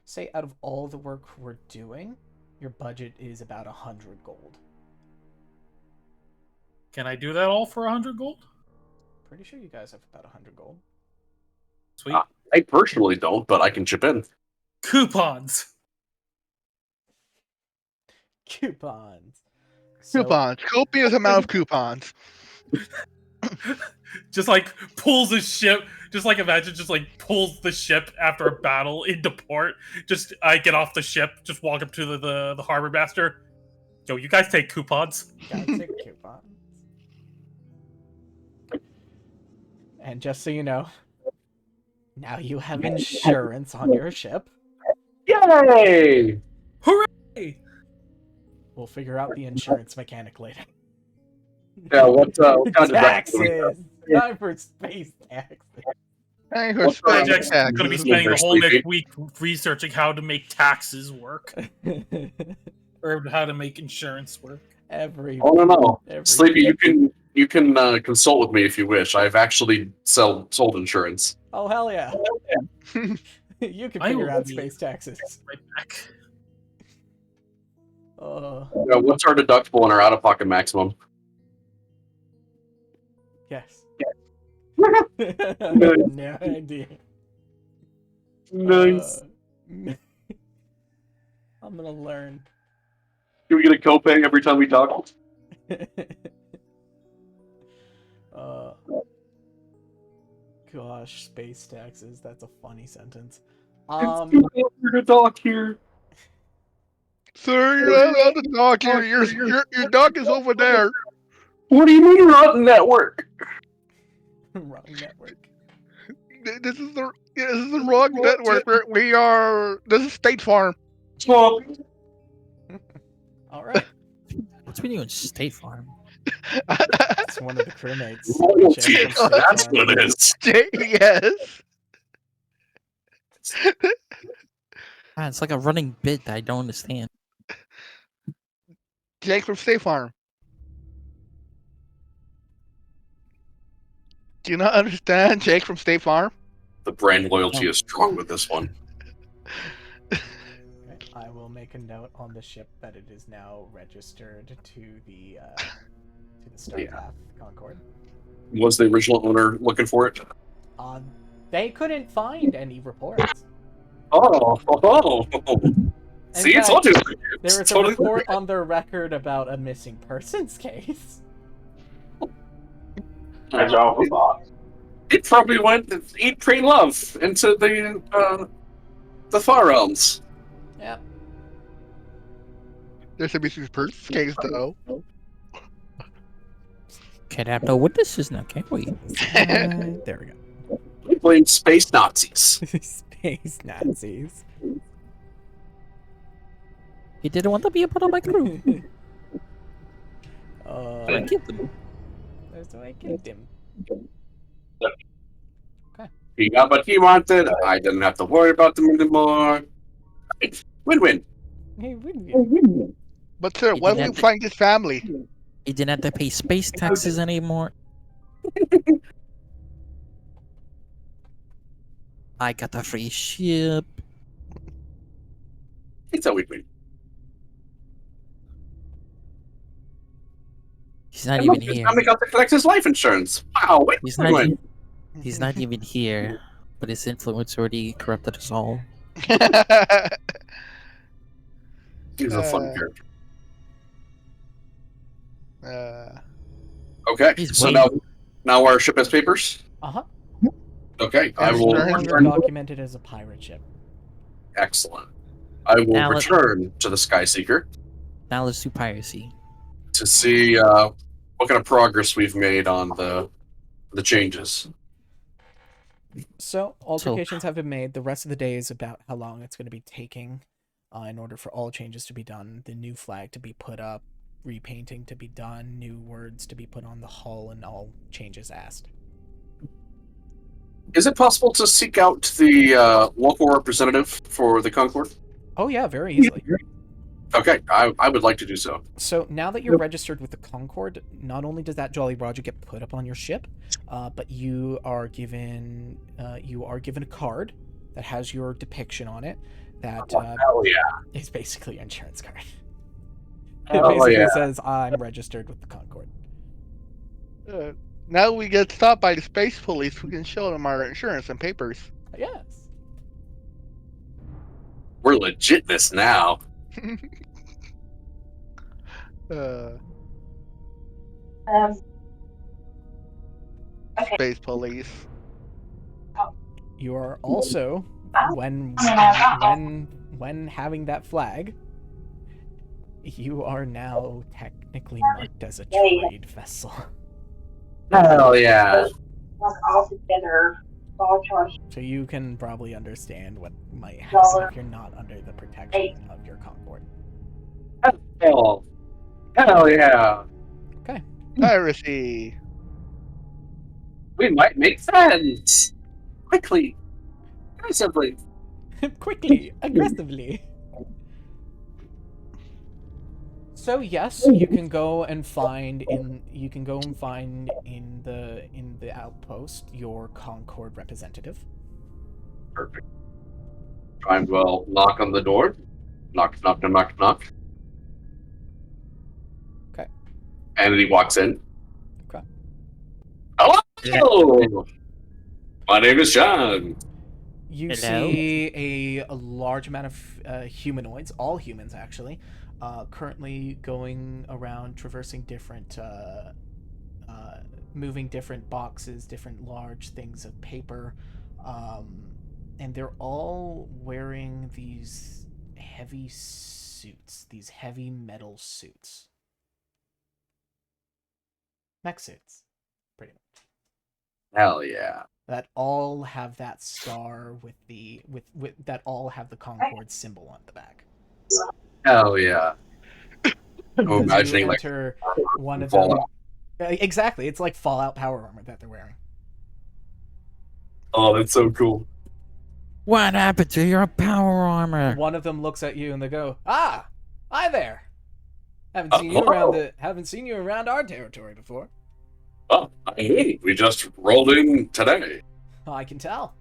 Say out of all the work we're doing, your budget is about 100 gold. Can I do that all for 100 gold? Pretty sure you guys have about 100 gold. Sweet. I personally don't, but I can chip in. Coupons. Coupons. Coupons. Copious amount of coupons. Just like pulls a ship. Just like imagine, just like pulls the ship after a battle into port. Just I get off the ship, just walk up to the harbor master. Yo, you guys take coupons. Guys take coupons. And just so you know, now you have insurance on your ship. Yay! Hooray! We'll figure out the insurance mechanic later. Yeah, what kind of taxes? Time for space taxes. Hey, for space Project's taxes. going to be spending the whole next week researching how to make taxes work. Or how to make insurance work. Oh no. Sleepy, you can consult with me if you wish. I've actually sold insurance. Oh hell yeah! You can figure out space taxes. Right back. Yeah, what's our deductible and our out-of-pocket maximum? Yes. Nice. No idea. Nice. I'm gonna learn. Can we get a copay every time we talk? Gosh, space taxes. That's a funny sentence. It's too late to talk here. Sir, you're not allowed to talk here. Your dog is over there. What do you mean rotten network? Wrong network. This is the wrong network. This is State Farm. Swap. All right. What's with you in State Farm? It's one of the crewmates. Royalty. Check from State That's Farm. what it is. Yes. Ah, it's like a running bit that I don't understand. Jake from State Farm. Do you not understand Jake from State Farm? The brand loyalty is strong with this one. Okay, I will make a note on the ship that it is now registered to the Starpath Concord. Was the original owner looking for it? They couldn't find any reports. Oh. See, fact, I told you. There was a report on their record about a missing persons case. It probably went to eat, pray, love into the far realms. Yep. There's a missing persons case though. Can't have no witnesses now, can we? There we go. We blame space Nazis. Space Nazis. He didn't want to be a part of my crew. I killed him. So I killed him. He got what he wanted. I didn't have to worry about them anymore. Win-win. Hey, win-win. But sir, when will we find his family? He didn't have to pay space taxes anymore. I got a free ship. It's a win-win. He's not And even look, his here. family got to collect his life insurance. Wow, He's win-win. not. He's not even here. But his influence already corrupted us all. He's a fun character. Uh, Okay, He's so way- now our ship has papers. Uh-huh. Okay, I Yes, will No sir. longer return. documented as a pirate ship. Excellent. I will Now let- return to the Skyseeker Now let's do piracy. to see what kind of progress we've made on the changes. So altercations have been made. The rest of the day is about how long it's going to be taking in order for all changes to be done, the new flag to be put up, repainting to be done, new words to be put on the hull, and all changes asked. Is it possible to seek out the local representative for the Concord? Oh yeah, very easily. Okay, I would like to do so. So now that you're registered with the Concord, not only does that Jolly Roger get put up on your ship, but you are given a card that has your depiction on it. That Hell yeah! is basically your insurance card. It Oh, basically yeah. says I'm registered with the Concord. now we get stopped by the space police. We can show them our insurance and papers. Yes. We're legitness now. uh, Um, okay. space police. You are also Oh. when having that flag, you are now technically marked as a trade vessel. Hell yeah! Like all together, all charged. So you can probably understand what might happen if you're not under the protection of your Concord. Hell yeah! Piracy. We might make friends quickly, aggressively. Quickly, aggressively. So yes, you can go and find in the outpost your Concord representative. Perfect. Time will knock on the door. Knock, knock, knock, knock, knock. Okay. And he walks in. Okay. Hello! My name is John. You Hello? see a large amount of humanoids, all humans actually, currently going around traversing different, moving different boxes, different large things of paper, and they're all wearing these heavy suits, these heavy metal suits. Mech suits, pretty much. Hell yeah. That all have that star with the with that all have the Concord symbol on the back. Hell yeah. I'm As you imagining like enter one of them. Fallout. Exactly, it's like Fallout power armor that they're wearing. Oh, that's so cool. What happened to your power armor? One of them looks at you and they go, "Ah, hi there. Haven't seen you around our territory before." Oh, hey, we just rolled in today. I can tell.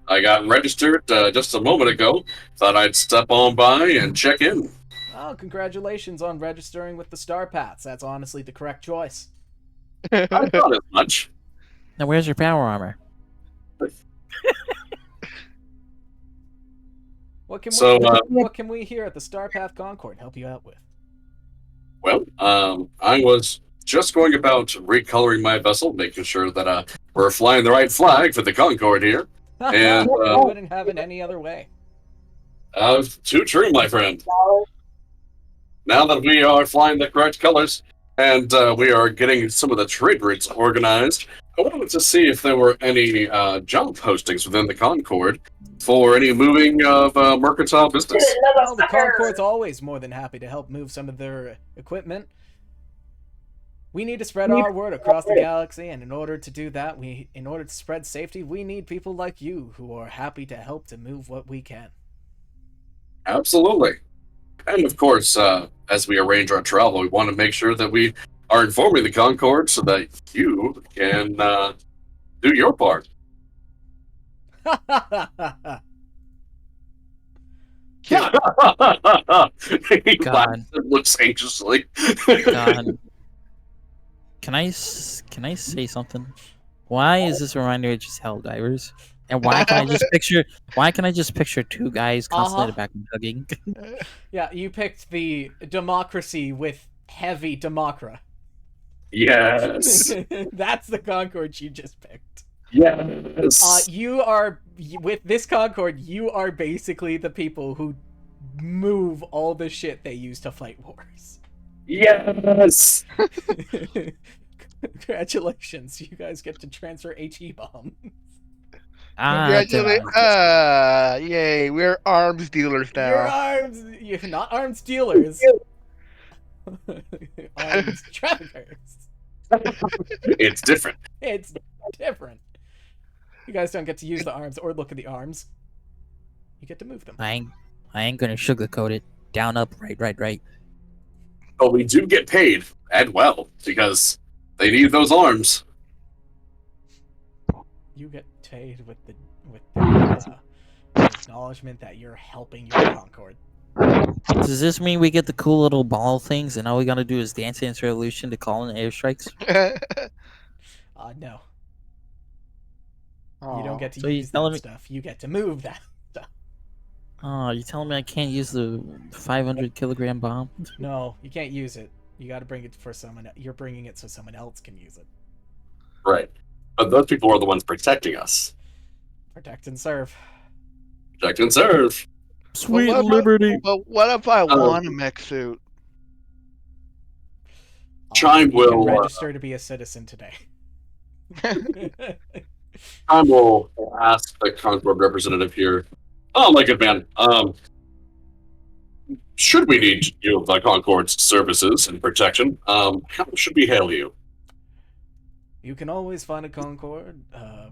I got registered just a moment ago. Thought I'd step on by and check in. Oh, congratulations on registering with the Star Pats. That's honestly the correct choice. I thought as much. Now where's your power armor? What can we here at the Star Path Concord help you out with? Well, I was just going about recoloring my vessel, making sure that we're flying the right flag for the Concord here. And you wouldn't have it any other way. Too true, my friend. Now that we are flying the correct colors and we are getting some of the trade routes organized, I wanted to see if there were any job postings within the Concord for any moving of mercantile business. Well, the Concord's always more than happy to help move some of their equipment. We need to spread our word across the galaxy, and in order to do that, in order to spread safety, we need people like you who are happy to help to move what we can. Absolutely. And of course, as we arrange our travel, we want to make sure that we are informing the Concord so that you can do your part. He God. laughs and looks anxiously. God. Can I say something? Why is this a reminder of just Helldivers? And why can I just picture two guys constantly in the back hugging? Yeah, you picked the democracy with heavy democra. Yes. That's the Concord you just picked. Yes. You are, with this Concord, you are basically the people who move all the shit they use to fight wars. Yes. Congratulations, you guys get to transfer HE bombs. Congratulations. Yay, we're arms dealers You're now. you're not arms dealers. Arms traffickers. It's different. It's different. You guys don't get to use the arms or look at the arms. You get to move them. I ain't gonna sugarcoat it. Down, up, right. But we do get paid, and well, because they need those arms. You get paid with the acknowledgement that you're helping your Concord. Does this mean we get the cool little ball things, and all we gotta do is Dance Dance Revolution to call in airstrikes? No. You don't get to So you use telling that me- stuff. You get to move that stuff. Oh, you telling me I can't use the 500-kilogram bomb? No, you can't use it. You got to bring it for someone. You're bringing it so someone else can use it. Right. But those people are the ones protecting us. Protect and serve. Protect and serve. Sweet what liberty. But what if I want a mech suit? Chime You can will register to be a citizen today. Chime will ask the Concord representative here. Oh, my good man. Should we need you, the Concord's services and protection, how should we hail you? You can always find a Concord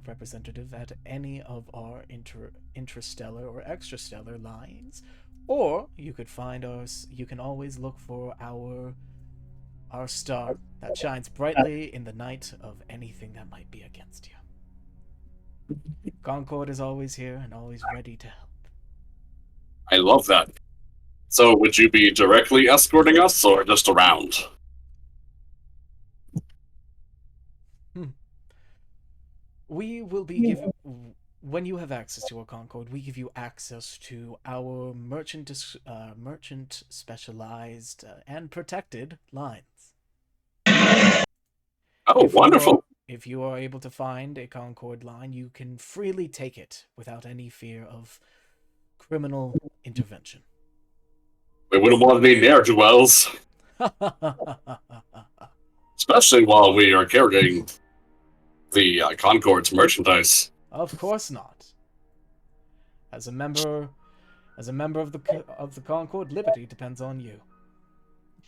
representative at any of our intrastellar or extrastellar lines, or you could find us. You can always look for our star that shines brightly in the night of anything that might be against you. Concord is always here and always ready to help. I love that. So, would you be directly escorting us, or just around? We will be given, when you have access to a Concord, we give you access to our merchant specialized and protected lines. Oh, wonderful. If you are able to find a Concord line, you can freely take it without any fear of criminal intervention. We wouldn't want any ne'er-do-wells, especially while we are carrying the Concord's merchandise. Of course not. As a member of the Concord, liberty depends on you.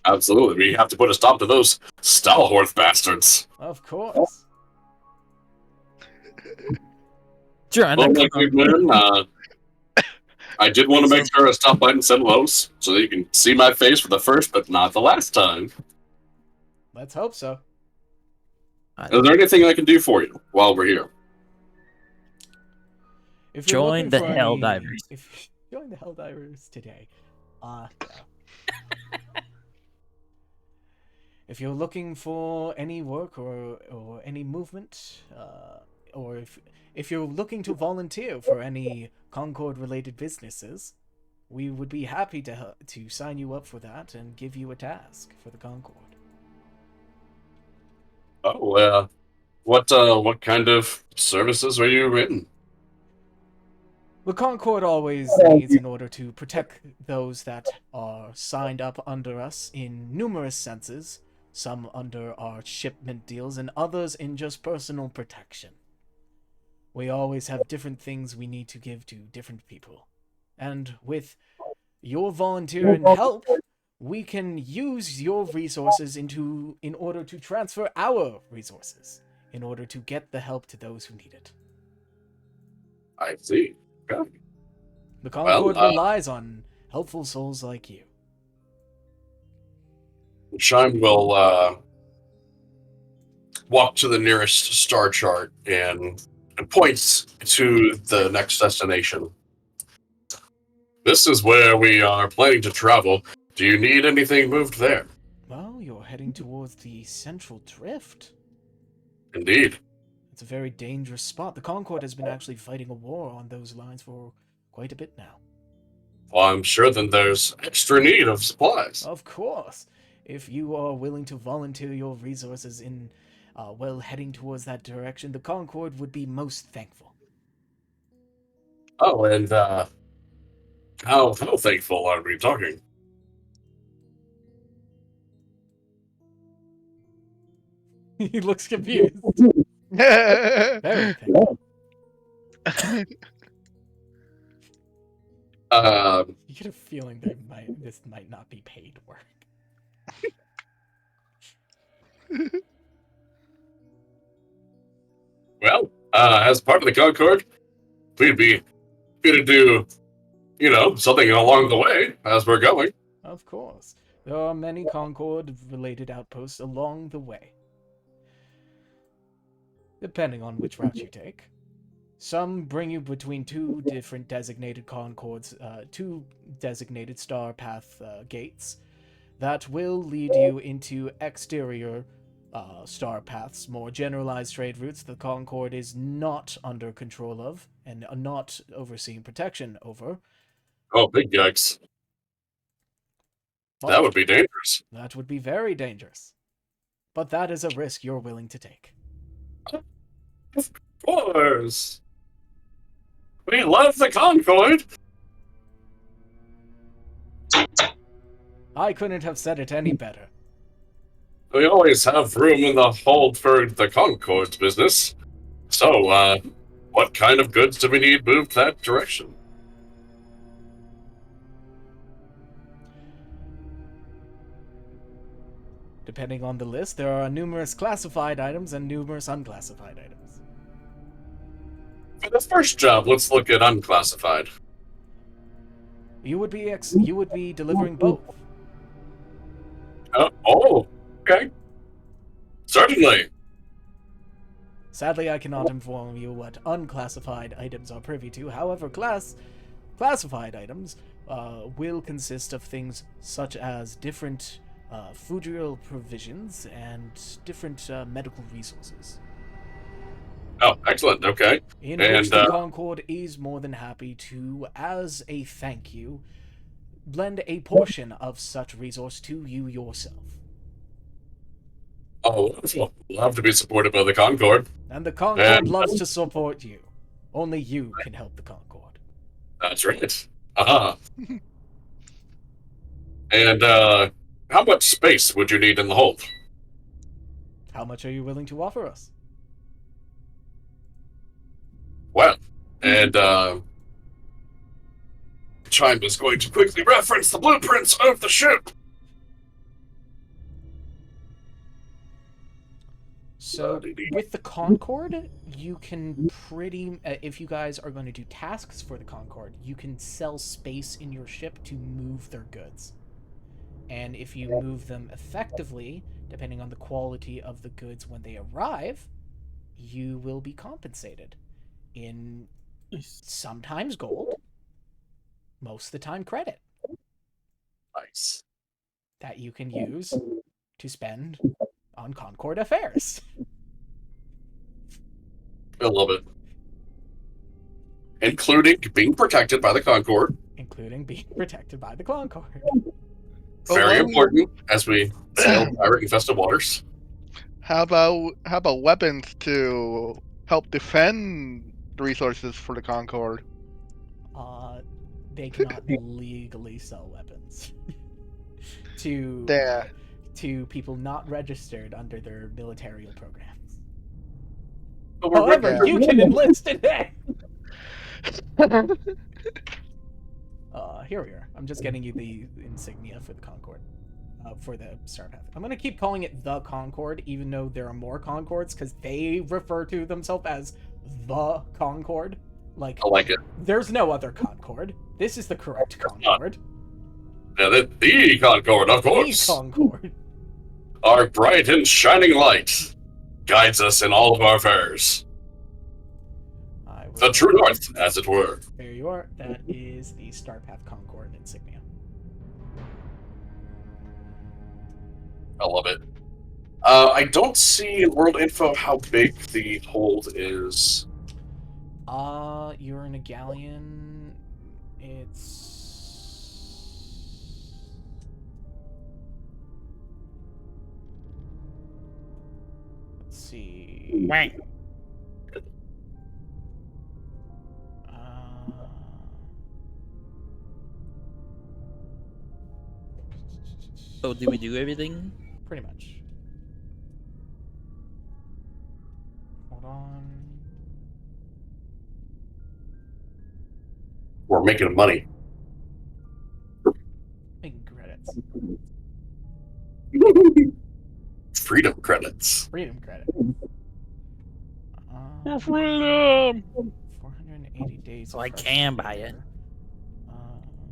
Absolutely, we have to put a stop to those Stalhorth bastards. Of course. Join Well, the my good man, I did want to make sure I stopped by and said hello, so that you can see my face for the first but not the last time. Let's hope so. Is there anything I can do for you while we're here? If you're Join looking the for Helldivers. If join the Helldivers today. If you're looking for any work or any movement, or if you're looking to volunteer for any Concord-related businesses, we would be happy to sign you up for that and give you a task for the Concord. Oh, what kind of services are you in? The Concord always needs in order to protect those that are signed up under us in numerous senses, some under our shipment deals and others in just personal protection. We always have different things we need to give to different people. And with your volunteer and help, we can use your resources in order to transfer our resources, in order to get the help to those who need it. I see. Okay. The Concord relies on helpful souls like you. Chime will walk to the nearest star chart and points to the next destination. This is where we are planning to travel. Do you need anything moved there? Well, you're heading towards the Central Drift. Indeed. It's a very dangerous spot. The Concord has been actually fighting a war on those lines for quite a bit now. Well, I'm sure then there's extra need of supplies. Of course. If you are willing to volunteer your resources in, heading towards that direction, the Concord would be most thankful. Oh, and how thankful are we talking? He looks confused. Very thankful. You get a feeling this might not be paid work. Well, as part of the Concord, we'd be going to do, something along the way as we're going. Of course. There are many Concord-related outposts along the way, depending on which route you take. Some bring you between two different designated Concords, two designated Star Path gates that will lead you into exterior Star Paths, more generalized trade routes the Concord is not under control of and not overseeing protection over. Oh, big yikes. That would be dangerous. That would be very dangerous. But that is a risk you're willing to take. Of course. We love the Concord. I couldn't have said it any better. We always have room in the hold for the Concord's business. So, what kind of goods do we need moved that direction? Depending on the list, there are numerous classified items and numerous unclassified items. For the first job, let's look at unclassified. You would be delivering both. Okay. Certainly. Sadly, I cannot inform you what unclassified items are privy to. However, classified items will consist of things such as different food provisions and different medical resources. Oh, excellent. Okay. In which the Concord is more than happy to, as a thank you, lend a portion of such resource to you yourself. Oh, wonderful. Love to be supported by the Concord. And the Concord loves to support you. Only you can help the Concord. That's right. And, how much space would you need in the hold? How much are you willing to offer us? Well, and, Chime is going to quickly reference the blueprints of the ship. So, with the Concord, you can if you guys are going to do tasks for the Concord, you can sell space in your ship to move their goods. And if you move them effectively, depending on the quality of the goods when they arrive, you will be compensated in sometimes gold, most of the time credit. Nice. That you can use to spend on Concord affairs. I love it. Including being protected by the Concord. Including being protected by the Concord. Very important as we sail pirate-infested waters. How about weapons to help defend the resources for the Concord? They cannot legally sell weapons to people not registered under their military programs. However, you can enlist today. Here we are. I'm just getting you the insignia for the Concord, for the Star Path. I'm gonna keep calling it the Concord, even though there are more Concords, because they refer to themselves as the Concord. I like it. There's no other Concord. This is the correct Concord. Yeah, the Concord, of course. The Concord. Our bright and shining light guides us in all of our affairs. The true north, as it were. There you are. That is the Star Path Concord insignia. I love it. I don't see in world info how big the hold is. You're in a galleon. It's let's see. Wait. So did we do everything? Pretty much. Hold on. We're making money. Making credits. Freedom credits. Freedom credit. Freedom! 480 days. So I fresh can buy it.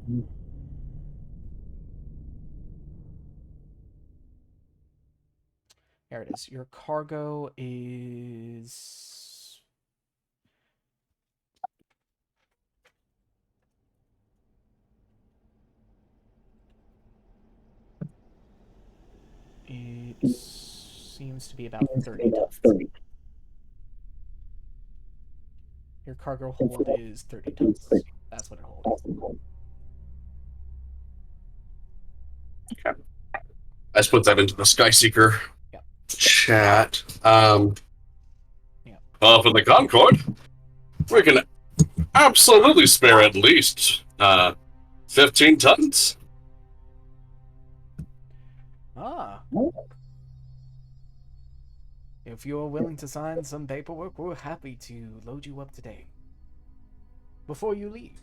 labor. There it is. Your cargo is it seems to be about 30 tons. Your cargo hold is 30 tons. That's what it holds. Okay. Let's put that into the Skyseeker Yep. chat. Yeah. For the Concorde, we can absolutely spare at least 15 tons. If you are willing to sign some paperwork, we're happy to load you up today. Before you leave.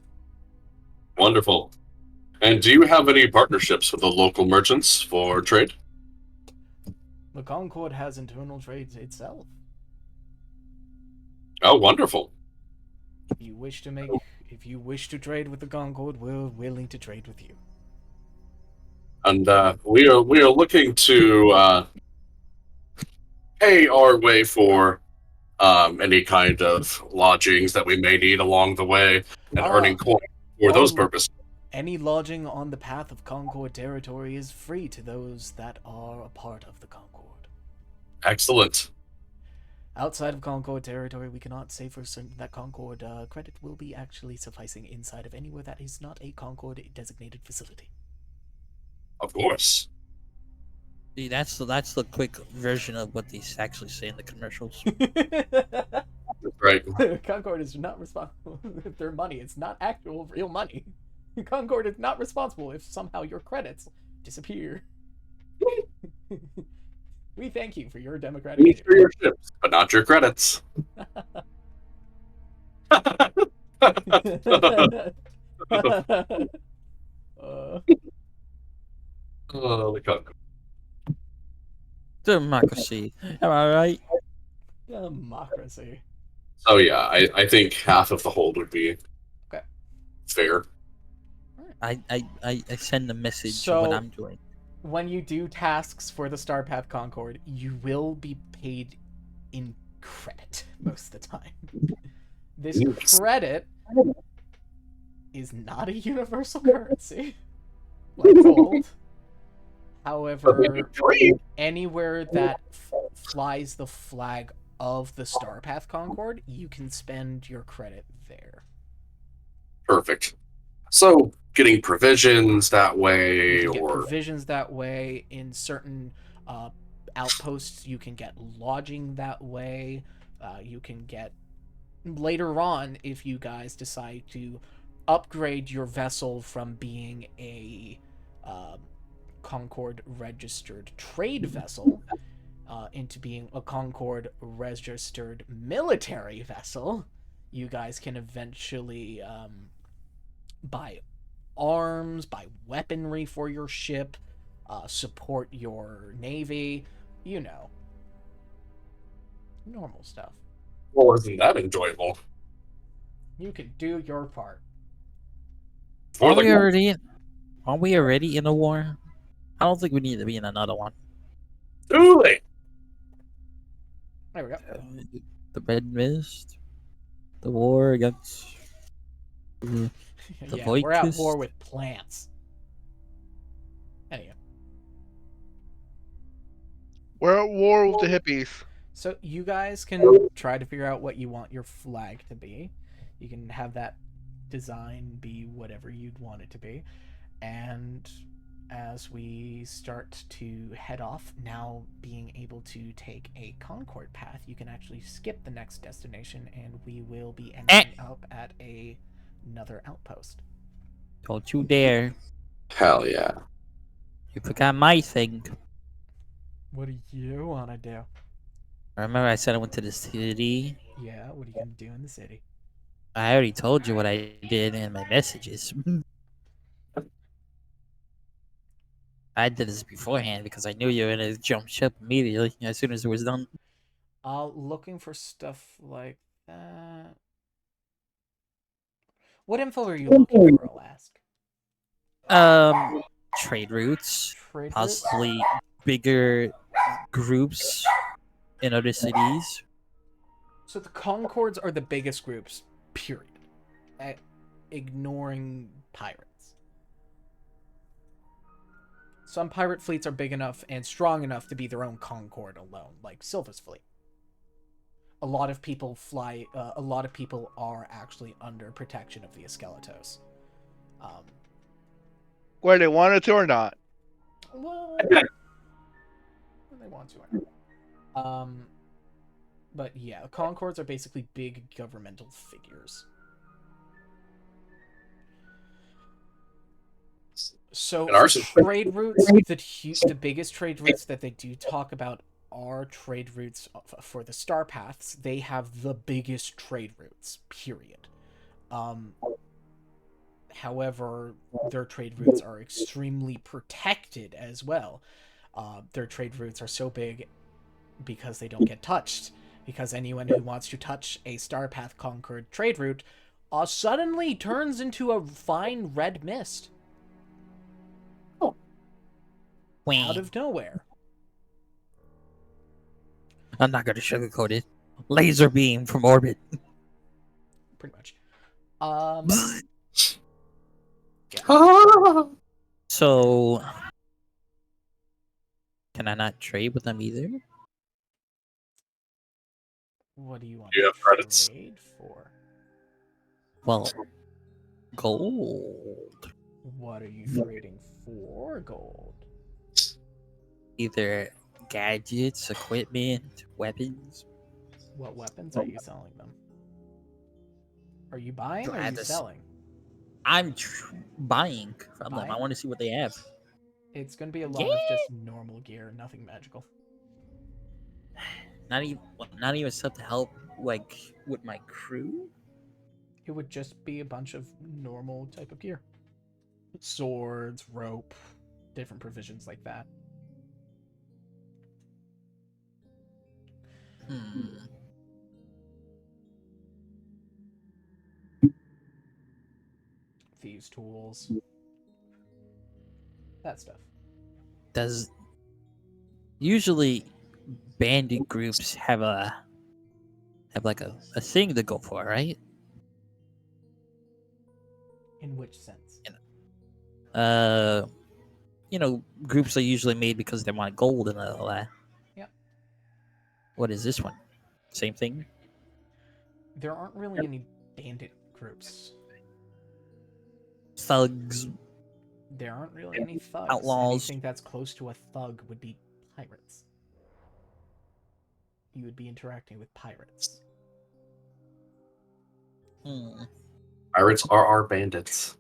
Wonderful. And do you have any partnerships with the local merchants for trade? The Concorde has internal trade itself. Oh, wonderful. If you wish to trade with the Concorde, we're willing to trade with you. And we are looking to pay our way for any kind of lodgings that we may need along the way, and earning coin for those purposes. Any lodging on the path of Concorde territory is free to those that are a part of the Concorde. Excellent. Outside of Concorde territory, we cannot say for certain that Concorde credit will be actually sufficing inside of anywhere that is not a Concorde designated facility. Of course. See, that's the quick version of what they actually say in the commercials. Right. Concorde is not responsible if their money. It's not actual real money. Concorde is not responsible if somehow your credits disappear. We thank you for your democratic. Need for your ships, but not your credits. Oh, the Concorde. Democracy. Am I right? Democracy. So yeah, I think half of the hold would be okay. Fair. I send a message So, when I'm doing. When you do tasks for the Starpath Concorde, you will be paid in credit most of the time. This credit is not a universal currency, like gold. However, anywhere that flies the flag of the Starpath Concorde, you can spend your credit there. Perfect. So, getting provisions that way, You can get or provisions that way. In certain outposts, you can get lodging that way. You can get later on, if you guys decide to upgrade your vessel from being a Concorde registered trade vessel into being a Concorde registered military vessel, you guys can eventually buy arms, buy weaponry for your ship, support your navy, you know. Normal stuff. well, isn't that enjoyable? You can do your part. Aren't we already in a war? I don't think we need to be in another one. Too late. There we go. The Red Mist, the war against the Yeah, we're at war with plants. Anyway. We're at war with the hippies. So you guys can try to figure out what you want your flag to be. You can have that design be whatever you'd want it to be. And as we start to head off, now being able to take a Concord path, you can actually skip the next destination, and we will be ending up at another outpost. Don't you dare. Hell yeah. You forgot my thing. What do you want to do? Remember I said I went to the city? Yeah, what are you going to do in the city? I already told you what I did in my messages. I did this beforehand because I knew you were gonna jump ship immediately as soon as it was done. Looking for stuff like that. What info are you looking for, I'll ask? Trade routes, Trade routes? possibly bigger groups in other cities. So the Concords are the biggest groups, period. Ignoring pirates. Some pirate fleets are big enough and strong enough to be their own Concord alone, like Silva's fleet. A lot of people fly. A lot of people are actually under protection of the Esqueletos. Whether they wanted to or not. Well, they want to. But yeah, Concords are basically big governmental figures. So trade routes, the biggest trade routes that they do talk about are trade routes for the star paths. They have the biggest trade routes, period. However, their trade routes are extremely protected as well. Their trade routes are so big because they don't get touched. Because anyone who wants to touch a star path Concord trade route suddenly turns into a fine red mist. Out of nowhere. I'm not gonna sugarcoat it. Laser beam from orbit. Pretty much. So, can I not trade with them either? What do you want You to have credits. trade for? Well, gold. What are you trading for gold? Either gadgets, equipment, weapons. What weapons are you selling them? Are you buying or are you selling? I'm buying from them. I Buying? want to see what they have. It's going to be a lot of just normal gear, nothing magical. Not even stuff to help like with my crew. It would just be a bunch of normal type of gear. Swords, rope, different provisions like that. Thieves' tools. That stuff. Does usually bandit groups have like a thing to go for, right? In which sense? Groups are usually made because they want gold and all that. Yep. What is this one? Same thing? There aren't really any bandit groups. Thugs. There aren't really any thugs. Outlaws. Anything that's close to a thug would be pirates. You would be interacting with pirates. Pirates are our bandits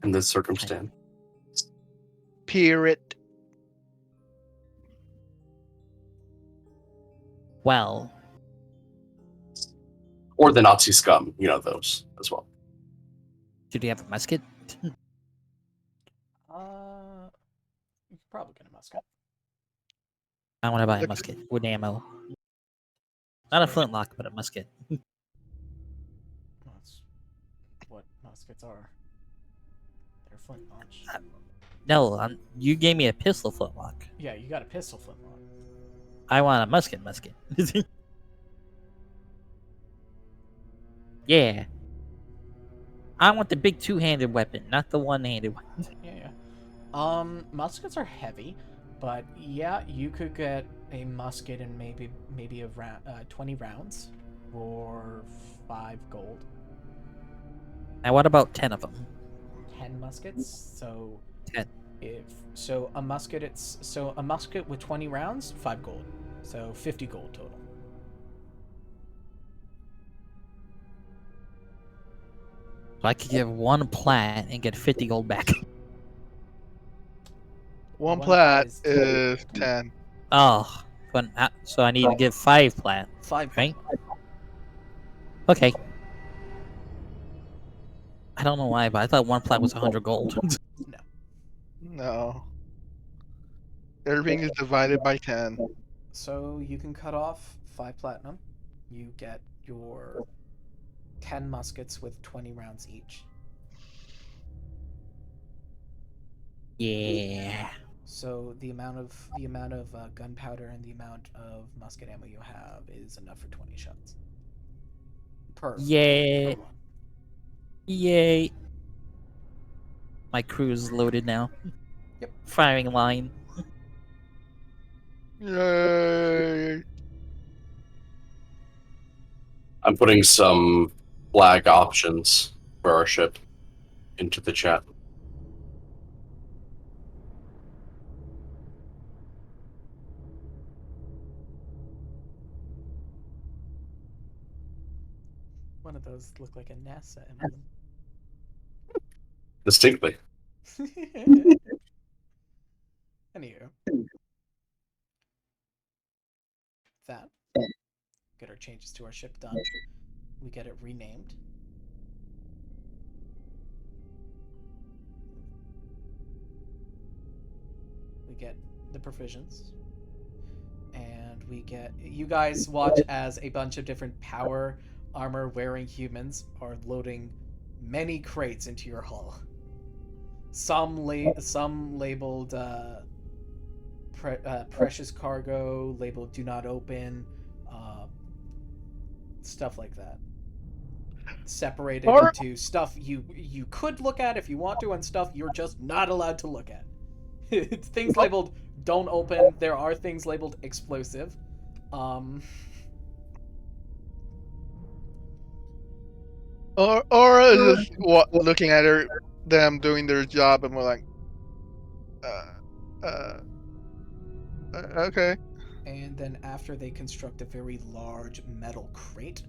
in this circumstance. Pirate. Well. Or the Nazi scum, those as well. Do they have a musket? You could probably get a musket. I want to buy a musket with ammo. Not a flintlock, but a musket. That's what muskets are. They're flint launch. No, you gave me a pistol flintlock. Yeah, you got a pistol flintlock. I want a musket. Yeah. I want the big two-handed weapon, not the one-handed one. Yeah. Muskets are heavy. But yeah, you could get a musket and maybe 20 rounds for 5 gold. Now, what about 10 of them? 10 muskets. So 10. a musket with 20 rounds, 5 gold. So 50 gold total. So I could give 1 plat and get 50 gold back. One One plat plat is is 10. Oh, but so I need to give 5 plat. 5 Right? gold. Okay. I don't know why, but I thought 1 plat was 100 gold. No. No. Everything is divided by 10. So you can cut off 5 platinum. You get your 10 muskets with 20 rounds each. Yeah. So the amount of gunpowder and the amount of musket ammo you have is enough for 20 shots per Yay. per one. Yay. My crew is loaded now. Yep. Firing line. Yay! I'm putting some flag options for our ship into the chat. One of those look like a NASA emblem. Distinctly. Anywho, that get our changes to our ship done. We get it renamed. We get the provisions. And we get you guys watch as a bunch of different power armor wearing humans are loading many crates into your hull. Some labeled precious cargo, labeled do not open, stuff like that. Separated Or- into stuff you could look at if you want to, and stuff you're just not allowed to look at. It's things labeled don't open. There are things labeled explosive. Or is just looking at them doing their job, and we're like, uh, uh, okay. And then after they construct a very large metal crate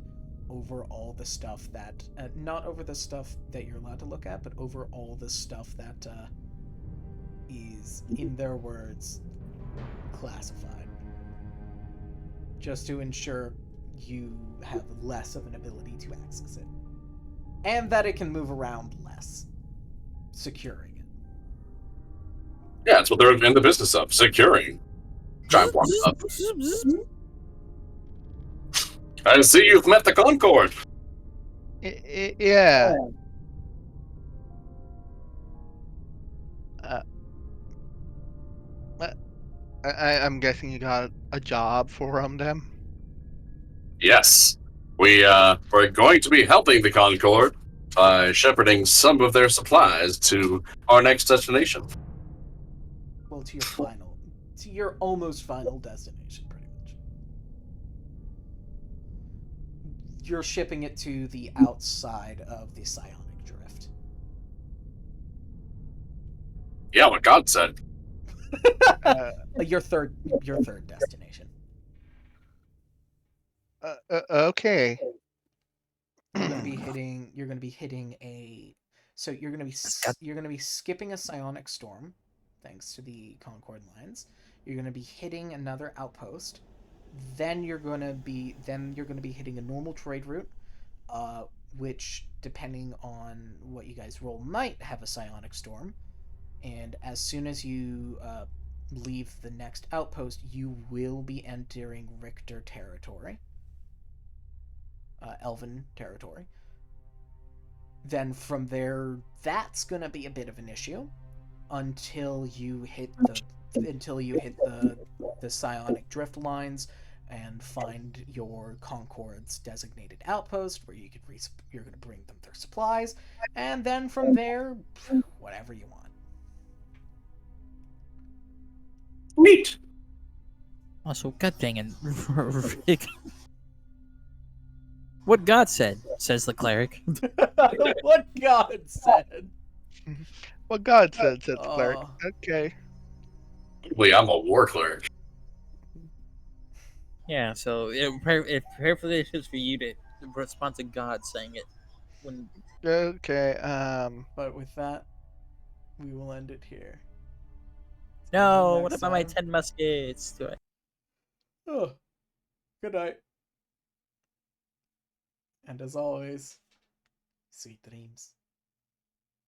over all the stuff that not over the stuff that you're allowed to look at, but over all the stuff that is, in their words, classified, just to ensure you have less of an ability to access it, and that it can move around less, securing it. Yeah, that's what they're in the business of, securing. Giant block up. I see you've met the Concord. Yeah. I'm guessing you got a job for them. Yes. We're going to be helping the Concord by shepherding some of their supplies to our next destination. Well, to your almost final destination, pretty much. You're shipping it to the outside of the psionic drift. Yeah, what God said. Your third destination. Okay. You're gonna be hitting a. So you're gonna be skipping a psionic storm, thanks to the Concord lines. You're gonna be hitting another outpost. Then you're gonna be hitting a normal trade route, which, depending on what you guys roll, might have a psionic storm. And as soon as you leave the next outpost, you will be entering Richter territory, Elven territory. Then from there, that's gonna be a bit of an issue until you hit the psionic drift lines and find your Concord's designated outpost where you're gonna bring them their supplies, and then from there, whatever you want. Neat. Also, god dang it. Rick. What God said, says the cleric. What God said. What God said the cleric. Oh. Okay. Wait, I'm a war cleric. Yeah, so prayerfully it's just for you to respond to God saying it. When Okay. But with that, we will end it here. no, Until what next about my time. 10 muskets? Do I? Oh, good night. And as always, sweet dreams.